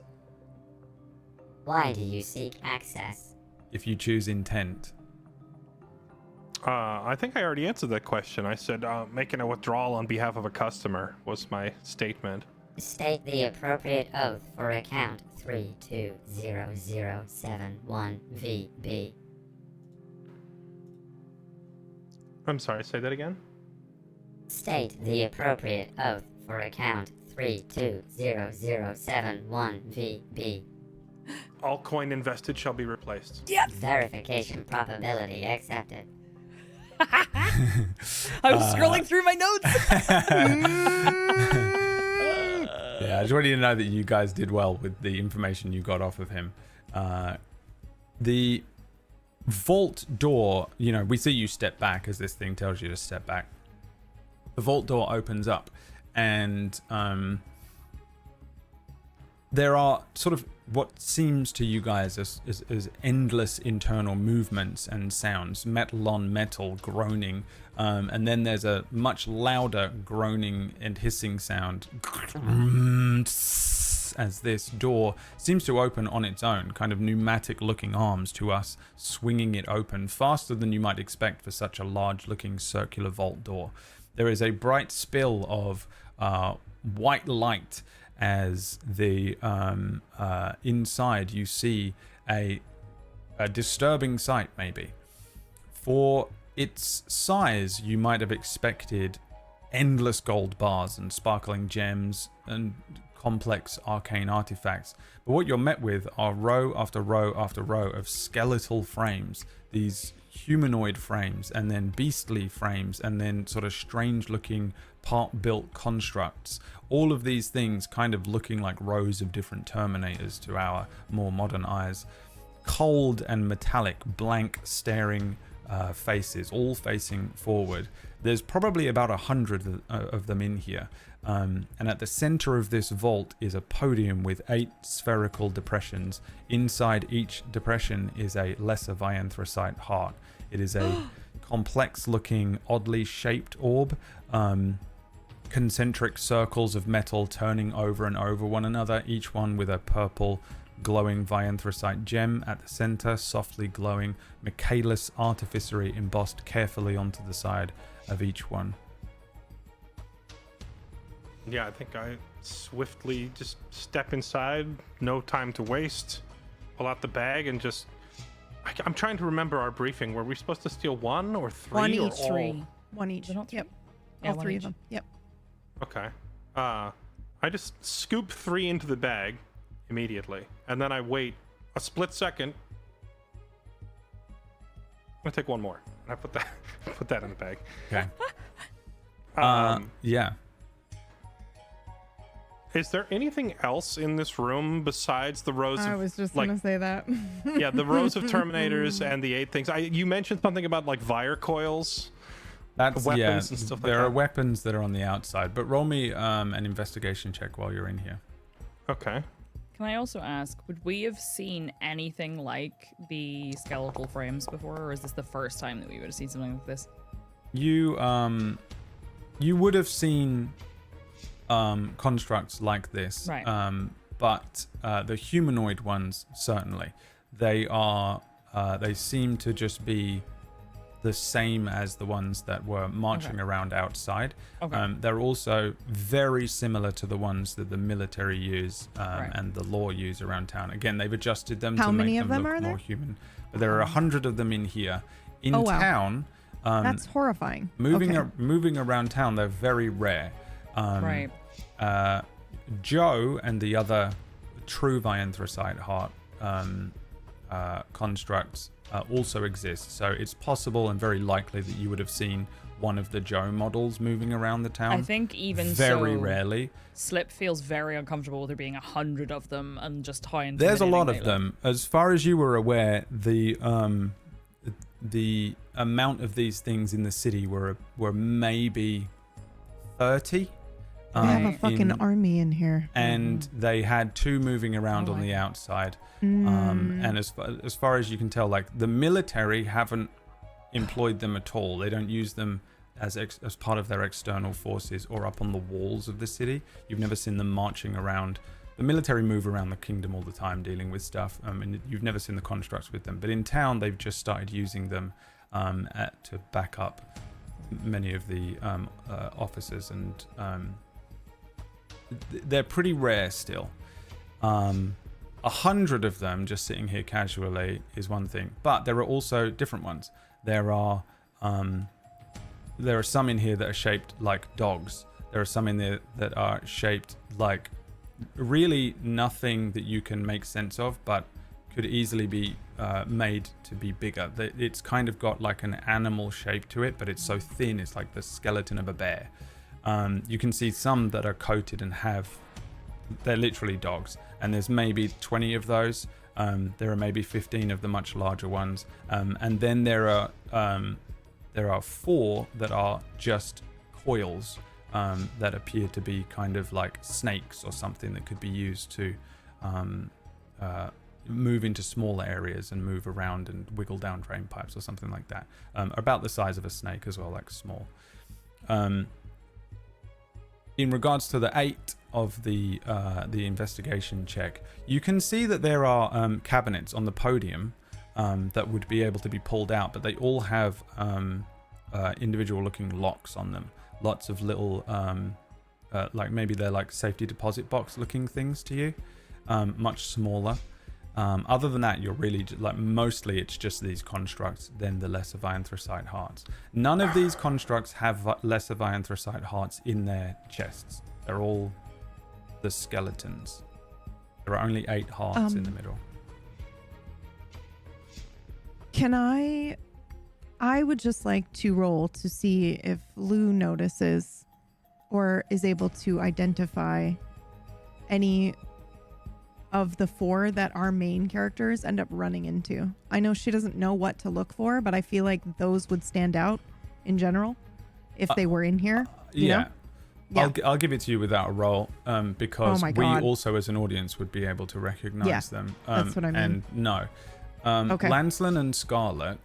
Why do you seek access? if you choose intent. I think I already answered that question. I said making a withdrawal on behalf of a customer was my statement. State the appropriate oath for account 320071VB. I'm sorry, say that again? State the appropriate oath for account 320071VB. All coin invested shall be replaced. Verification probability accepted. I was scrolling through my notes. Yeah, I just wanted you to know that you guys did well with the information you got off of him. The vault door, you know, we see you step back as this thing tells you to step back. The vault door opens up, and there are sort of what seems to you guys as endless internal movements and sounds, metal on metal groaning, and then there's a much louder groaning and hissing sound as this door seems to open on its own, kind of pneumatic looking arms to us swinging it open faster than you might expect for such a large looking circular vault door. There is a bright spill of white light as the inside you see a disturbing sight. Maybe for its size you might have expected endless gold bars and sparkling gems and complex arcane artifacts, but what you're met with are row after row after row of skeletal frames, these humanoid frames, and then beastly frames, and then sort of strange looking part-built constructs. All of these things kind of looking like rows of different Terminators to our more modern eyes. Cold and metallic, blank staring faces, all facing forward. There's probably about 100 of them in here. And at the center of this vault is a podium with 8 spherical depressions. Inside each depression is a lesser vianthrosite heart. It is a complex looking, oddly shaped orb. Concentric circles of metal turning over and over one another, each one with a purple glowing vianthrosite gem at the center, softly glowing Michaelis Artificery embossed carefully onto the side of each one. Yeah, I think I swiftly just step inside, no time to waste, pull out the bag, and just... I'm trying to remember our briefing. Were we supposed to steal 1 or 3? One or each. all? 3. One each. Not 3? Yep. Yeah, All one 3 each. of them. Yep. Okay. I just scoop 3 into the bag immediately, and then I wait a split second. I'm gonna take 1 more. And I put that in the bag. Okay. Yeah. Is there anything else in this room besides the rows I of... was just like, gonna say that. yeah, the rows of Terminators and the 8 things. You mentioned something about like Vire coils. That's Weapons and stuff like there that. are weapons that are on the outside, but roll me an investigation check while you're in here. Okay. Can I also ask, would we have seen anything like the skeletal frames before, or is this the first time that we would have seen something like this? You would have seen constructs like this, Right. But the humanoid ones certainly they seem to just be the same as the ones that were marching around outside. Okay. They're also very similar to the ones that the military use and the law use around town. Again, they've adjusted them How to many make of them them look are more there? human. But there are 100 of them in here. In Oh, wow. town, That's horrifying. moving Okay. moving around town, they're very rare. Right. Joe and the other true vianthrosite heart constructs also exist, so it's possible and very likely that you would have seen one of the Joe models moving around the town. I think even very so, rarely. Slip feels very uncomfortable with there being 100 of them and just how intimidating There's a lot they of look. them. As far as you were aware, the amount of these things in the city were maybe 30. They have a fucking in- army in here. and they had 2 moving around Oh on my the God. outside. Mm. And as far as you can tell, like the military haven't employed them at all. They don't use them as part of their external forces or up on the walls of the city. You've never seen them marching around. The military move around the kingdom all the time dealing with stuff, and you've never seen the constructs with them. But in town, they've just started using them to back up many of the officers, and they're pretty rare still. 100 of them just sitting here casually is one thing, but there are also different ones. There are some in here that are shaped like dogs. There are some in there that are shaped like really nothing that you can make sense of, but could easily be made to be bigger. It's kind of got like an animal shape to it, but it's so thin, it's like the skeleton of a bear. You can see some that are coated and they're literally dogs, and there's maybe 20 of those. There are maybe 15 of the much larger ones, and then there are 4 that are just coils that appear to be kind of like snakes or something that could be used to move into smaller areas and move around and wiggle down drain pipes or something like that. About the size of a snake as well, like small. In regards to the 8 of the investigation check, you can see that there are cabinets on the podium that would be able to be pulled out, but they all have individual looking locks on them. Lots of little like maybe they're like safety deposit box looking things to you, much smaller. Other than that, you're really like mostly it's just these constructs, then the lesser anthracite hearts. None of these constructs have lesser anthracite hearts in their chests. They're all the skeletons. There are only 8 hearts in the middle. Can I would just like to roll to see if Lou notices or is able to identify any of the 4 that our main characters end up running into. I know she doesn't know what to look for, but I feel like those would stand out in general if they were in here. You know? Yeah. I'll give it to you without a roll, because we God. also as an audience would be able to recognize them. That's what I mean. And no. Okay. Lancelin and Scarlet,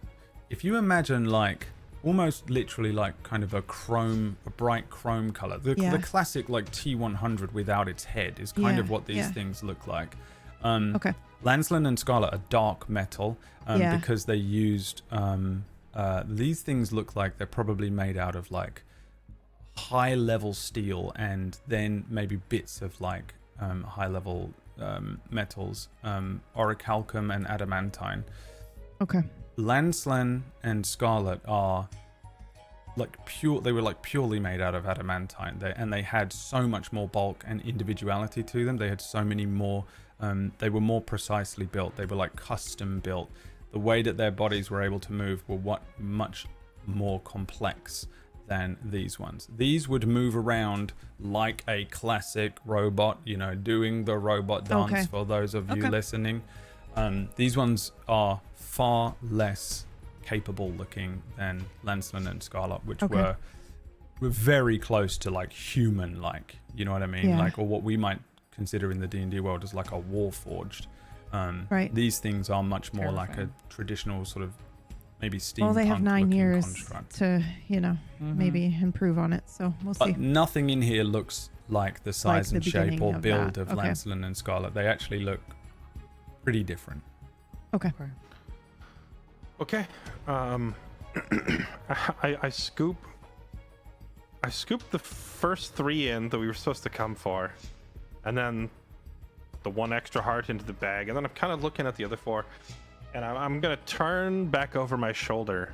if you imagine like almost literally like kind of a bright chrome color, the classic like T100 without its head is kind of what these things look like. Okay. Lancelin and Scarlet are dark metal because they used these things look like they're probably made out of like high level steel and then maybe bits of like high level metals, orichalcum and adamantine. Okay. Lancelin and Scarlet are like they were like purely made out of adamantine, and they had so much more bulk and individuality to them. They had so many more, they were more precisely built. They were like custom built. The way that their bodies were able to move were much more complex than these ones. These would move around like a classic robot, you know, doing the robot dance for those of you listening. These ones are far less capable looking than Lancelin and Scarlet, which were very close to like human, like, you know what I mean? Like, or what we might consider in the D&D world as like a warforged. Right. These things are much more like a traditional sort of maybe steampunk. Well, they have 9 years construct. to, you know, maybe improve on it. So we'll see. But nothing in here looks like the size Like and the shape beginning or of build that. of Lancelin and Scarlet. They actually look pretty different. Okay. Okay. I scoop the first 3 in that we were supposed to come for, and then the 1 extra heart into the bag, and then I'm kind of looking at the other 4, and I'm gonna turn back over my shoulder,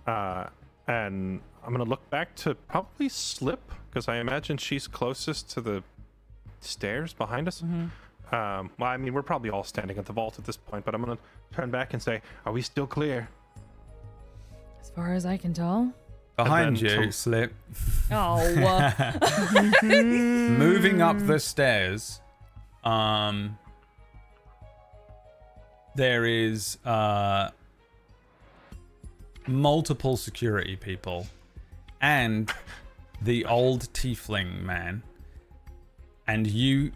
and I'm gonna look back to probably Slip, because I imagine she's closest to the stairs behind us. Well, I mean, we're probably all standing at the vault at this point, but I'm gonna turn back and say, are we still clear? As far as I can tell. Behind then you, Slip. Oh. Moving up the stairs, there is multiple security people and the old tiefling man. And you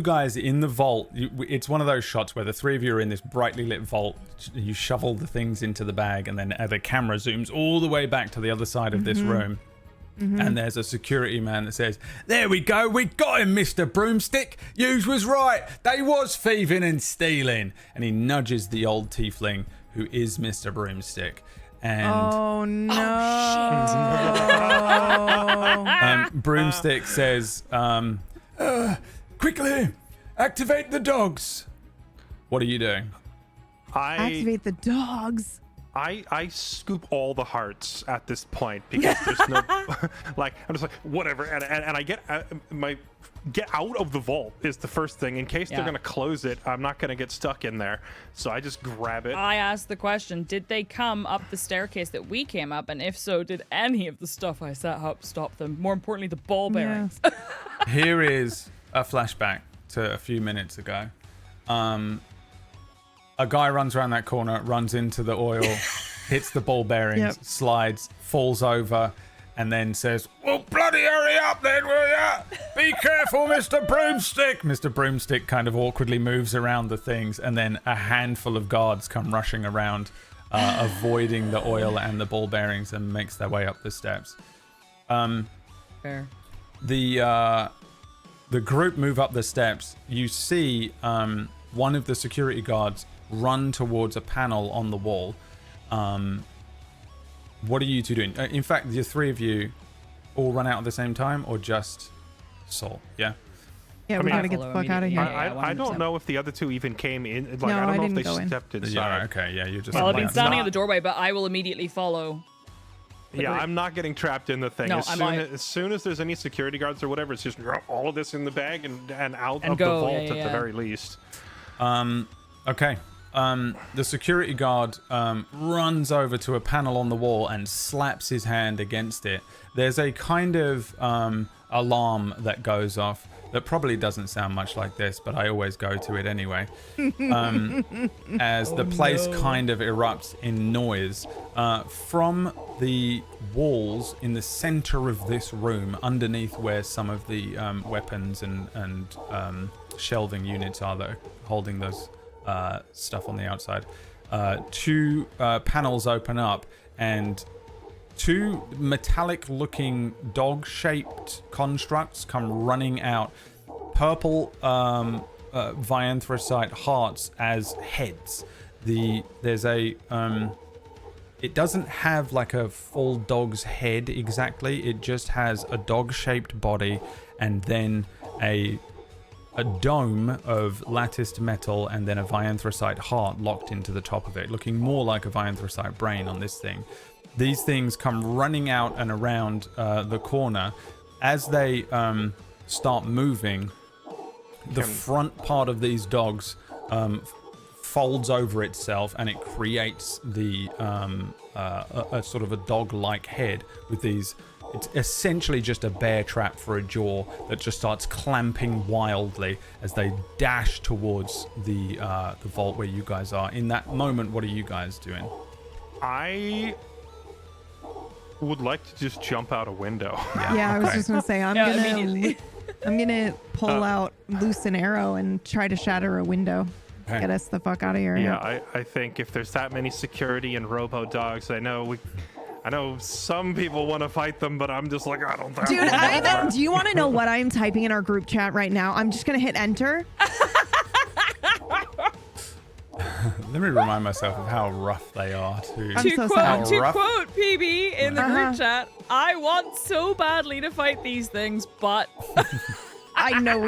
guys in the vault, it's one of those shots where the 3 of you are in this brightly lit vault. You shovel the things into the bag, and then the camera zooms all the way back to the other side of this room. And there's a security man that says, "There we go, we got him, Mr. Broomstick. Yous was right, they was thieving and stealing." And he nudges the old tiefling, who is Mr. Broomstick. And Oh no. Broomstick says, Quickly, activate the dogs. "What are you doing?" Activate the dogs. I scoop all the hearts at this point because there's no like I'm just like whatever, and I get get out of the vault is the first thing in case they're gonna close it. I'm not gonna get stuck in there, so I just grab it. I asked the question: did they come up the staircase that we came up, and if so, did any of the stuff I set up stop them? More importantly, the ball bearings. Here is a flashback to a few minutes ago. A guy runs around that corner, runs into the oil, hits the ball bearings, slides, falls over, and then says, "Well, bloody hurry up then, will ya? Be careful, Mr. Broomstick." Mr. Broomstick kind of awkwardly moves around the things, and then a handful of guards come rushing around, avoiding the oil and the ball bearings, and makes their way up the steps. Fair. The group move up the steps. You see one of the security guards run towards a panel on the wall. What are you two doing? In fact, the three of you all run out at the same time, or just Sol? Yeah. Yeah, we gotta get the fuck out of here. I don't know if the other two even came in. Like, No, I don't know I if didn't they go in. stepped inside. Yeah. Okay. Yeah. You're just. Well, I've been outside. standing at the doorway, but I will immediately follow. Yeah, I'm not getting trapped in the thing. No, as soon as there's any security guards or whatever, it's just all of this in the bag and out of go. the vault Yeah. at the very least. Okay. The security guard runs over to a panel on the wall and slaps his hand against it. There's a kind of alarm that goes off that probably doesn't sound much like this, but I always go to it anyway. As the place kind of erupts in noise. From the walls in the center of this room, underneath where some of the weapons and shelving units are that are holding those stuff on the outside, two panels open up, and two metallic-looking dog-shaped constructs come running out. Purple vianthrosite hearts as heads. There's a it doesn't have like a full dog's head exactly. It just has a dog-shaped body and then a dome of latticed metal and then a vianthrosite heart locked into the top of it, looking more like a vianthrosite brain on this thing. These things come running out and around the corner. As they start moving, the front part of these dogs folds over itself, and it creates the a sort of a dog-like head with these. It's essentially just a bear trap for a jaw that just starts clamping wildly as they dash towards the vault where you guys are. In that moment, what are you guys doing? I would like to just jump out a window. Yeah, I was just gonna say I'm immediately. gonna pull out loose an arrow and try to shatter a window. Okay. Get us the fuck out of here. Yeah, I think if there's that many security and robo dogs, I know some people want to fight them, but I'm just like, I don't think. Dude, do you want to know what I'm typing in our group chat right now? I'm just gonna hit enter. Let me remind myself of how rough they are too. I'm To so quote, sorry. quote PB in the group chat, I want so badly to fight these things, but I know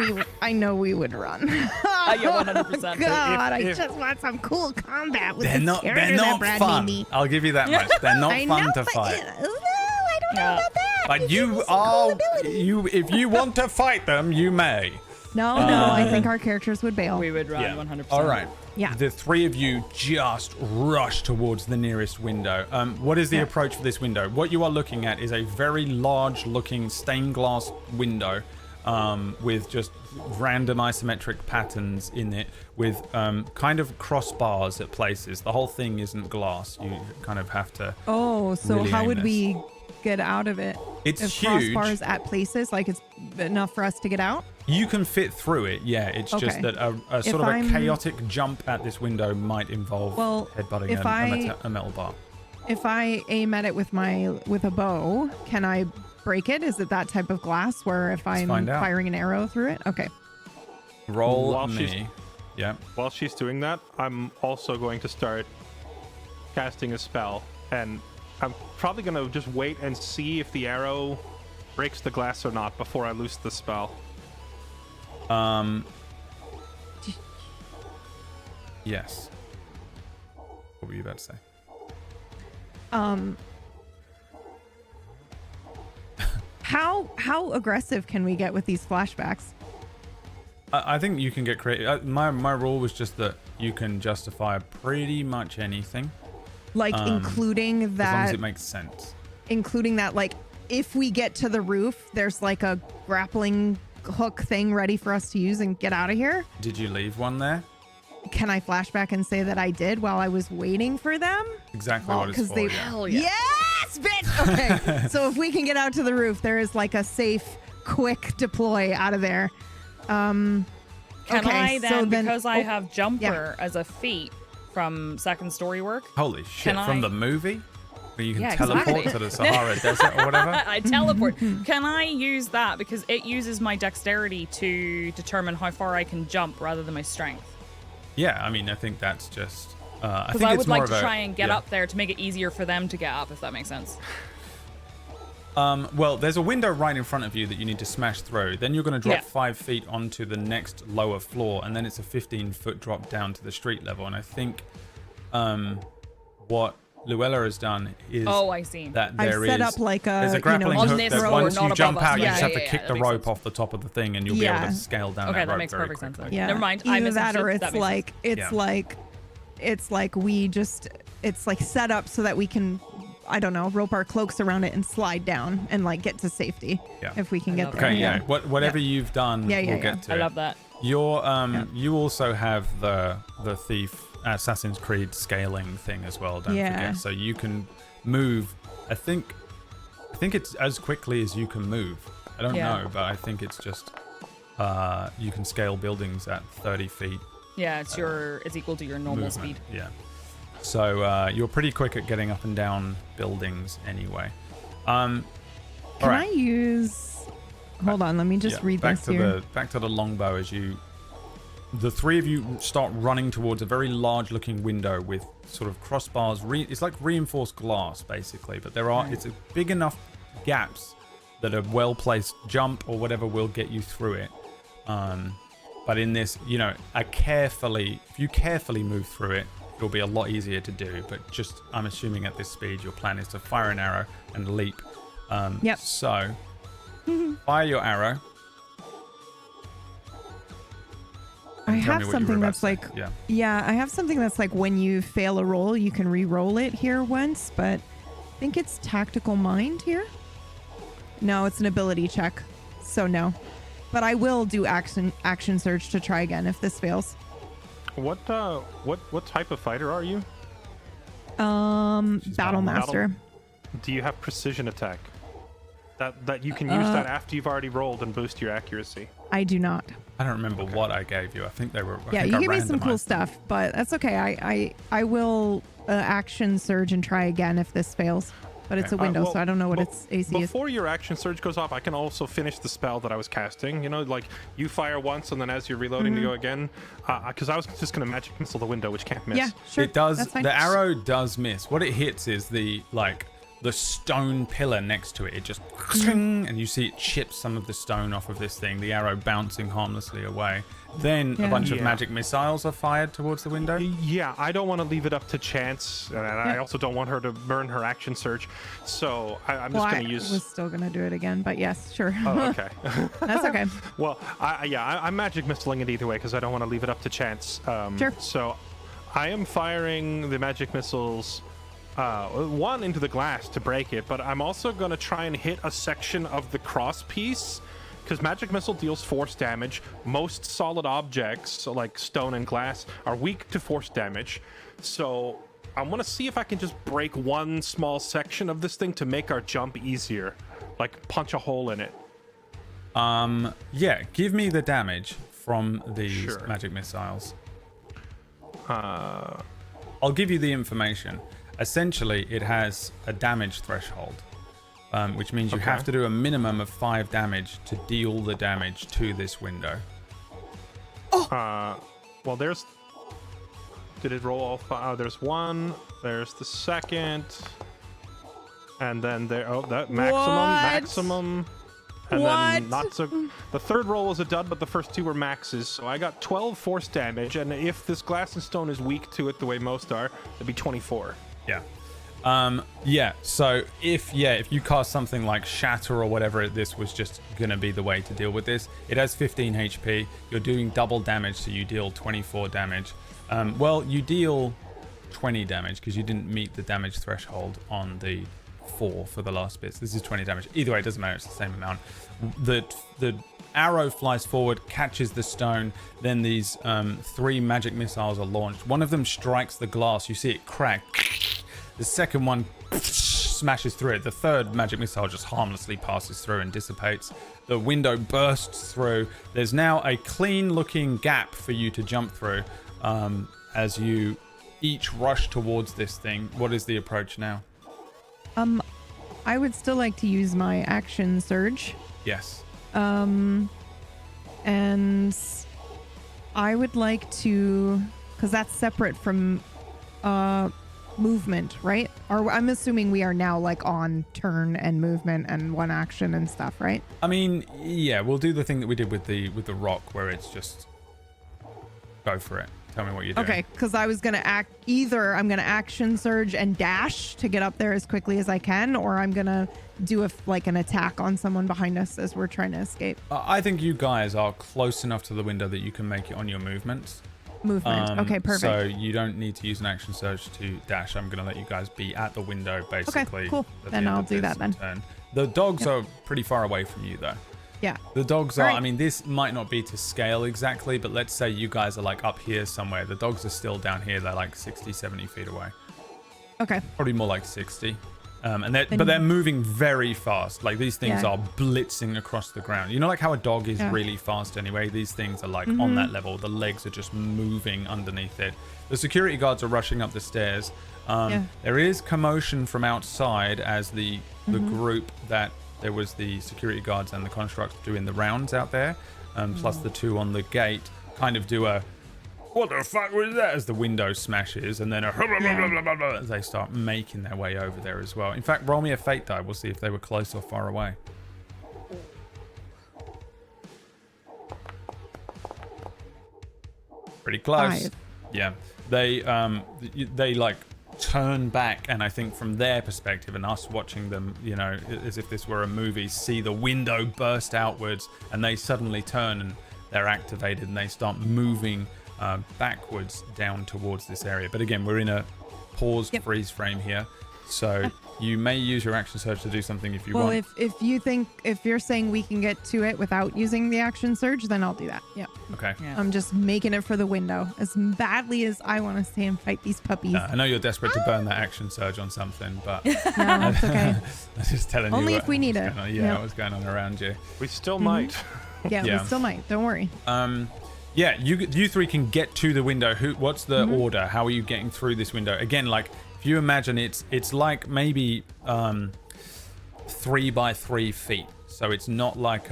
we would run. yeah, 100%. God, I just want some cool combat with They're this not character that Brad fun. made me. I'll give you that much. They're not I fun know, to but, fight. I don't know about that. But It you gives me are cool abilities. if you want to fight them, you may. No, I think our characters would bail. We would run 100%. All right. Yeah. The three of you just rush towards the nearest window. What is the approach for this window? What you are looking at is a very large-looking stained glass window with just random isometric patterns in it, with kind of crossbars at places. The whole thing isn't glass. You kind of have to. Oh, so really how aim would this. we get out of it? It's if huge. crossbars at places, like it's enough for us to get out? You can fit through it, yeah. It's just Okay. that a sort of a chaotic jump at this window might involve headbutting if a metal bar. If I aim at it with a bow, can I break it? Is it that type of glass where if I'm find out. firing an arrow through it? Okay. Roll While me. she's- Yeah. While she's doing that, I'm also going to start casting a spell, and I'm probably going to just wait and see if the arrow breaks the glass or not before I loose the spell. Yes. What were you about to say? How aggressive can we get with these flashbacks? I think you can get creative. My rule was just that you can justify pretty much anything. Like including As long that as it makes sense. including that, like, if we get to the roof, there's like a grappling hook thing ready for us to use and get out of here. Did you leave one there? Can I flashback and say that I did while I was waiting for them? Exactly Well, what it's 'cause for. they- Yeah. Hell yeah. Yes, bitch. Okay. So if we can get out to the roof, there is like a safe, quick deploy out of there. Can okay, I then, because I oh, have jumper as a feat from second story work, Holy shit! Can From I- the movie, where you can Yeah, teleport exactly. to the Sahara Desert or whatever. I teleport. Can I use that because it uses my dexterity to determine how far I can jump rather than my strength? Yeah, I mean, I think that's just. I Because think I it's would more like of to a- try and get yeah. up there to make it easier for them to get up, if that makes sense. Well, there's a window right in front of you that you need to smash through. Then you're going to drop Yeah. 5 feet onto the next lower floor, and then it's a 15-foot drop down to the street level. And I think what Luella has done is Oh, I see. that I've there set is up like there's a a grappling On hook this that floor, once not you jump above us. out, you Yeah, just have yeah, to yeah, kick that the makes rope sense. off the top of the thing, and you'll be able Yeah. to scale down Okay, that that rope makes very perfect sense quickly. then. Never mind, I Either that or misunderstood. it's That makes like Yeah. it's like we just it's like set up so that we can, I don't know, rope our cloaks around it and slide down and like get to safety. Yeah. If we can I get love there. Okay, yeah. Yeah. Whatever you've done, Yeah, yeah, we'll yeah. get to I it. love that. Your you also have the thief Assassin's Creed scaling thing as well. Don't Yeah. forget. So you can move. I think it's as quickly as you can move. I don't Yeah. know, but I think it's just you can scale buildings at 30 feet Yeah, it's equal to your normal movement. speed. Yeah. So you're pretty quick at getting up and down buildings anyway. Can all right. I use hold on, let me just read back this to here. back to the longbow as the three of you start running towards a very large looking window with sort of crossbars. It's like reinforced glass basically, but it's a big enough gaps that a well placed jump or whatever will get you through it. But in this, if you carefully move through it, it'll be a lot easier to do. But just, I'm assuming at this speed, your plan is to fire an arrow and leap. Yep. So, fire your arrow. I and tell have me what you were something about that's to say. like Yeah. I have something that's like when you fail a roll, you can re-roll it here once, but I think it's tactical mind here. No, it's an ability check. So no. But I will do action surge to try again if this fails. What type of fighter are you? Battle master. Do you have precision attack? That you can use that after you've already rolled and boost your accuracy. I do not. I don't remember what I gave you. I think they were. Yeah, I think you I give me some cool randomized them. stuff, but that's okay. I will action surge and try again if this fails. But it's a window, well, so I don't know what its AC is. Before your action surge goes off, I can also finish the spell that I was casting. You know, like you fire once and then as you're reloading to go again. Because I was just going to magic missile the window, which can't miss. Yeah, sure. It does. That's fine. The arrow does miss. What it hits is the stone pillar next to it. It just and you see it chip some of the stone off of this thing. The arrow bouncing harmlessly away. Then a bunch of magic missiles are fired towards the window. Yeah, I don't want to leave it up to chance, and I also don't want her to burn her action surge. So I'm just going to use. I was still gonna do it again, but yes, sure. Oh, okay. That's okay. Well, I'm magic missiling it either way because I don't want to leave it up to chance. Sure. So I am firing the magic missiles. One into the glass to break it, but I'm also going to try and hit a section of the cross piece because magic missile deals force damage. Most solid objects, so like stone and glass, are weak to force damage. So I want to see if I can just break one small section of this thing to make our jump easier, like punch a hole in it. Yeah, give me the damage from these Sure. magic missiles. I'll give you the information. Essentially, it has a damage threshold, which means you have to do a minimum of 5 damage to deal the damage to this window. Well, there's. Did it roll all 5? Oh, there's one. There's the second. And then there. Oh, that maximum. And then not so. The third roll was a dud, but the first 2 were maxes. So I got 12 force damage. And if this glass and stone is weak to it the way most are, it'd be 24. Yeah. Yeah, so if you cast something like Shatter or whatever, this was just going to be the way to deal with this. It has 15 HP. You're doing double damage, so you deal 24 damage. Well, you deal 20 damage because you didn't meet the damage threshold on the 4 for the last bits. This is 20 damage. Either way, it doesn't matter. It's the same amount. The arrow flies forward, catches the stone. Then these 3 magic missiles are launched. One of them strikes the glass. You see it crack. The second one smashes through it. The third magic missile just harmlessly passes through and dissipates. The window bursts through. There's now a clean-looking gap for you to jump through as you each rush towards this thing. What is the approach now? I would still like to use my action surge. Yes. And I would like to, because that's separate from movement, right? Or I'm assuming we are now like on turn and movement and one action and stuff, right? I mean, yeah, we'll do the thing that we did with the rock, where it's just go for it. Tell me what you're doing. Okay, because I was gonna I'm gonna action surge and dash to get up there as quickly as I can, or I'm gonna do an attack on someone behind us as we're trying to escape. I think you guys are close enough to the window that you can make it on your movements. Okay, perfect. So you don't need to use an action surge to dash. I'm going to let you guys be at the window, basically. Okay, cool. Then I'll do that then. Turn. The dogs are pretty far away from you, though. Yeah. The dogs are, right. I mean, this might not be to scale exactly, but let's say you guys are like up here somewhere. The dogs are still down here. They're like 60, 70 feet away. Okay. Probably more like 60. But they're moving very fast. Like these things are blitzing across the ground. You know, like how a dog is really fast anyway. These things are like on that level. The legs are just moving underneath it. The security guards are rushing up the stairs. There is commotion from outside as the group that there was the security guards and the constructs doing the rounds out there, plus the 2 on the gate kind of do a what the fuck was that as the window smashes, and then as they start making their way over there as well. In fact, roll me a fate die. We'll see if they were close or far away. Pretty close. 5. Yeah. They like turn back, and I think from their perspective and us watching them, you know, as if this were a movie, see the window burst outwards, and they suddenly turn and they're activated and they start moving backwards down towards this area. But again, we're in a paused freeze frame here, so you may use your action surge to do something if you want. Well, if you're saying we can get to it without using the action surge, then I'll do that. Yeah. Okay. Yeah. I'm just making it for the window as badly as I want to stay and fight these puppies. I know you're desperate to burn that action surge on something, but No, it's okay. I'm just telling you. Only if we need it. What's going on around you. We still might. Yeah, Yeah. we still might. Don't worry. Yeah, you 3 can get to the window. What's the order? How are you getting through this window? Again, like if you imagine it's like maybe 3 by 3 feet. So it's not like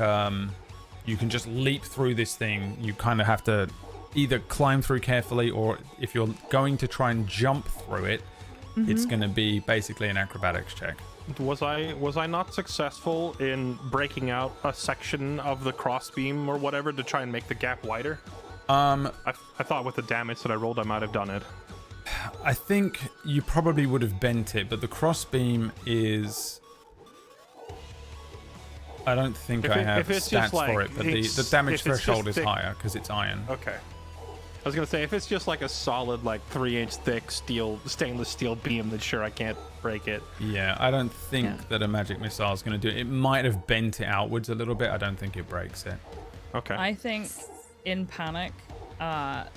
you can just leap through this thing. You kind of have to either climb through carefully, or if you're going to try and jump through it, it's going to be basically an acrobatics check. Was I not successful in breaking out a section of the crossbeam or whatever to try and make the gap wider? I thought with the damage that I rolled, I might have done it. I think you probably would have bent it, but the crossbeam is... I don't think I have stats for it, but the damage threshold is higher because it's iron. Okay. I was gonna say, if it's just like a solid, like 3-inch thick stainless steel beam, then sure, I can't break it. Yeah, I don't think that a magic missile is gonna do it. It might have bent it outwards a little bit. I don't think it breaks it. Okay. I think in panic,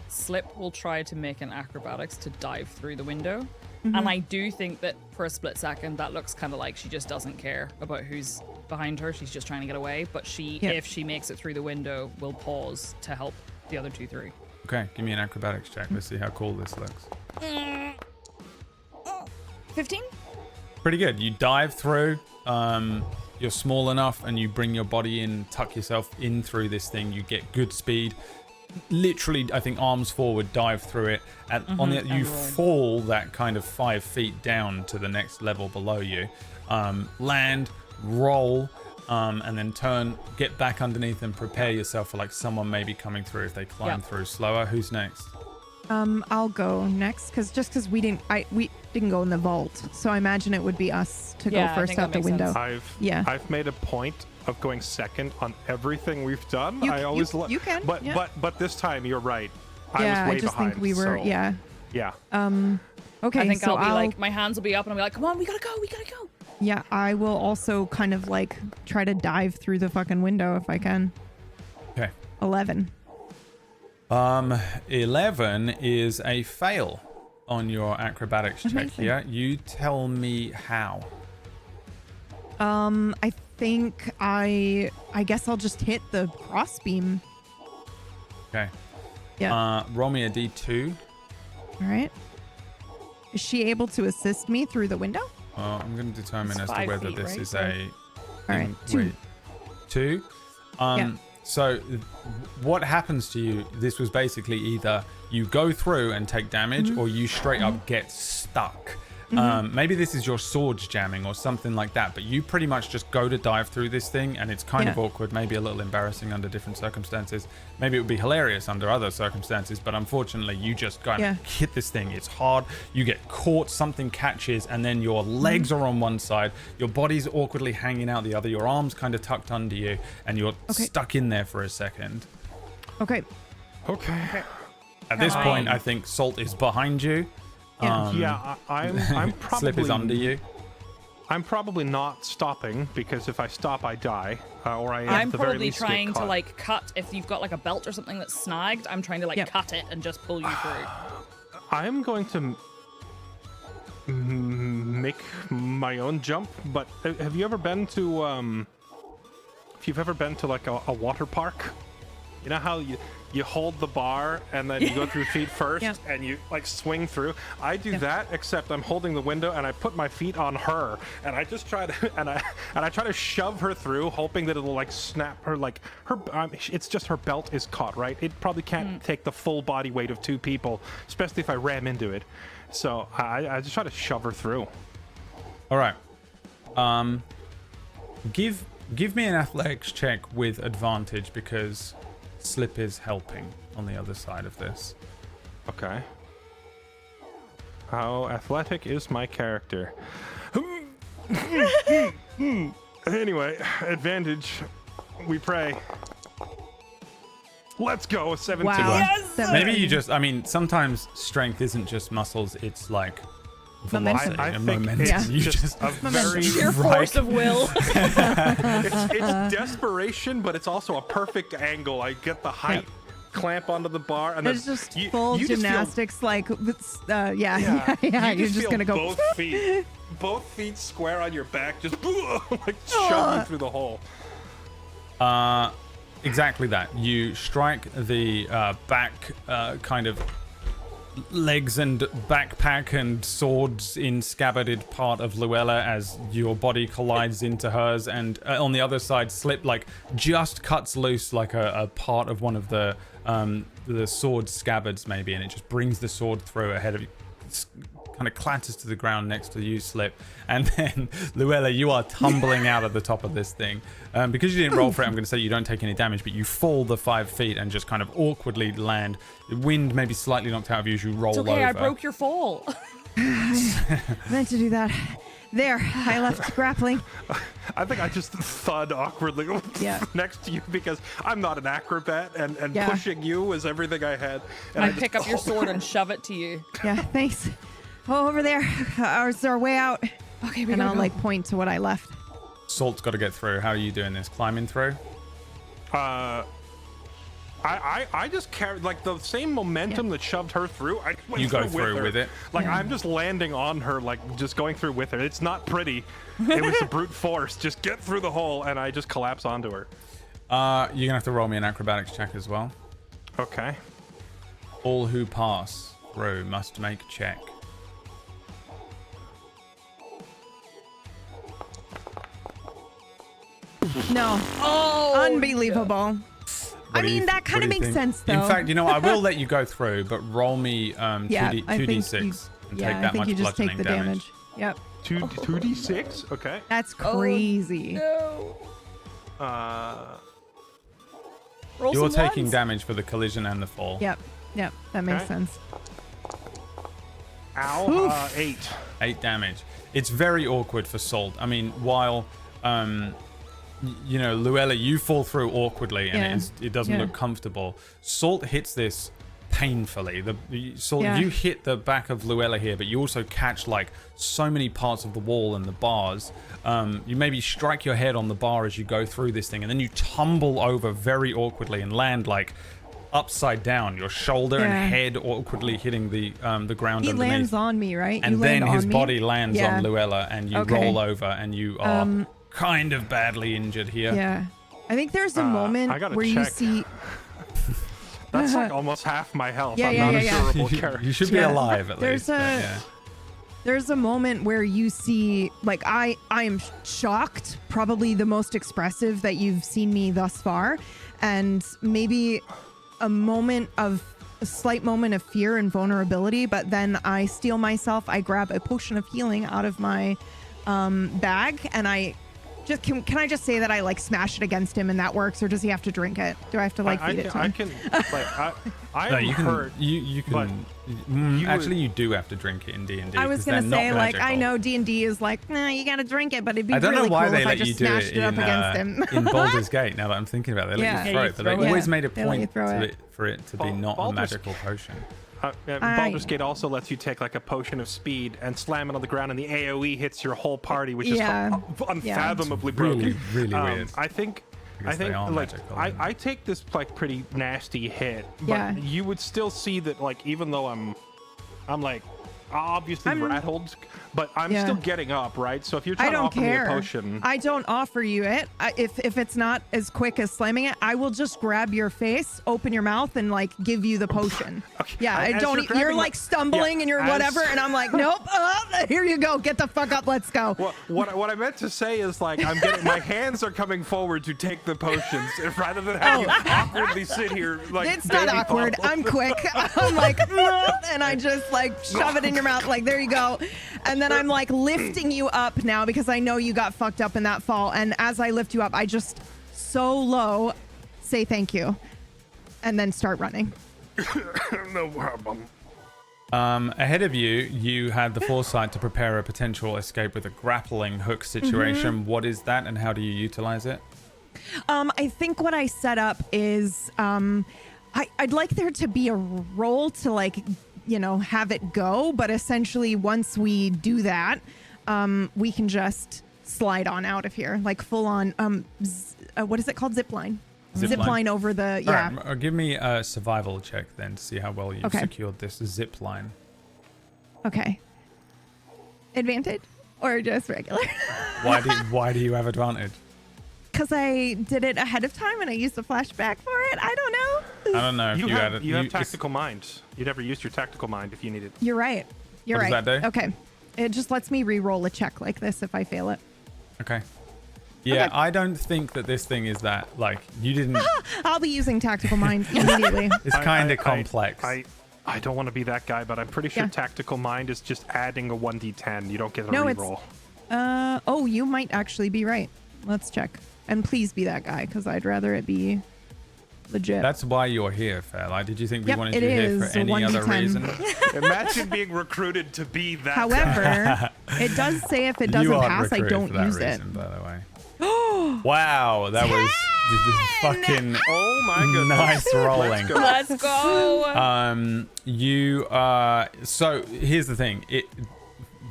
Slip will try to make an acrobatics to dive through the window. And I do think that for a split second, that looks kind of like she just doesn't care about who's behind her. She's just trying to get away. But if she makes it through the window, will pause to help the other 2-3. Okay, give me an acrobatics check. Let's see how cool this looks. 15? Pretty good. You dive through. You're small enough, and you bring your body in, tuck yourself in through this thing. You get good speed. Literally, I think arms forward, dive through it. You fall that kind of 5 feet down to the next level below you. Land, roll, and then turn, get back underneath and prepare yourself for like someone maybe coming through if they climb through slower. Who's next? I'll go next because we didn't go in the vault, so I imagine it would be us to Yeah, go I first think out that the makes window. sense. I've made a point of going second on everything we've done. You- I always you can, but yeah. but this time you're right. Yeah, I was way I just behind. think we were. so, Yeah. Yeah. Okay. I think so I'll be like, my hands will be up and I'll be like, come on, we gotta go. Yeah, I will also kind of like try to dive through the fucking window if I can. Okay. 11. 11 is a fail on your acrobatics check Amazing. here. You tell me how. I think I guess I'll just hit the crossbeam. Okay. Yeah. Roll me a d2. All right. Is she able to assist me through the window? I'm going to determine It's as to 5 whether feet, this right? is So- a... All right. 2. Wait, 2? Yeah. So what happens to you, this was basically either you go through and take damage or you straight up get stuck. Maybe this is your swords jamming or something like that, but you pretty much just go to dive through this thing and it's kind of awkward, maybe a little embarrassing under different circumstances. Maybe it would be hilarious under other circumstances, but unfortunately you just kind of hit this thing. It's hard. You get caught, something catches, and then your legs are on one side, your body's awkwardly hanging out the other, your arms kind of tucked under you, and you're stuck in there for a second. Okay. Okay. At this point, I think Salt is behind you. Yeah. I'm probably Slip is under you. I'm probably not stopping because if I stop, I die, or I. I'm at the very probably least get trying to caught. like cut. If you've got like a belt or something that's snagged, I'm trying to like cut it and just pull you through. I'm going to make my own jump, but have you ever been to if you've ever been to like a water park, you know how you hold the bar and then you go through feet first and you like swing through. I do that, except I'm holding the window and I put my feet on her and I just try to and I try to shove her through, hoping that it'll like snap her, like her it's just her belt is caught, right? It probably can't take the full body weight of 2 people, especially if I ram into it. So I just try to shove her through. All right. Give me an athletics check with advantage because Slip is helping on the other side of this. Okay. How athletic is my character? Anyway, advantage. We pray. Let's go. 17. Wow. Yes! Maybe you just, I mean, sometimes strength isn't just muscles, it's like velocity Momentum. I and think momentum. Yeah. You just just a very Sheer force of will. it's desperation, but it's also a perfect angle. I get the height, clamp onto the bar, and It's then just you, full you just feel- gymnastics, like, yeah. you You're just feel gonna go. both feet square on your back, just like shove you through the hole. Exactly that. You strike the back kind of legs and backpack and swords in scabbarded part of Luella as your body collides into hers, and on the other side Slip like just cuts loose like a part of one of the sword scabbards maybe, and it just brings the sword through ahead of you, kind of clatters to the ground next to you, Slip, and then Luella, you are tumbling out of the top of this thing. Because you didn't roll for it, I'm going to say you don't take any damage, but you fall the 5 feet and just kind of awkwardly land. The wind maybe slightly knocked out of you as you roll It's okay, over. I broke your fall. Meant to do that. There, I left grappling. I think I just thud awkwardly next to you because I'm not an acrobat, and pushing you is everything I had. And I just- pick up your sword and shove it to you. Yeah, thanks. Oh, over there. Ours are way out. Okay, we And gotta I'll go. like point to what I left. Salt's got to get through. How are you doing this? Climbing through? I just carried like the same momentum that shoved her through. I went You go through through her. with it. Like I'm just landing on her, like just going through with her. It's not pretty. It was a brute force. Just get through the hole, and I just collapse onto her. You're going to have to roll me an acrobatics check as well. Okay. All who pass through must make check. No. Oh, Unbelievable. What I do you mean, that kind what of do you makes think? sense, though. In fact, you know, I will let you go through, but roll me Yeah, 2d6 and take I that think much you just take bludgeoning the damage. Yep. 2d6. Okay. That's crazy. No. Uh, Roll You're some taking ones. damage for the collision and the fall. Yep. Yep, that makes Okay. sense. Ow. 8. 8 damage. It's very awkward for Salt. I mean, while you know, Luella, you fall through awkwardly and it doesn't look comfortable. Salt hits this painfully. Salt, you hit the back of Luella here, but you also catch like so many parts of the wall and the bars. You maybe strike your head on the bar as you go through this thing, and then you tumble over very awkwardly and land like upside down, your shoulder and head awkwardly hitting the ground He underneath. lands on me, right? And you then land his on body me? lands on Luella, and you roll over, and you are kind of badly injured here. Yeah. I think there's a moment I gotta where you check. see. That's like almost half my health. Yeah, I'm yeah, not yeah, a yeah. durable character. You should be alive at There's least. There's a moment where you see, like, I am shocked, probably the most expressive that you've seen me thus far, and maybe a slight moment of fear and vulnerability, but then I steel myself. I grab a potion of healing out of my bag, and I just can I just say that I like smash it against him and that works, or does he have to drink it? Do I have to like feed it to him? I can like I No, am you can. hurt. You but can. you Actually, would- you do have to drink it in D&D. I was 'cause gonna they're not say, like, I magical. know D&D is like, nah, you gotta drink it, but it'd be I don't really know why cool they if I let you just do smashed it it up in, against him. in Baldur's Gate. Now that I'm thinking about it, they let you throw you it, but throw they it. always made a They let point you throw it. for it to be not a Baldur's- magical potion. Baldur's Gate also lets you take like a potion of speed and slam it on the ground, and the AOE hits your whole party, which is unfathomably broken. Really, really weird. I think guess they are like magical, I take this like pretty nasty hit, but you would still see that like even though I'm like obviously rattled, but I'm still getting up, right? So if you're trying I to don't offer care. me a potion, I don't offer you it. If it's not as quick as slamming it, I will just grab your face, open your mouth, and like give you the potion. Yeah, I As don't. you're You're grabbing like my- stumbling and you're as- whatever, and I'm like, nope. Here you go. Get the fuck up. Let's go. what I meant to say is like I'm getting my hands are coming forward to take the potions rather than have you awkwardly sit here like It's not baby awkward. bottle. I'm quick. I'm like, and I just like shove it in your mouth. Like, there you go. And then I'm like lifting you up now because I know you got fucked up in that fall. And as I lift you up, I just so low say thank you and then start running. No problem. Ahead of you, you had the foresight to prepare a potential escape with a grappling hook situation. What is that, and how do you utilize it? I think what I set up is I'd like there to be a roll to like, you know, have it go. But essentially, once we do that, we can just slide on out of here, like full on. What is it called? Zip line. Zip line over the All right, give me a survival check then to see how well you've secured this zip line. Okay. Advantage or just regular? Why do you have advantage? Because I did it ahead of time and I used a flashback for it. I don't know. I don't know if You had have, it. you have tactical mind. You never used your tactical mind if you needed. You're right. You're What right. does that do? Okay. It just lets me re-roll a check like this if I fail it. Okay. Yeah, Okay. I don't think that this thing is that, like, you didn't... I'll be using tactical mind immediately. It's kind of complex. I don't want to be that guy, but I'm pretty sure Yeah. tactical mind is just adding a 1d10. You don't get a No, reroll. Oh, you might actually be right. Let's check. And please be that guy, because I'd rather it be legit. That's why you're here, Fairlight. Did you think we Yep, wanted it you here is for any other 1d10. reason? Imagine being recruited to be that guy. However, it does say if it You doesn't aren't pass, I recruited don't for that use it. reason, by the way. Wow, that was fucking Oh my goodness. nice rolling. Let's go. So here's the thing.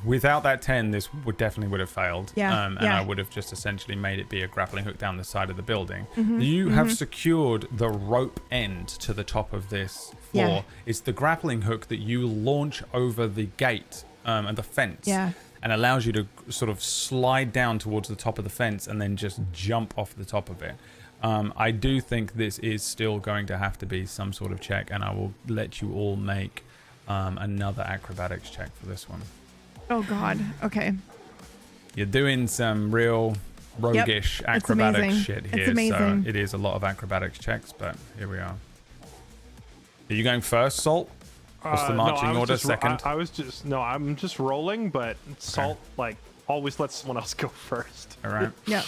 Without that 10, this definitely would have failed. Yeah, And yeah. I would have just essentially made it be a grappling hook down the side of the building. You have secured the rope end to the top of this floor. Yeah. It's the grappling hook that you launch over the gate and the fence. Yeah. And allows you to sort of slide down towards the top of the fence and then just jump off the top of it. I do think this is still going to have to be some sort of check, and I will let you all make another acrobatics check for this one. Oh, God. Okay. You're doing some real roguish acrobatics amazing. shit here, It's amazing. so it is a lot of acrobatics checks, but here we are. Are you going first, Salt? What's the marching order? Second? I'm just rolling, but Salt like always lets someone else go first. All right. Yeah.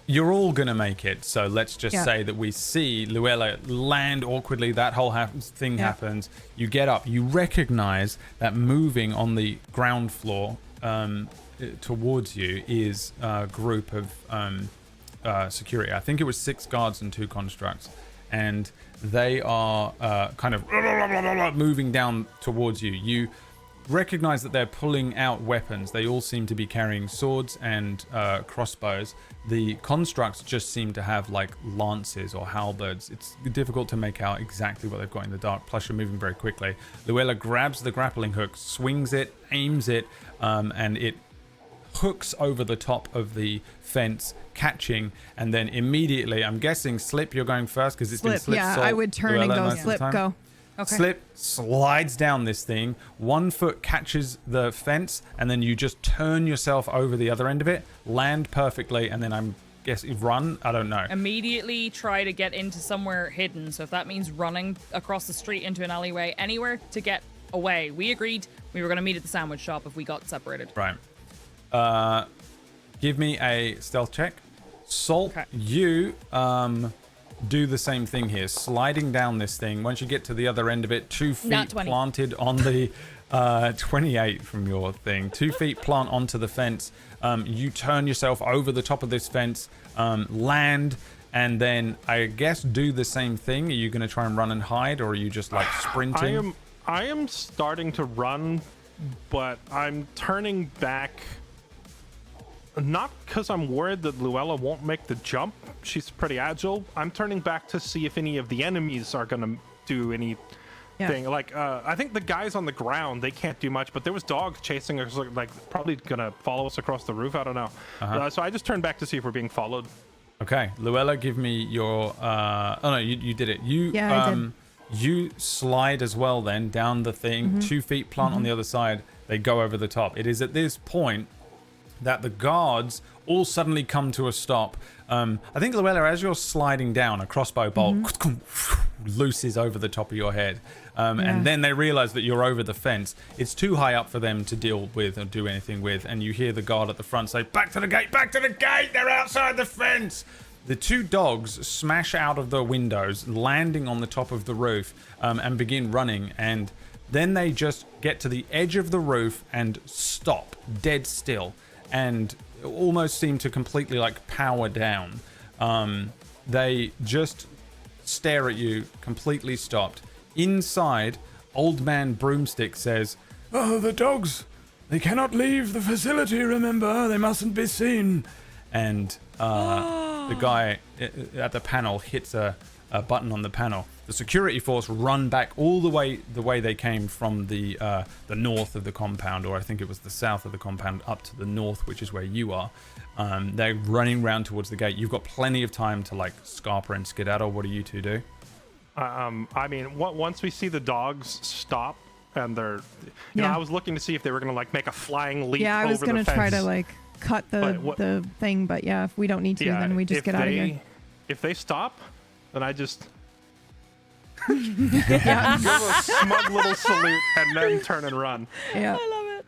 you're all gonna make it. So let's just say that we see Luella land awkwardly. That whole thing happens. You get up. You recognize that moving on the ground floor towards you is a group of security. I think it was 6 guards and 2 constructs, and they are kind of moving down towards you. You recognize that they're pulling out weapons. They all seem to be carrying swords and crossbows. The constructs just seem to have like lances or halberds. It's difficult to make out exactly what they've got in the dark, plus you're moving very quickly. Luella grabs the grappling hook, swings it, aims it, and it hooks over the top of the fence, catching, and then immediately, I'm guessing, Slip, you're going first because it's been Slip. Yeah, Salt, I would turn Luella and go, most of the Slip, time. go. Okay. Slip slides down this thing. 1 foot catches the fence, and then you just turn yourself over the other end of it, land perfectly, and then I'm guessing run. I don't know. Immediately try to get into somewhere hidden. So if that means running across the street into an alleyway, anywhere to get away. We agreed we were going to meet at the sandwich shop if we got separated. Right. Give me a stealth check. Salt, Okay. you do the same thing here, sliding down this thing. Once you get to the other end of it, 2 feet Nat 20. planted on the 28 from your thing. 2 feet plant onto the fence. You turn yourself over the top of this fence, land, and then I guess do the same thing. Are you going to try and run and hide, or are you just like sprinting? I am starting to run, but I'm turning back. Not because I'm worried that Luella won't make the jump. She's pretty agile. I'm turning back to see if any of the enemies are going to do anything. Like, I think the guys on the ground, they can't do much, but there was dogs chasing us, like probably going to follow us across the roof. I don't know. So I just turned back to see if we're being followed. Okay, Luella, give me your... oh, no, you did it. I did. You slide as well then down the thing. 2 feet plant on the other side. They go over the top. It is at this point that the guards all suddenly come to a stop. I think, Luella, as you're sliding down, a crossbow bolt looses over the top of your head. And then they realize that you're over the fence. It's too high up for them to deal with or do anything with. And you hear the guard at the front say, back to the gate, back to the gate. They're outside the fence. The 2 dogs smash out of the windows, landing on the top of the roof, and begin running. And then they just get to the edge of the roof and stop, dead still, and almost seem to completely like power down. They just stare at you, completely stopped. Inside, Old Man Broomstick says, Oh, the dogs. They cannot leave the facility, remember? They mustn't be seen. And the guy at the panel hits a button on the panel. The security force run back all the way they came from the north of the compound, or I think it was the south of the compound, up to the north, which is where you are. They're running round towards the gate. You've got plenty of time to like scarper and skedaddle. What do you 2 do? I mean, once we see the dogs stop, and they're, you know, I was looking to see if they were going to like make a flying leap. Yeah, I was going to try to like cut the thing, but yeah, if we don't need to, then we just get out of here. If they stop, then I just give a smug little salute and then turn and run. Yeah, I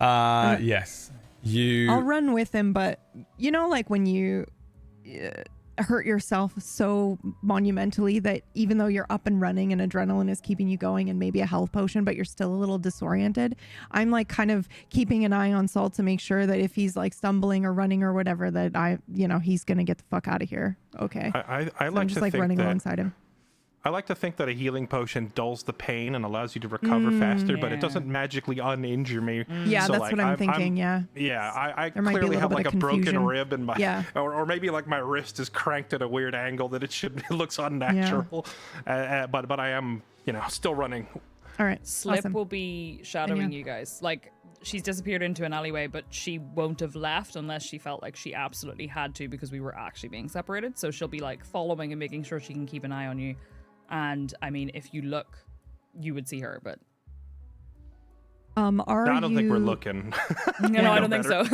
love it. Yes. I'll run with him, but you know, like when you hurt yourself so monumentally that even though you're up and running and adrenaline is keeping you going and maybe a health potion, but you're still a little disoriented, I'm like kind of keeping an eye on Salt to make sure that if he's like stumbling or running or whatever, that he's gonna get the fuck out of here. Okay. I so like I'm just to like think running that alongside him. I like to think that a healing potion dulls the pain and allows you to recover faster, but it doesn't magically uninjure me. Yeah, so that's like, what I'm thinking. I clearly have like a broken rib in my, or maybe like my wrist is cranked at a weird angle that it looks unnatural. But I am, still running. All right. Slip awesome. will be shadowing you guys. Like, she's disappeared into an alleyway, but she won't have left unless she felt like she absolutely had to, because we were actually being separated. So she'll be like following and making sure she can keep an eye on you. And I mean, if you look, you would see her, but I don't think we're looking. No, I don't think so.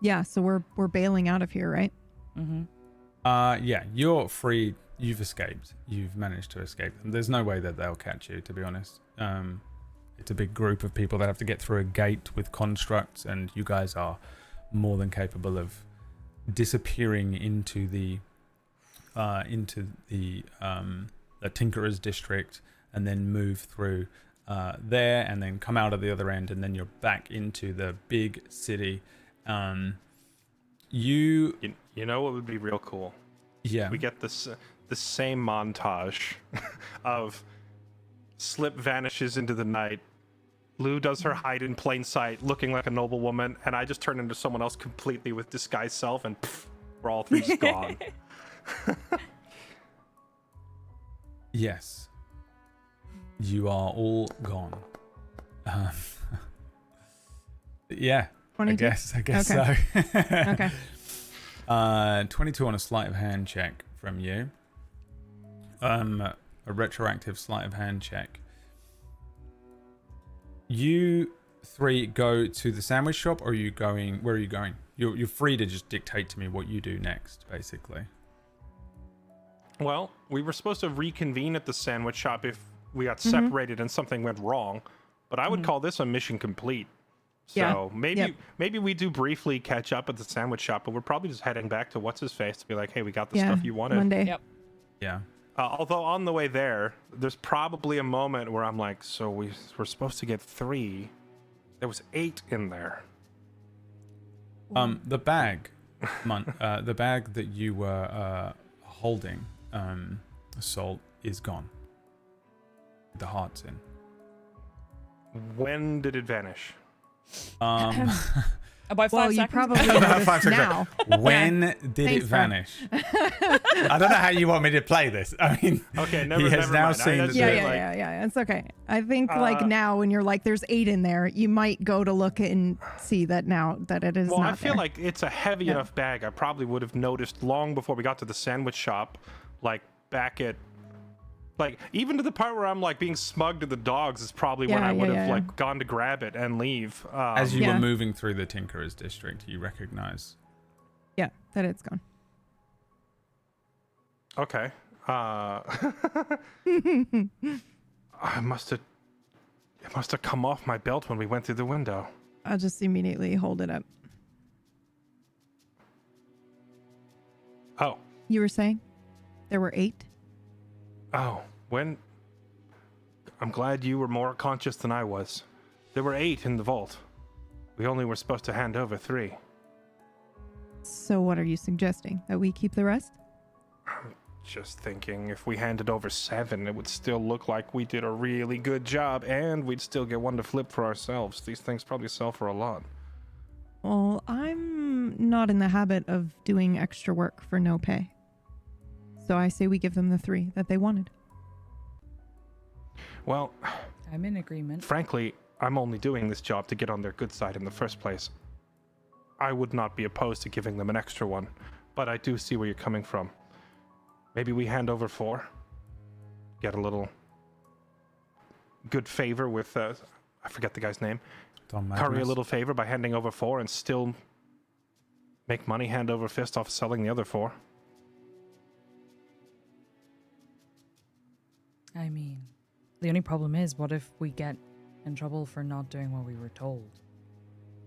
Yeah, so we're bailing out of here, right? Yeah, you're free. You've escaped. You've managed to escape them. There's no way that they'll catch you, to be honest. It's a big group of people that have to get through a gate with constructs, and you guys are more than capable of disappearing into the Tinkerer's district, and then move through there, and then come out of the other end, and then you're back into the big city. You know what would be real cool? Yeah. We get the same montage of Slip vanishes into the night. Lou does her hide in plain sight, looking like a noble woman, and I just turn into someone else completely with disguised self, and pff, we're all three just gone. Yes. You are all gone. Yeah. 22? I guess Okay. so. Okay. 22 on a sleight of hand check from you. A retroactive sleight of hand check. You three go to the sandwich shop, or are you going? Where are you going? You're free to just dictate to me what you do next, basically. Well, we were supposed to reconvene at the sandwich shop if we got separated and something went wrong, but I would call this a mission complete. So maybe we do briefly catch up at the sandwich shop, but we're probably just heading back to what's his face to be like, hey, we got the stuff you wanted. Monday. Yep. Yeah. Although on the way there, there's probably a moment where I'm like, so we're supposed to get 3. There was 8 in there. The bag, the bag that you were holding, Salt, is gone. The heart's in. When did it vanish? About 5 Well, you seconds. probably About 5 noticed seconds. now. When did it Thanks, bro. vanish? I don't know how you want me to play this. I mean, Okay, he has now mind. seen I that just Yeah, meant, yeah. It's okay. I think like now when you're like, there's 8 in there, you might go to look and see that now that it is Well, not I feel there. like it's a heavy enough bag. I probably would have noticed long before we got to the sandwich shop, like back at, like even to the part where I'm like being smug to the dogs is probably when I would have like gone to grab it and leave. as you were moving through the Tinkerer's district, you recognize. Yeah, that it's gone. Okay. I must have. It must have come off my belt when we went through the window. I'll just immediately hold it up. Oh. You were saying there were 8? Oh. When. I'm glad you were more conscious than I was. There were 8 in the vault. We only were supposed to hand over 3. So what are you suggesting? That we keep the rest? Just thinking, if we handed over 7, it would still look like we did a really good job, and we'd still get one to flip for ourselves. These things probably sell for a lot. Well, I'm not in the habit of doing extra work for no pay. So I say we give them the 3 that they wanted. Well, I'm in agreement. frankly, I'm only doing this job to get on their good side in the first place. I would not be opposed to giving them an extra one, but I do see where you're coming from. Maybe we hand over 4, get a little good favor with, I forget the guy's name, curry a little favor by handing over 4 and still make money hand over fist off selling the other 4. I mean, the only problem is, what if we get in trouble for not doing what we were told?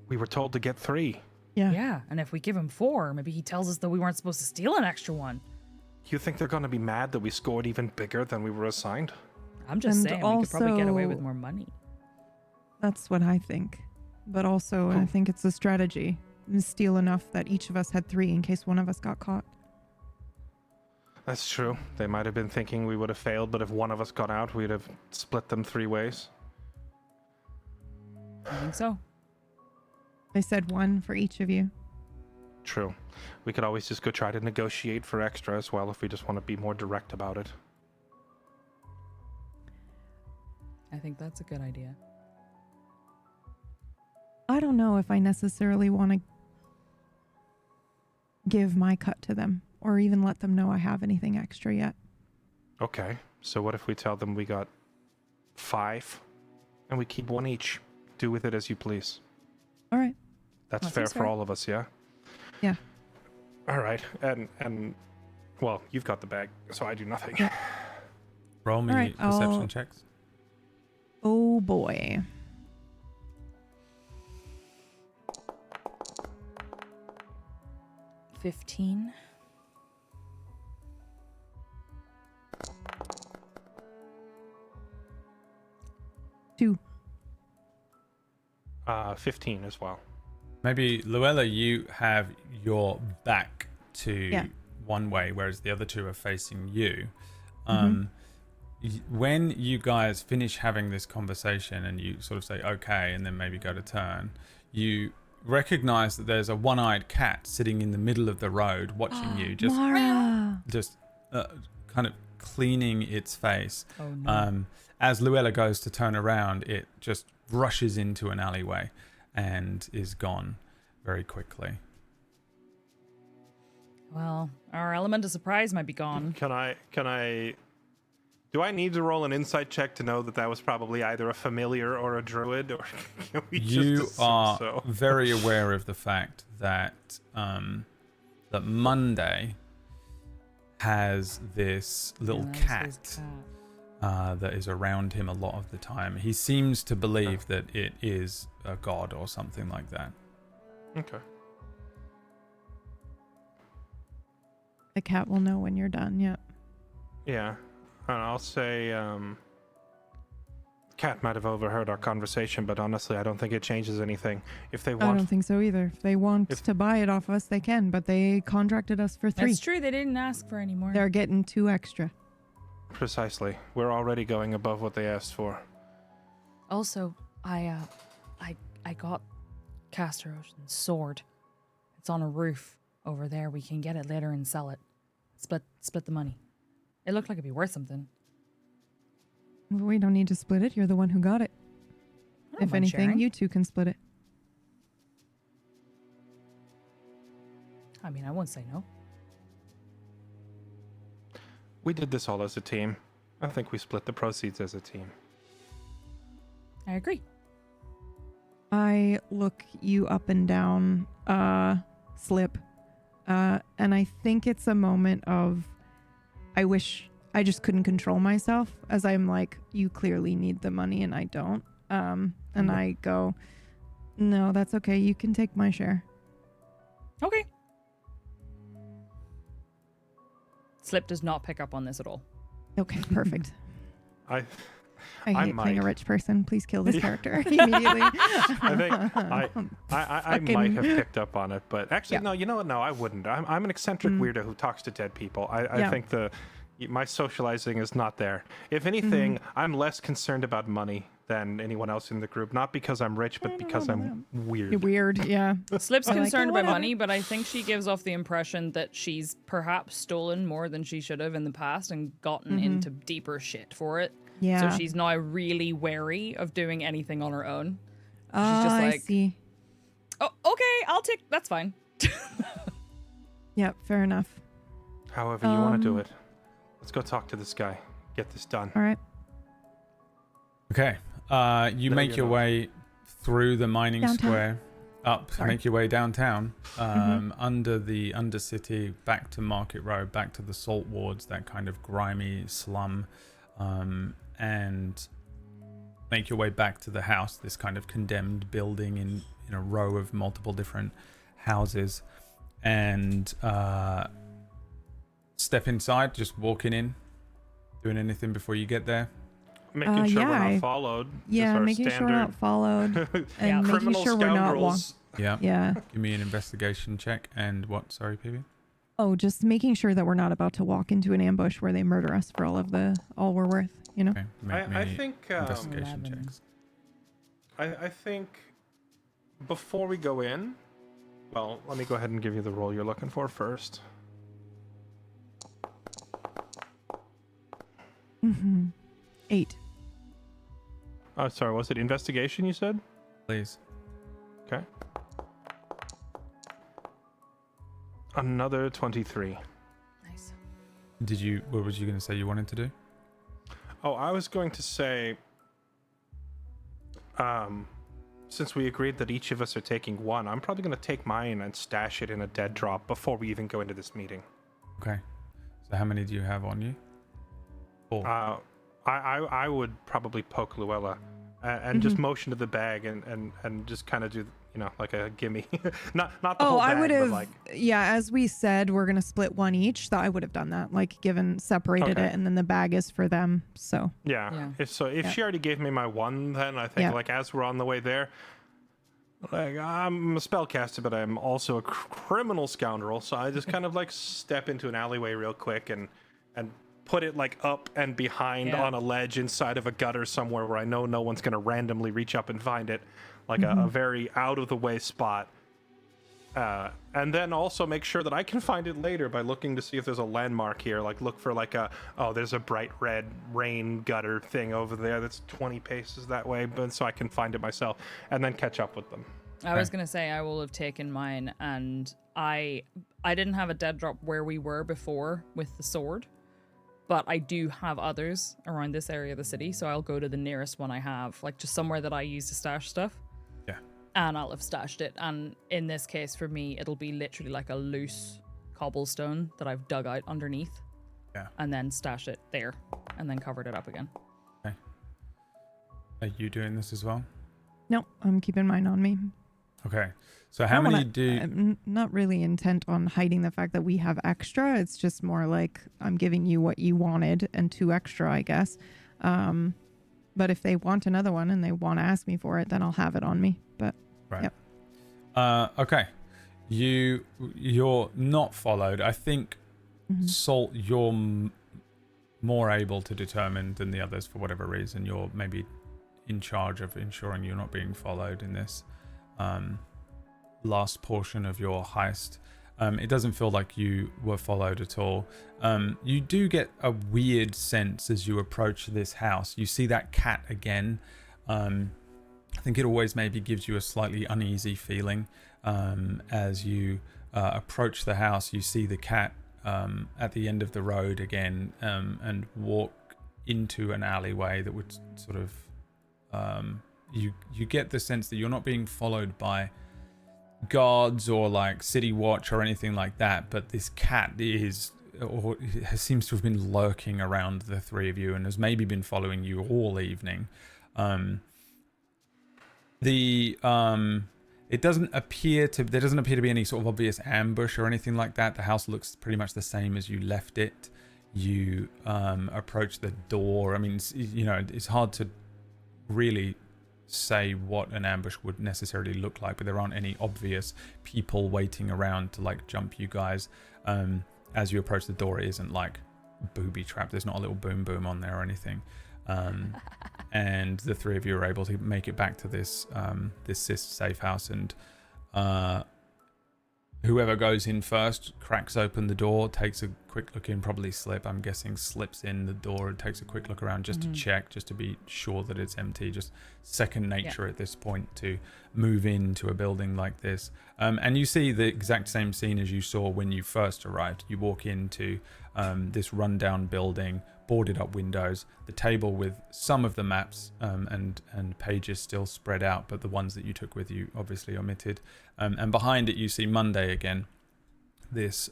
We were told to get 3. Yeah, and if we give him 4, maybe he tells us that we weren't supposed to steal an extra one. You think they're going to be mad that we scored even bigger than we were assigned? I'm just And saying, we could probably get away with also- more money. That's what I think. But also, I think it's a strategy. Steal enough that each of us had 3 in case one of us got caught. That's true. They might have been thinking we would have failed, but if one of us got out, we'd have split them 3 ways. I think so. They said 1 for each of you. True. We could always just go try to negotiate for extra as well if we just want to be more direct about it. I think that's a good idea. I don't know if I necessarily want to give my cut to them or even let them know I have anything extra yet. Okay, so what if we tell them we got 5 and we keep 1 each? Do with it as you please. All right. That's That fair seems for fair. all of us, yeah? Yeah. All right, and well, you've got the bag, so I do nothing. Yeah. Roll me All right, perception I'll- checks. Oh boy. 15. Two. 15 as well. Maybe Luella, you have your back to Yeah. one way, whereas the other two are facing you. Mm-hmm. When you guys finish having this conversation and you sort of say okay and then maybe go to turn, you recognize that there's a one-eyed cat sitting in the middle of the road watching you, just Mara. kind of cleaning its face. Oh no. As Luella goes to turn around, it just rushes into an alleyway and is gone very quickly. Well, our element of surprise might be gone. Can I do I need to roll an insight check to know that that was probably either a familiar or a druid, or can we You just assume are so? very aware of the fact that that Monday has this little Yeah, that was his cat that is around him a lot of the time. He seems to believe that it is a god or something like that. Okay. The cat will know when you're done. Yep. Yeah. And I'll say Cat might have overheard our conversation, but honestly, I don't think it changes anything. If they I want, don't think so either. If they want to buy it off us, they can, but they contracted us for 3. That's true. They didn't ask for any more. They're getting 2 extra. precisely, we're already going above what they asked for. Also, I got Caster Ocean's sword. It's on a roof over there. We can get it later and sell it. Split the money. It looked like it'd be worth something. We don't need to split it. You're the one who got it. I don't If mind anything, sharing. you 2 can split it. I mean, I won't say no. We did this all as a team. I think we split the proceeds as a team. I agree. I look you up and down, Slip, and I think it's a moment of, I wish I just couldn't control myself, as I'm like, you clearly need the money and I don't. And I go, no, that's okay. You can take my share. Okay. Slip does not pick up on this at all. Okay, perfect. I I hate playing might. a rich person. Please kill this character immediately. I think I might have Fucking- picked up on it, but actually, Yeah. no. You know what? No, I wouldn't. I'm an eccentric weirdo who talks to dead people. I Yeah. think my socializing is not there. If anything, I'm less concerned about money than anyone else in the group. Not because I'm rich, but because I'm weird. You're weird, yeah. Slip's I like it, concerned about whatever. money, but I think she gives off the impression that she's perhaps stolen more than she should have in the past and gotten into deeper shit for it. Yeah. So she's now really wary of doing anything on her own. Oh, She's just I like, see. oh, okay, I'll take, that's fine. Yep, fair enough. However you want to do it. Let's go talk to this guy. Get this done. All right. Okay. You No, make you're your not. way through the mining Downtown. square, up, Sorry. make your way downtown, under the Undercity, back to Market Road, back to the Salt Wards, that kind of grimy slum, and make your way back to the house, this kind of condemned building in a row of multiple different houses, and step inside, just walking in, doing anything before you get there. Making sure yeah, we're I- not followed. is Yeah, our making sure we're not followed. Yeah. And making Criminal sure we're not scoundrels. Yeah. Yeah. Give me an investigation check and what? Sorry, PB? Oh, just making sure that we're not about to walk into an ambush where they murder us for all we're worth, you know? Okay. Make I me think investigation 11. checks. I think before we go in, well, let me go ahead and give you the role you're looking for first. 8. Oh, sorry, was it investigation you said? Please. Okay. Another 23. Nice. What was you going to say you wanted to do? Oh, I was going to say, since we agreed that each of us are taking one, I'm probably going to take mine and stash it in a dead drop before we even go into this meeting. Okay. So how many do you have on you? 4. I would probably poke Luella and just motion to the bag and just kind of do like a gimme. not the Oh, whole bag, I would but have. like, Yeah, as we said, we're gonna split one each. I would have done that. Like, separated Okay. it, and then the bag is for them. So. yeah. If Yeah. she already gave me my one, then I think Yeah. like as we're on the way there, like I'm a spellcaster, but I'm also a criminal scoundrel. So I just kind of like step into an alleyway real quick and put it like up and behind on a ledge inside of a gutter somewhere where I know no one's gonna randomly reach up and find it, like a very out of the way spot. And then also make sure that I can find it later by looking to see if there's a landmark here. Like look for like there's a bright red rain gutter thing over there that's 20 paces that way, but so I can find it myself and then catch up with them. I was gonna say I will have taken mine, and I didn't have a dead drop where we were before with the sword, but I do have others around this area of the city, so I'll go to the nearest one I have, like just somewhere that I use to stash stuff. Yeah. And I'll have stashed it. And in this case, for me, it'll be literally like a loose cobblestone that I've dug out underneath. Yeah. And then stashed it there, and then covered it up again. Okay. Are you doing this as well? No, I'm keeping mine on me. Okay. So how many do? I'm not really intent on hiding the fact that we have extra. It's just more like I'm giving you what you wanted and 2 extra, I guess. But if they want another one and they want to ask me for it, then I'll have it on me. But Right. Yep. Okay. You're not followed. I think Salt, you're more able to determine than the others for whatever reason. You're maybe in charge of ensuring you're not being followed in this last portion of your heist. It doesn't feel like you were followed at all. You do get a weird sense as you approach this house. You see that cat again. I think it always maybe gives you a slightly uneasy feeling. As you approach the house, you see the cat at the end of the road again, and walk into an alleyway that would sort of... You get the sense that you're not being followed by guards or like city watch or anything like that, but this cat seems to have been lurking around the three of you and has maybe been following you all evening. There doesn't appear to be any sort of obvious ambush or anything like that. The house looks pretty much the same as you left it. You approach the door. I mean, it's hard to really say what an ambush would necessarily look like, but there aren't any obvious people waiting around to like jump you guys. As you approach the door, it isn't like booby trap. There's not a little boom boom on there or anything. And the three of you are able to make it back to this Cyste safe house, and whoever goes in first cracks open the door, takes a quick look in, probably Slip, I'm guessing, slips in the door and takes a quick look around just to check, just to be sure that it's empty. Just second nature at this point to move into a building like this. And you see the exact same scene as you saw when you first arrived. You walk into this rundown building, boarded up windows, the table with some of the maps and pages still spread out, but the ones that you took with you obviously omitted. And behind it you see Monday again, this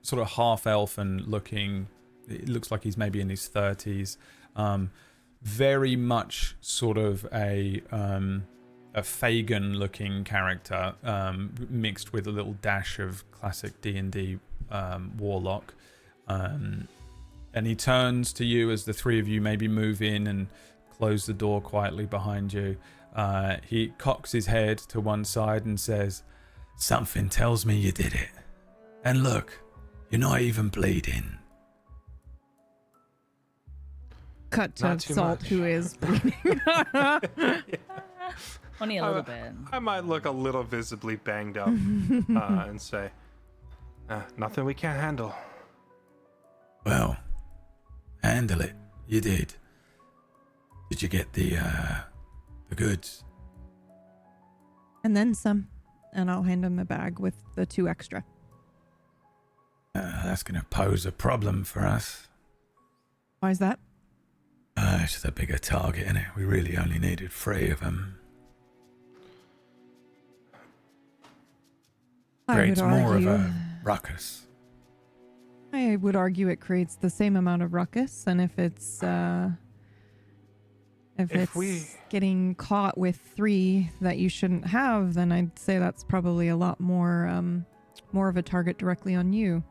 sort of half-elfin looking, it looks like he's maybe in his 30s, very much sort of a Fagin looking character, mixed with a little dash of classic D&D warlock. And he turns to you as the three of you maybe move in and close the door quietly behind you. He cocks his head to one side and says, "Something tells me you did it. And look, you're not even bleeding." Cut to Not too Salt, much. who is bleeding. Only a little bit. I might look a little visibly banged up and say, nothing we can't handle. Well, handle it. You did. Did you get the goods? And then some. And I'll hand him the bag with the 2 extra. That's going to pose a problem for us. Why is that? It's just a bigger target, isn't it? We really only needed 3 of them. Creates more of a ruckus. I would argue it creates the same amount of ruckus, and if If If it's we- getting caught with 3 that you shouldn't have, then I'd say that's probably a lot more more of a target directly on you.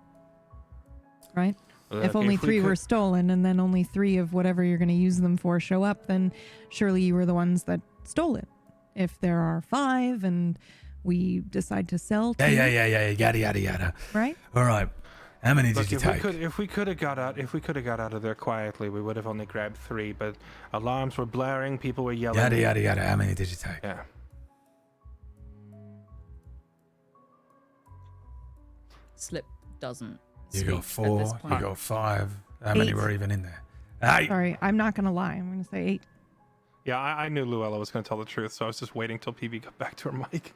Right? Look, if only we 3 were could- stolen and then only 3 of whatever you're going to use them for show up, then surely you were the ones that stole it. If there are 5 and we decide to sell 2, Yeah, yada, yada, yada. right? All right. How many did Look, you take? if we could have got out of there quietly, we would have only grabbed 3. But alarms were blaring, people were yelling. Yada, yada, yada. How many did you take? Yeah. Slip doesn't. You speak got at 4, this you point. got 5. How many 8. were even in there? 8. Sorry, I'm not going to lie. I'm going to say 8. Yeah, I knew Luella was going to tell the truth, so I was just waiting till PB got back to her mic.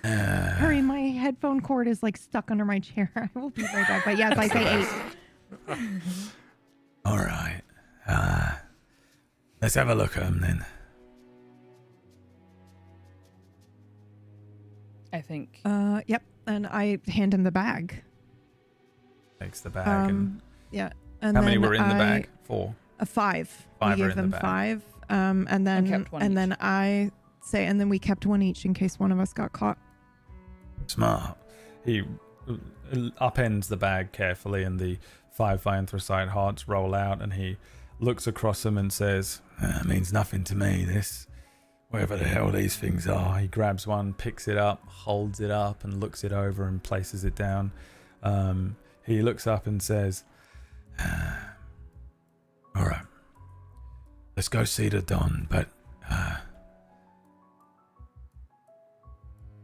Hurry, my headphone cord is like stuck under my chair. I will be right back. But yes, I say 8. All right. Let's have a look at them then. I think. Yep. And I hand him the bag. Takes the bag. And Yeah. And how many then were in the I- bag? 4. 5. 5 We are gave in the them bag. 5. And then kept one each. then I say, and then we kept one each in case one of us got caught. Smart. He upends the bag carefully, and the 5 anthracite hearts roll out, and he looks across them and says, Means nothing to me, this. Whatever the hell these things are. He grabs one, picks it up, holds it up, and looks it over and places it down. He looks up and says, All right. Let's go see the Don, but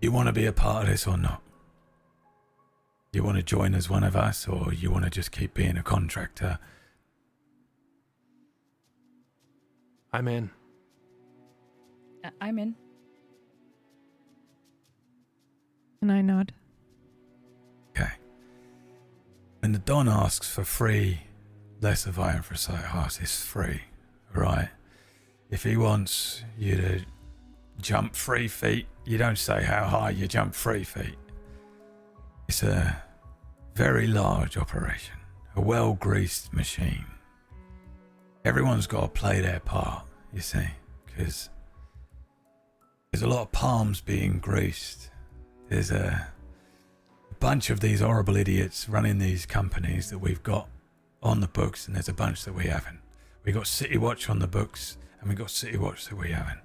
you want to be a part of this or not? You want to join as one of us, or you want to just keep being a contractor? I'm in. I'm in. And I nod. Okay. When the Don asks for 3 less of anthracite hearts, it's free, right? If he wants you to jump 3 feet, you don't say how high you jump 3 feet. It's a very large operation, a well-greased machine. Everyone's got to play their part, you see, because there's a lot of palms being greased. There's a bunch of these horrible idiots running these companies that we've got on the books, and there's a bunch that we haven't. We got City Watch on the books, and we got City Watch that we haven't.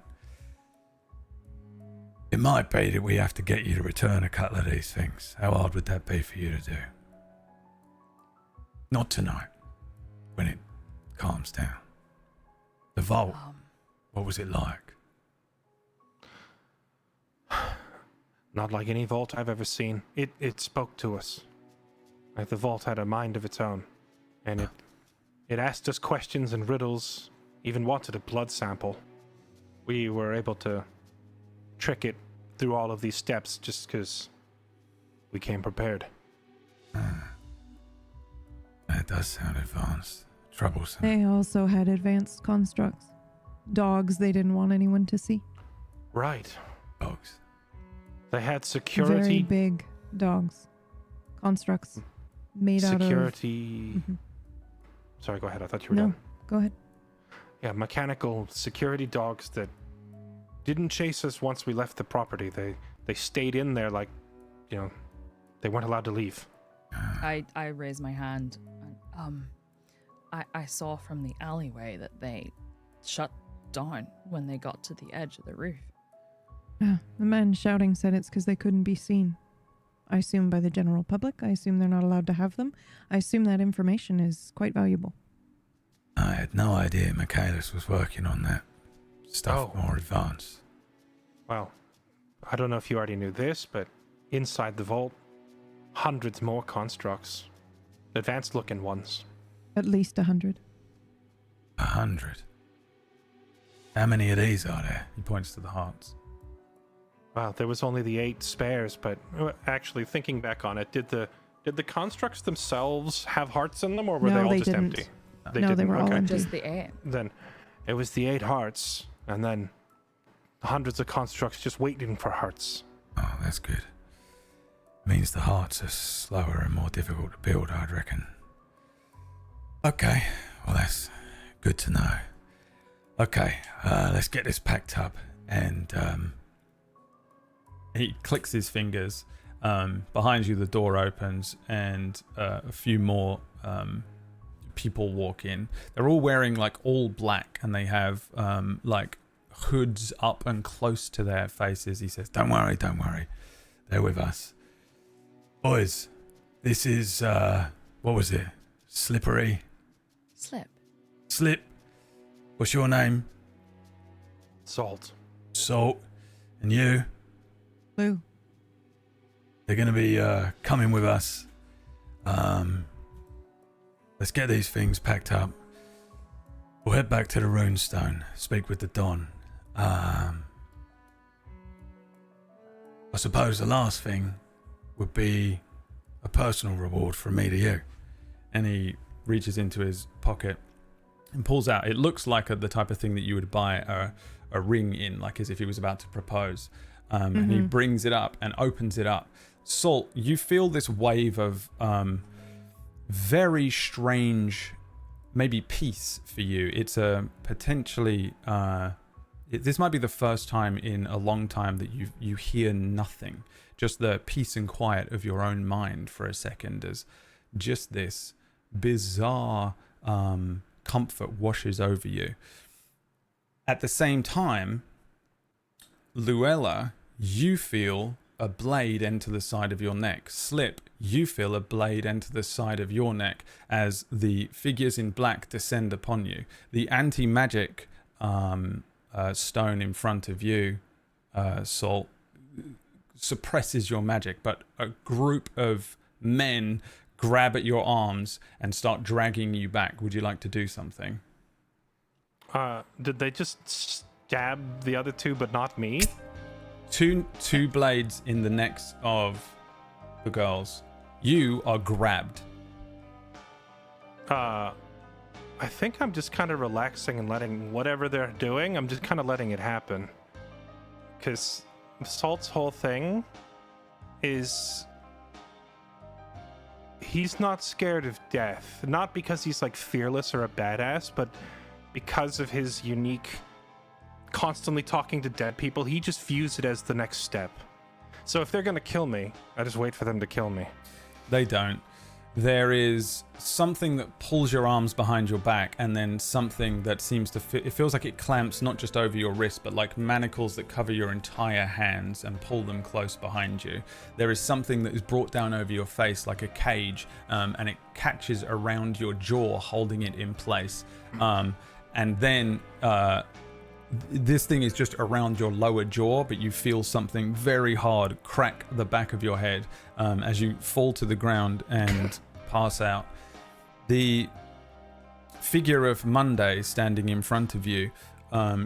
It might be that we have to get you to return a couple of these things. How hard would that be for you to do? Not tonight, when it calms down. The vault, what was it like? Not like any vault I've ever seen. It spoke to us. Like the vault had a mind of its own. And it asked us questions and riddles, even wanted a blood sample. We were able to trick it through all of these steps just because we came prepared. That does sound advanced. Troublesome. They also had advanced constructs. Dogs they didn't want anyone to see. Right. Dogs. They had Very security. big dogs. Constructs made out of... Security. Mhm. Sorry, go ahead. I thought you were No, done. go ahead. Yeah, mechanical security dogs that didn't chase us once we left the property. They stayed in there like, they weren't allowed to leave. I raise my hand. And, I saw from the alleyway that they shut down when they got to the edge of the roof. Yeah, the man shouting said it's because they couldn't be seen. I assume by the general public. I assume they're not allowed to have them. I assume that information is quite valuable. I had no idea Michaelis was working on that stuff more advanced. Well, I don't know if you already knew this, but inside the vault, hundreds more constructs. Advanced looking ones. At least 100. 100. How many of these are there? he points to the hearts. Wow, there was only the 8 spares, but actually thinking back on it, did the constructs themselves have hearts in them, or were No, they all they just didn't. empty? No, they were all empty. Just the air. Then it was the 8 hearts, and then hundreds of constructs just waiting for hearts. Oh, that's good. Means the hearts are slower and more difficult to build, I'd reckon. Okay, well that's good to know. Okay, let's get this packed up. And he clicks his fingers. Behind you, the door opens, and a few more people walk in. They're all wearing like all black, and they have like hoods up and close to their faces. He says, don't worry. They're with us. Boys, this is, what was it? Slippery? Slip. What's your name? Salt. Salt. And you? Lou. They're going to be coming with us. Let's get these things packed up. We'll head back to the Runestone, speak with the Don. I suppose the last thing would be a personal reward from me to you. And he reaches into his pocket and pulls out. It looks like the type of thing that you would buy a ring in, like as if he was about to propose. And he brings it up and opens it up. Salt, you feel this wave of very strange, maybe peace for you. It's a potentially... this might be the first time in a long time that you hear nothing. Just the peace and quiet of your own mind for a second as just this bizarre comfort washes over you. At the same time, Luella, you feel a blade enter the side of your neck. Slip, you feel a blade enter the side of your neck as the figures in black descend upon you. The anti-magic stone in front of you, Salt, suppresses your magic, but a group of men grab at your arms and start dragging you back. Would you like to do something? Did they just stab the other two but not me? Two blades in the necks of the girls. You are grabbed. I think I'm just kind of relaxing and letting whatever they're doing, I'm just kind of letting it happen. Because Salt's whole thing is he's not scared of death. Not because he's like fearless or a badass, but because of his unique constantly talking to dead people. He just views it as the next step. So if they're going to kill me, I just wait for them to kill me. They don't. There is something that pulls your arms behind your back, and then something that seems to it feels like it clamps not just over your wrist, but like manacles that cover your entire hands and pull them close behind you. There is something that is brought down over your face like a cage, and it catches around your jaw, holding it in place. And then this thing is just around your lower jaw, but you feel something very hard crack the back of your head as you fall to the ground and pass out. The figure of Monday standing in front of you,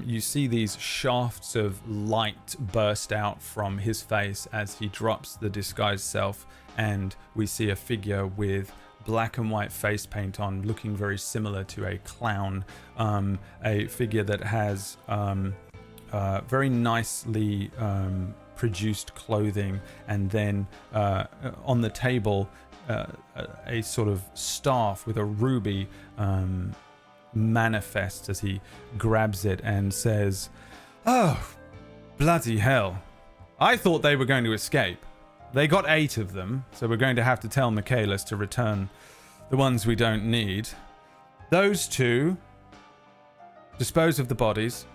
you see these shafts of light burst out from his face as he drops the disguised self, and we see a figure with black and white face paint on, looking very similar to a clown, a figure that has very nicely produced clothing, and then on the table a sort of staff with a ruby manifests as he grabs it and says, "Oh, bloody hell. I thought they were going to escape. They got 8 of them, so we're going to have to tell Michaelis to return the ones we don't need. Those 2, dispose of the bodies.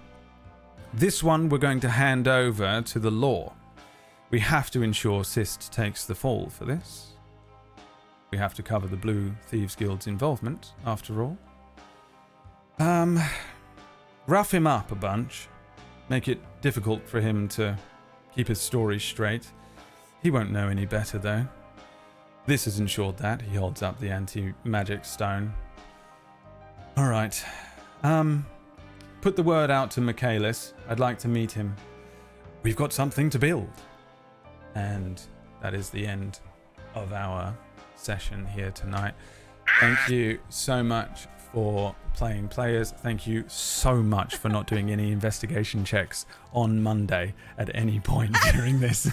This one we're going to hand over to the law. We have to ensure Cyste takes the fall for this. We have to cover the Blue Thieves Guild's involvement, after all. Rough him up a bunch. Make it difficult for him to keep his story straight. He won't know any better, though. This has ensured that." He holds up the anti-magic stone. "All right. Put the word out to Michaelis. I'd like to meet him. We've got something to build." And that is the end of our session here tonight. Thank you so much for playing, players. Thank you so much for not doing any investigation checks on Monday at any point during this.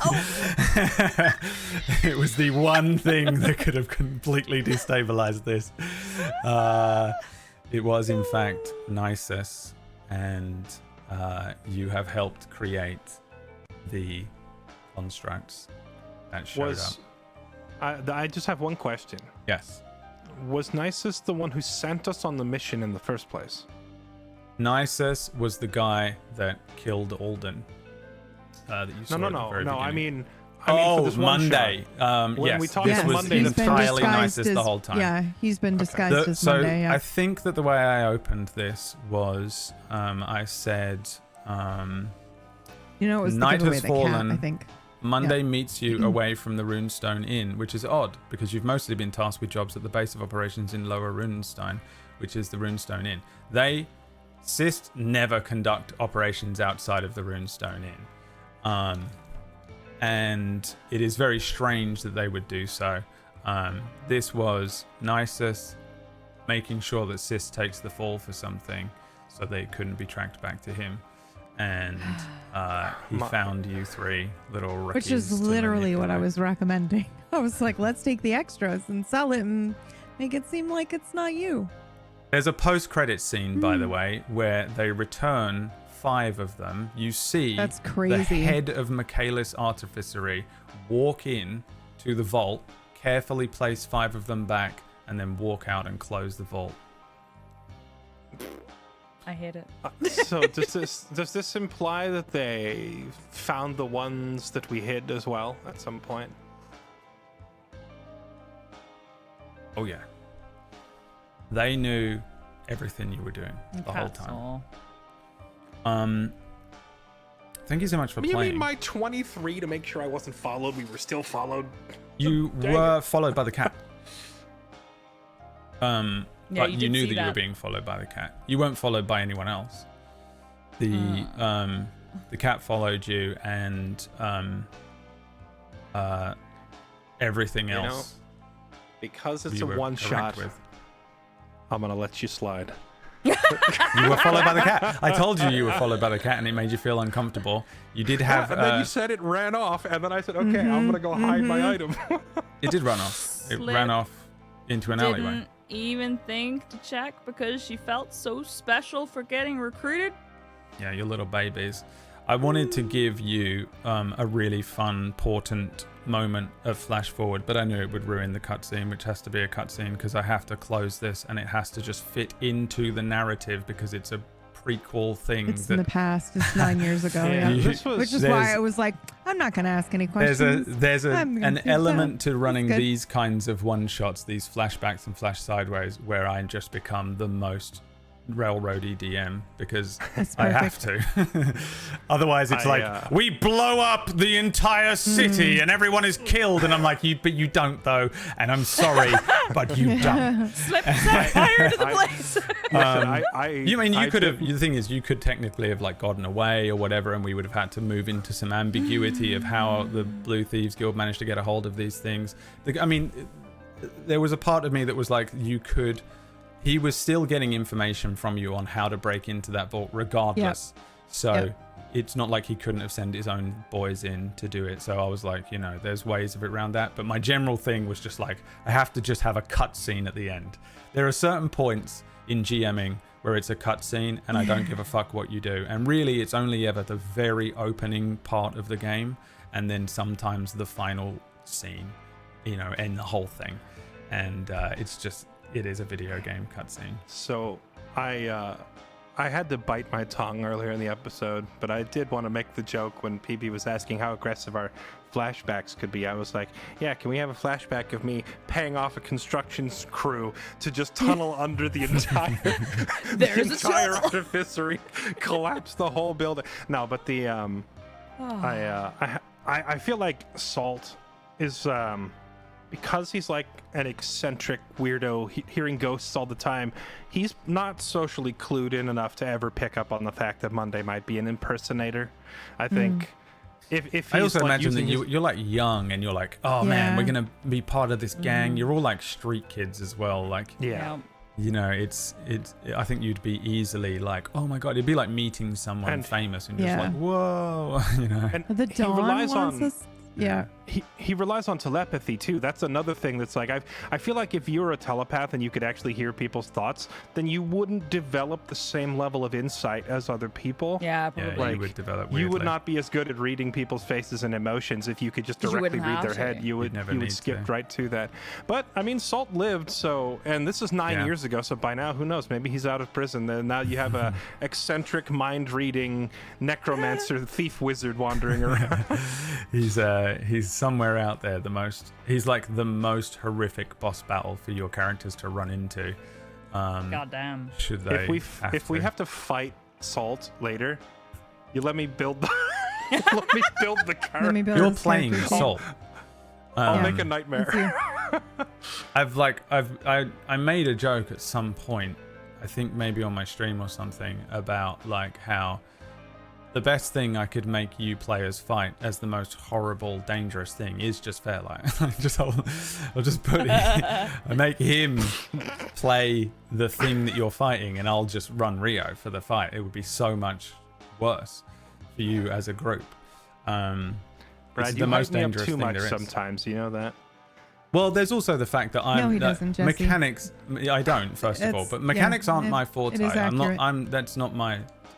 It was the one thing that could have completely destabilized this. It was, in fact, Nisus. and you have helped create the constructs that showed up. I just have one question. Yes. Was Nisus the one who sent us on the mission in the first place? Nisus was the guy that killed Alden. That you saw at the very No. I beginning. mean for this one Monday. When Yes, we talked this on was Monday, he's been entirely disguised Nisus as, the whole time. Yeah, he's been disguised as So Monday. Yeah. I think that the way I opened this was I said You know, it was the Night giveaway has the cat, fallen. I think. Monday meets you away from the Runestone Inn, which is odd because you've mostly been tasked with jobs at the base of operations in Lower Runestone, which is the Runestone Inn. Cyste never conduct operations outside of the Runestone Inn. And it is very strange that they would do so. This was Nisus making sure that Cyste takes the fall for something so they couldn't be tracked back to him. And he found you three little rookies. Which is literally what I was recommending. I was like, let's take the extras and sell it and make it seem like it's not you. There's a post-credit scene, by the way, where they return 5 of them. You see That's crazy. the head of Michaelis Artificery walk in to the vault, carefully place 5 of them back, and then walk out and close the vault. I hate it. So does this imply that they found the ones that we hid as well at some point? Oh yeah. They knew everything you were doing the whole time. Thank you so much for You playing. mean my 23 to make sure I wasn't followed? We were still followed. You were followed by the cat. Yeah, but you you did knew see that you were that. being followed by the cat. You weren't followed by anyone else. The cat followed you, and everything else. Because it's you a were one shot, correct with. I'm gonna let you slide. You were followed by the cat. I told you were followed by the cat, and it made you feel uncomfortable. You did have. And then you said it ran off, and then I said, okay, I'm gonna go hide my item. It did run off. It Slip. ran off into an alleyway. Didn't even think to check because she felt so special for getting recruited. Yeah, your little babies. I wanted to give you a really fun, portent moment of flash forward, but I knew it would ruin the cutscene, which has to be a cutscene because I have to close this and it has to just fit into the narrative because it's a prequel thing. It's in the past. It's 9 years ago. Yeah, Yeah. this was. Which is why I was like, I'm not going to ask any questions. There's I'm gonna an keep element that. to running That's good. these kinds of one shots, these flashbacks and flash sideways, where I just become the most railroady DM because That's I have to. Otherwise, it's we blow up the entire city and everyone is killed, and I'm like, but you don't though, and I'm sorry, but you don't. Slip set fire to the place. You could have. The thing is, you could technically have like gotten away or whatever, and we would have had to move into some ambiguity of how the Blue Thieves Guild managed to get a hold of these things. I mean, there was a part of me that was like, you could. He was still getting information from you on how to break into that vault regardless. Yep. So it's not like he couldn't have sent his own boys in to do it. So I was like, there's ways of it around that. But my general thing was just like, I have to just have a cutscene at the end. There are certain points in GMing where it's a cutscene and I don't give a fuck what you do. And really, it's only ever the very opening part of the game and then sometimes the final scene, end the whole thing. And it is a video game cutscene. So I had to bite my tongue earlier in the episode, but I did want to make the joke when PB was asking how aggressive our flashbacks could be. I was like, yeah, can we have a flashback of me paying off a construction crew to just tunnel under the entire artificery, collapse the whole building? No, but the I feel like Salt is because he's like an eccentric weirdo hearing ghosts all the time, he's not socially clued in enough to ever pick up on the fact that Monday might be an impersonator. I think if I also like imagine that you're like young and you're like, oh man, we're gonna be part of this gang. You're all like street kids as well. Like it's I think you'd be easily like, oh my god, it'd be like meeting someone famous and just like, whoa, And the Dawn relies wants on us. Yeah. he relies on telepathy too. That's another thing that's like I feel like if you're a telepath and you could actually hear people's thoughts, then you wouldn't develop the same level of insight as other people. Yeah, probably. Yeah, Like, you would develop You would weirdly. not be as good at reading people's faces and emotions if you could just 'Cause you directly wouldn't read their have to. head. You would never you need would skip to. right to that. But I mean, Salt lived, so, and this is 9 Yeah. years ago, so by now, who knows? Maybe he's out of prison. Then now you have a eccentric mind-reading necromancer thief wizard wandering around. He's somewhere out there. He's like the most horrific boss battle for your characters to run into. God damn. Should they? If we have to fight Salt later, you let me build the let me build the character. Let me build You're this playing character sheet. Salt. I'll Um, make a nightmare. I made a joke at some point, I think maybe on my stream or something, about like how the best thing I could make you players fight as the most horrible, dangerous thing is just Fairlight. I'll just put I make him play the thing that you're fighting, and I'll just run Rio for the fight. It would be so much worse for you as a group. Brad, It's you the most hype me up dangerous too thing much there is. sometimes. You know that. Well, there's also the fact that I'm he doesn't, Jesse. mechanics. I don't, first of all, It's- but mechanics aren't it- my it forte. is accurate.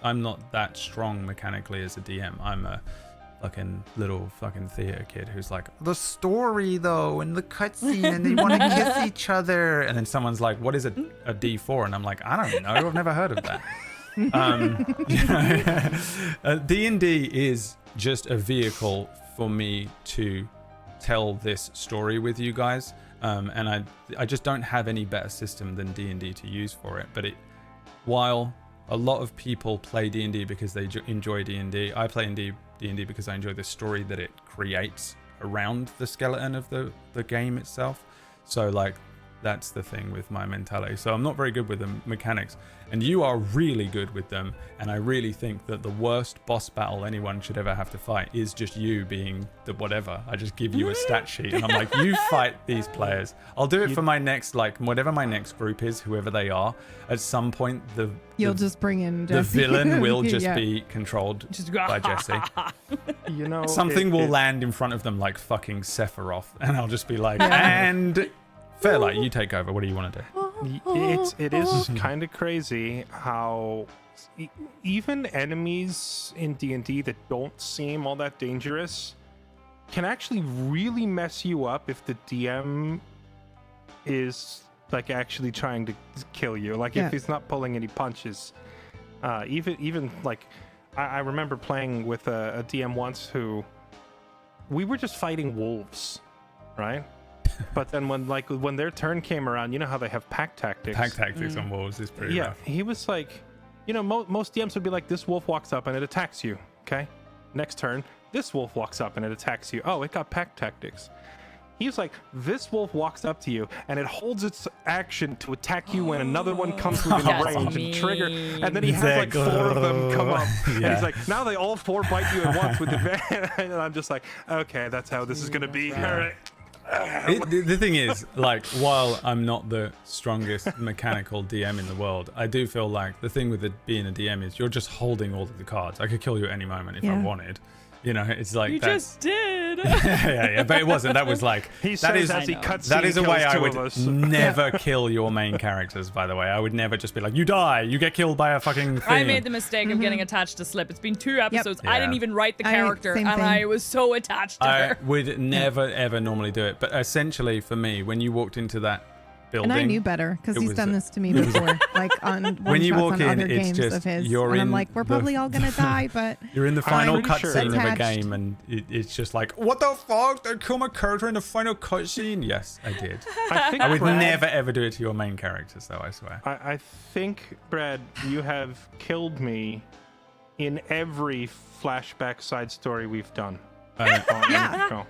I'm not that strong mechanically as a DM. I'm a fucking little fucking theater kid who's like, the story though, and the cutscene, and they want to kiss each other, and then someone's like, what is a D4? And I'm like, I don't know, I've never heard of that. D&D is just a vehicle for me to tell this story with you guys, and I just don't have any better system than D&D to use for it. But while a lot of people play D&D because they enjoy D&D, I play D&D because I enjoy the story that it creates around the skeleton of the game itself. So like, that's the thing with my mentality. So I'm not very good with the mechanics, and you are really good with them. And I really think that the worst boss battle anyone should ever have to fight is just you being the whatever. I just give you a stat sheet and I'm like, you fight these players. I'll do it for my next, like whatever my next group is, whoever they are. At some point, You'll just bring in the Jesse. villain will just Yeah. be controlled by Jesse. You know, Something will land in front of them like fucking Sephiroth, and I'll just be like, and Fairlight, you take over. What do you want to do? It is kind of crazy how even enemies in D&D that don't seem all that dangerous can actually really mess you up if the DM is like actually trying to kill you. Like if he's not pulling any punches. Even like I remember playing with a DM once who we were just fighting wolves, right? But then when their turn came around, you know how they have pack tactics. Pack tactics on wolves is pretty rough. He was like, you know, most DMs would be like, this wolf walks up and it attacks you. Okay, next turn, this wolf walks up and it attacks you. Oh, it got pack tactics. He was like, this wolf walks up to you and it holds its action to attack you when another one comes within That's range and trigger. And then he He's has like, like 4 of them come up. And Yeah. he's like, now they all 4 bite you at once with advantage. And I'm just like, okay, that's how this is going to be. All right. The thing is, like, while I'm not the strongest mechanical DM in the world, I do feel like the thing with being a DM is you're just holding all of the cards. I could kill you at any moment if I wanted. You know, it's like You just did. yeah, but it wasn't. That was like He that says is as he cuts that is a way I would us. never kill your main characters. By the way, I would never just be like, you die, you get killed by a fucking thing. I made the mistake of getting attached to Slip. It's been 2 episodes. I didn't even write the character, same and thing. I was so attached to I her. would never ever normally do it, but essentially for me, when you walked into that building, And I knew better because it he's was done this to me before, like on When you walk on in, other it's games just of his. you're And I'm in like, we're the- probably all gonna die, but you're in the final pretty sure. cutscene of a Attached. game, and it's just like, what the fuck? They kill my character in the final cutscene. Yes, I did. I I would Brad, never ever do it to your main characters, though. I swear. I think, Brad, you have killed me in every flashback side story we've done. Yeah.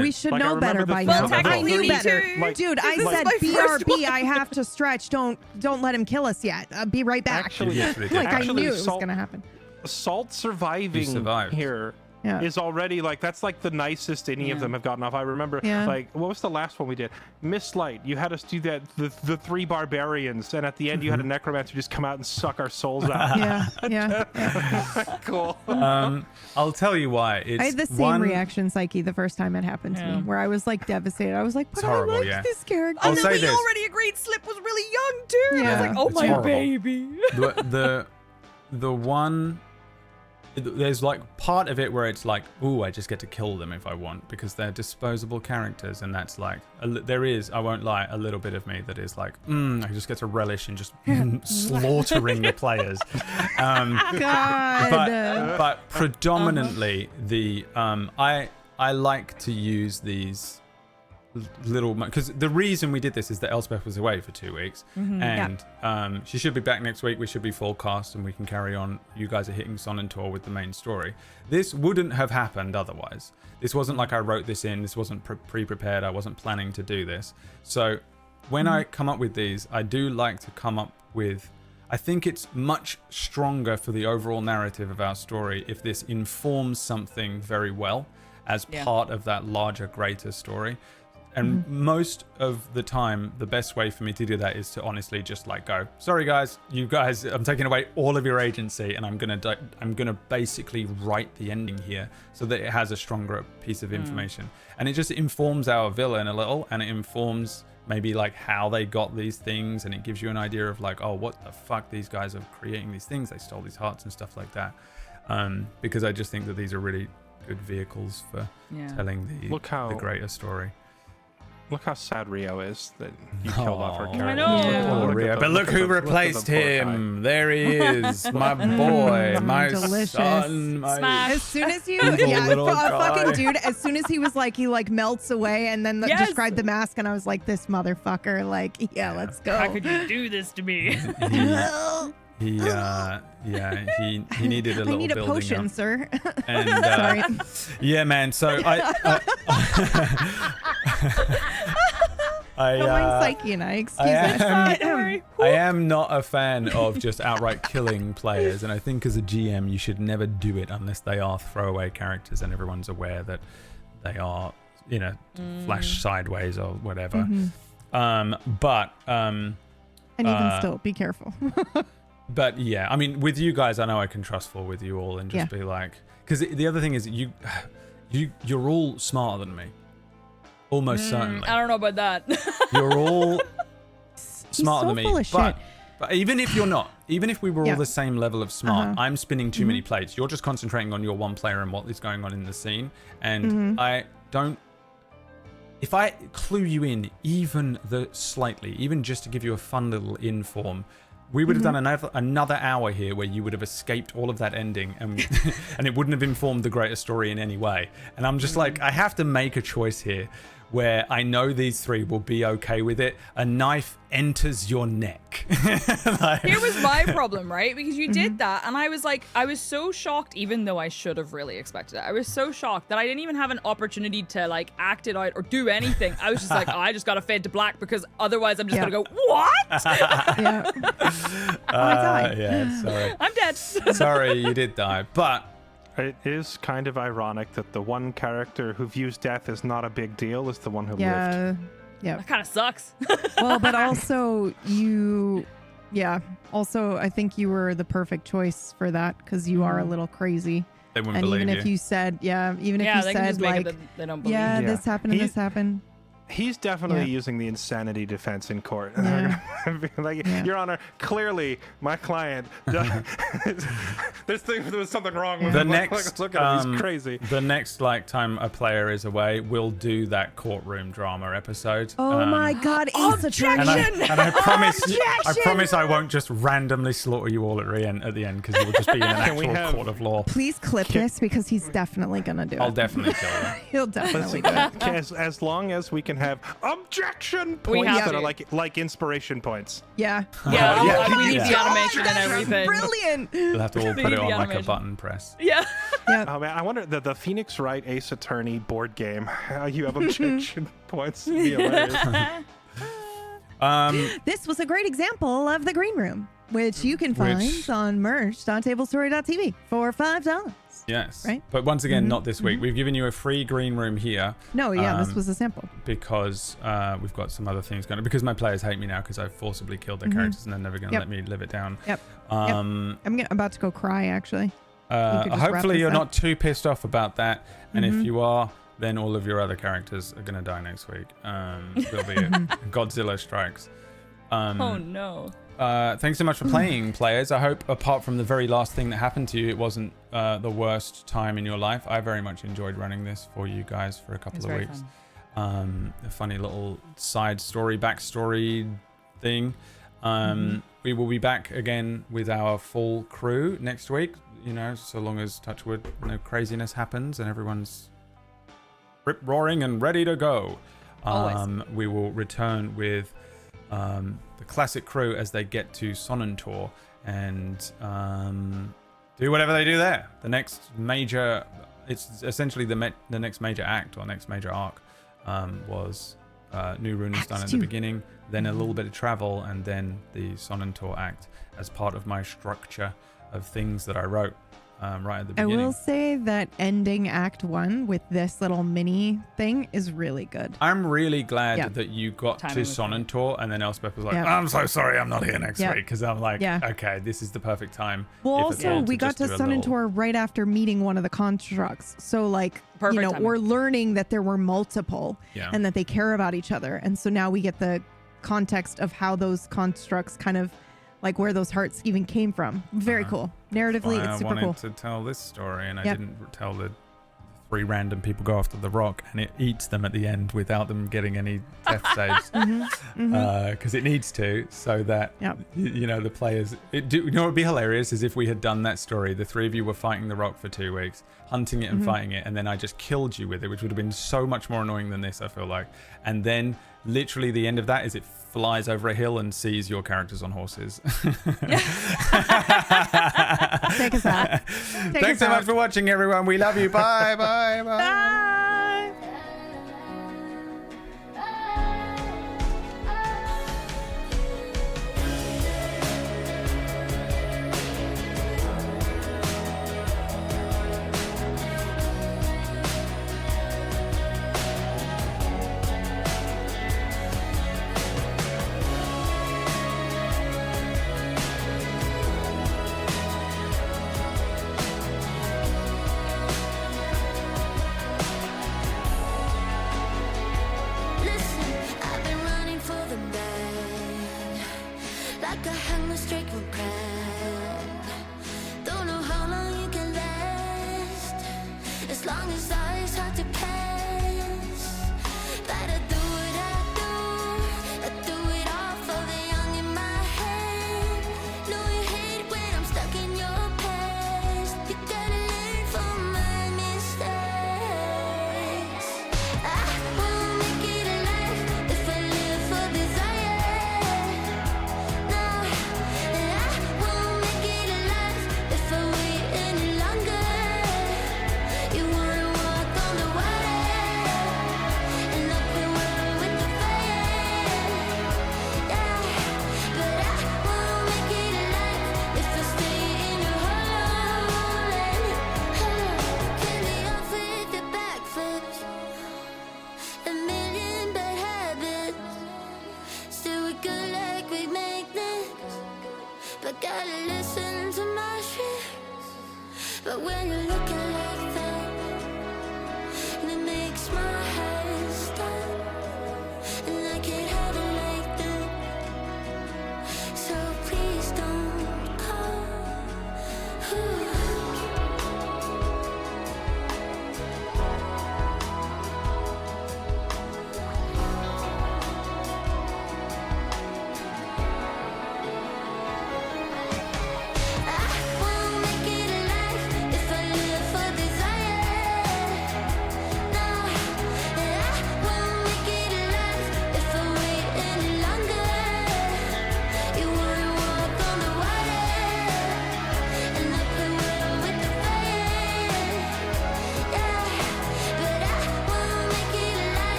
we should Like, I know remember better the by first now. level. I knew Me better, too. Like- dude. I This is said my first BRB. I have to stretch. Don't let him kill us yet. Be right back. Actually, Yes, they did. like I actually, knew it was Salt- gonna happen. Salt surviving You survived. here is already like, that's like the nicest any of them have gotten off. I remember like, what was the last one we did? Mistlight. You had us do that, the 3 barbarians, and at the end you had a necromancer just come out and suck our souls out. Cool. I'll tell you why. I had the same reaction, Psyche, the first time it happened to me, where I was like devastated. I was like, but horrible, I liked this character. I'll And say then we this. already agreed Slip was really young too. And I was Yeah. like, oh It's my horrible. baby. The one, there's like part of it where it's like, ooh, I just get to kill them if I want because they're disposable characters, and that's like there is, I won't lie, a little bit of me that is like, I just get to relish in just slaughtering the players. God. But predominantly I like to use these little, because the reason we did this is that Elspeth was away for 2 weeks, and she should be back next week. We should be full cast and we can carry on. You guys are hitting Sonentor with the main story. This wouldn't have happened otherwise. This wasn't like I wrote this in. This wasn't pre-prepared. I wasn't planning to do this. So when I come up with these, I do like to come up with, I think it's much stronger for the overall narrative of our story if this informs something very well as part of that larger, greater story. And most of the time, the best way for me to do that is to honestly just like go, sorry guys, you guys, I'm taking away all of your agency, and I'm gonna basically write the ending here so that it has a stronger piece of information, and it just informs our villain a little, and it informs maybe like how they got these things, and it gives you an idea of like, oh, what the fuck, these guys are creating these things, they stole these hearts and stuff like that. Because I just think that these are really good vehicles for telling the greater story. Look how sad Rio is that you killed off her character. I know. Poor Rio. But look who replaced him. There he is. My boy. My delicious. son. My As soon as you, little fucking guy. dude, as soon as he was like, he like melts away and then described the mask, and I was like, this motherfucker, like, let's go. How could you do this to me? He needed a little I need a building potion, up. sir. And Sorry. yeah, man. So I Don't mind Psyche and I, excuse I am not a fan of just outright killing players, and I think as a GM you should never do it unless they are throwaway characters and everyone's aware that they are, flash sideways or whatever. And even still, be careful. But yeah, I mean, with you guys, I know I can trust fall with you all and just be like, because the other thing is you're all smarter than me, almost certainly. I don't know about that. You're all smarter than me, full of shit. but even if you're not, even if we were all the same level of smart, I'm spinning too many plates. You're just concentrating on your one player and what is going on in the scene, and I don't. If I clue you in even slightly, even just to give you a fun little inform, we would have done another hour here where you would have escaped all of that ending, and and it wouldn't have informed the greater story in any way. And I'm just like, I have to make a choice here where I know these three will be okay with it. A knife enters your neck. Here was my problem, right? Because you did that, and I was like, I was so shocked, even though I should have really expected it. I was so shocked that I didn't even have an opportunity to like act it out or do anything. I was just like, I just gotta fade to black because otherwise I'm just gonna go, what? I died. Yeah, sorry. I'm dead. Sorry, you did die, but It is kind of ironic that the one character who views death as not a big deal is the one who lived. Yeah. That kind of sucks. Well, but also also I think you were the perfect choice for that because you are a little crazy. they wouldn't And believe even you. if you said, even if you they can said just make like, it that they don't believe. yeah, Yeah. this happened and this happened. He's definitely Yeah. using the insanity defense in court. Yeah. Like, Yeah. Your Honor, clearly my client, there was something wrong with The him. next, Look at him, he's crazy. The next time a player is away, we'll do that courtroom drama episode. Oh my God, Ace And I promise, Objection! I promise, I won't just randomly slaughter you all at the end because you will just be in an we actual have- court of law. Please clip this because he's definitely gonna do I'll it. definitely kill you. He'll definitely do it. As long as we can have objection points have that to. are like inspiration points. Yeah. Yeah, Yeah. we need Yeah. the animation and everything. Brilliant. You'll have to all put it The on like a animation. button press. Yeah. Oh man, I wonder the Phoenix Wright Ace Attorney board game. You have objection points. It'd be hilarious. This was a great example of the green room. which you can find Which- on merch.tablestory.tv for $5. Yes. Right? But once again, Mhm, not this week. mhm. We've given you a free green room here No, yeah, this was a sample. because we've got some other things going on. Because my players hate me now because I've forcibly killed their characters and they're never going to Yep. let me live it down. Yep. Um, I'm about to go cry, actually. could just wrap hopefully this you're up. not too pissed off about that. And if Mhm. you are, then all of your other characters are going to die next week. There'll be Godzilla strikes. Oh no. Thanks so much for playing, players. I hope, apart from the very last thing that happened to you, it wasn't the worst time in your life. I very much enjoyed running this for you guys for a couple It's of very weeks. fun. A funny little side story, backstory thing. We will be back again with our full crew next week. You know, so long as touchwood, no craziness happens and everyone's rip roaring and ready to go. Always. We will return with the classic crew as they get to Sonnentor and do whatever they do there. The next major, it's essentially the next major act or next major arc was New Runestein at the beginning, then a little bit of travel, and then the Sonnentor act as part of my structure of things that I wrote right at the I beginning. will say that ending Act 1 with this little mini thing is really good. I'm really glad Yeah. that you got Timing to was great. Sonnentor and then Elspeth was like, Yeah. I'm so sorry I'm not here next Yeah. week, because I'm like, Yeah. okay, this is the perfect time. Well, if at also, all, we got just to do a little- Sonnentor right after meeting one of the constructs. So, like, Perfect timing. we're learning that there were multiple Yeah. and that they care about each other. And so now we get the context of how those constructs kind of, like, where those hearts even came from. Very cool. Narratively, Why it's super I cool. wanted to tell this story, and I Yep. didn't tell the 3 random people go after the rock, and it eats them at the end without them getting any death saves, because it needs to, so that Yep. you know the players. You know what would be hilarious is if we had done that story. The 3 of you were fighting the rock for 2 weeks, hunting it and fighting it, and then I just killed you with it, which would have been so much more annoying than this. I feel like, and then literally the end of that is it flies over a hill and sees your characters on horses. Take us out. Thanks so much for watching, everyone. We love you. Bye, bye, bye. Bye.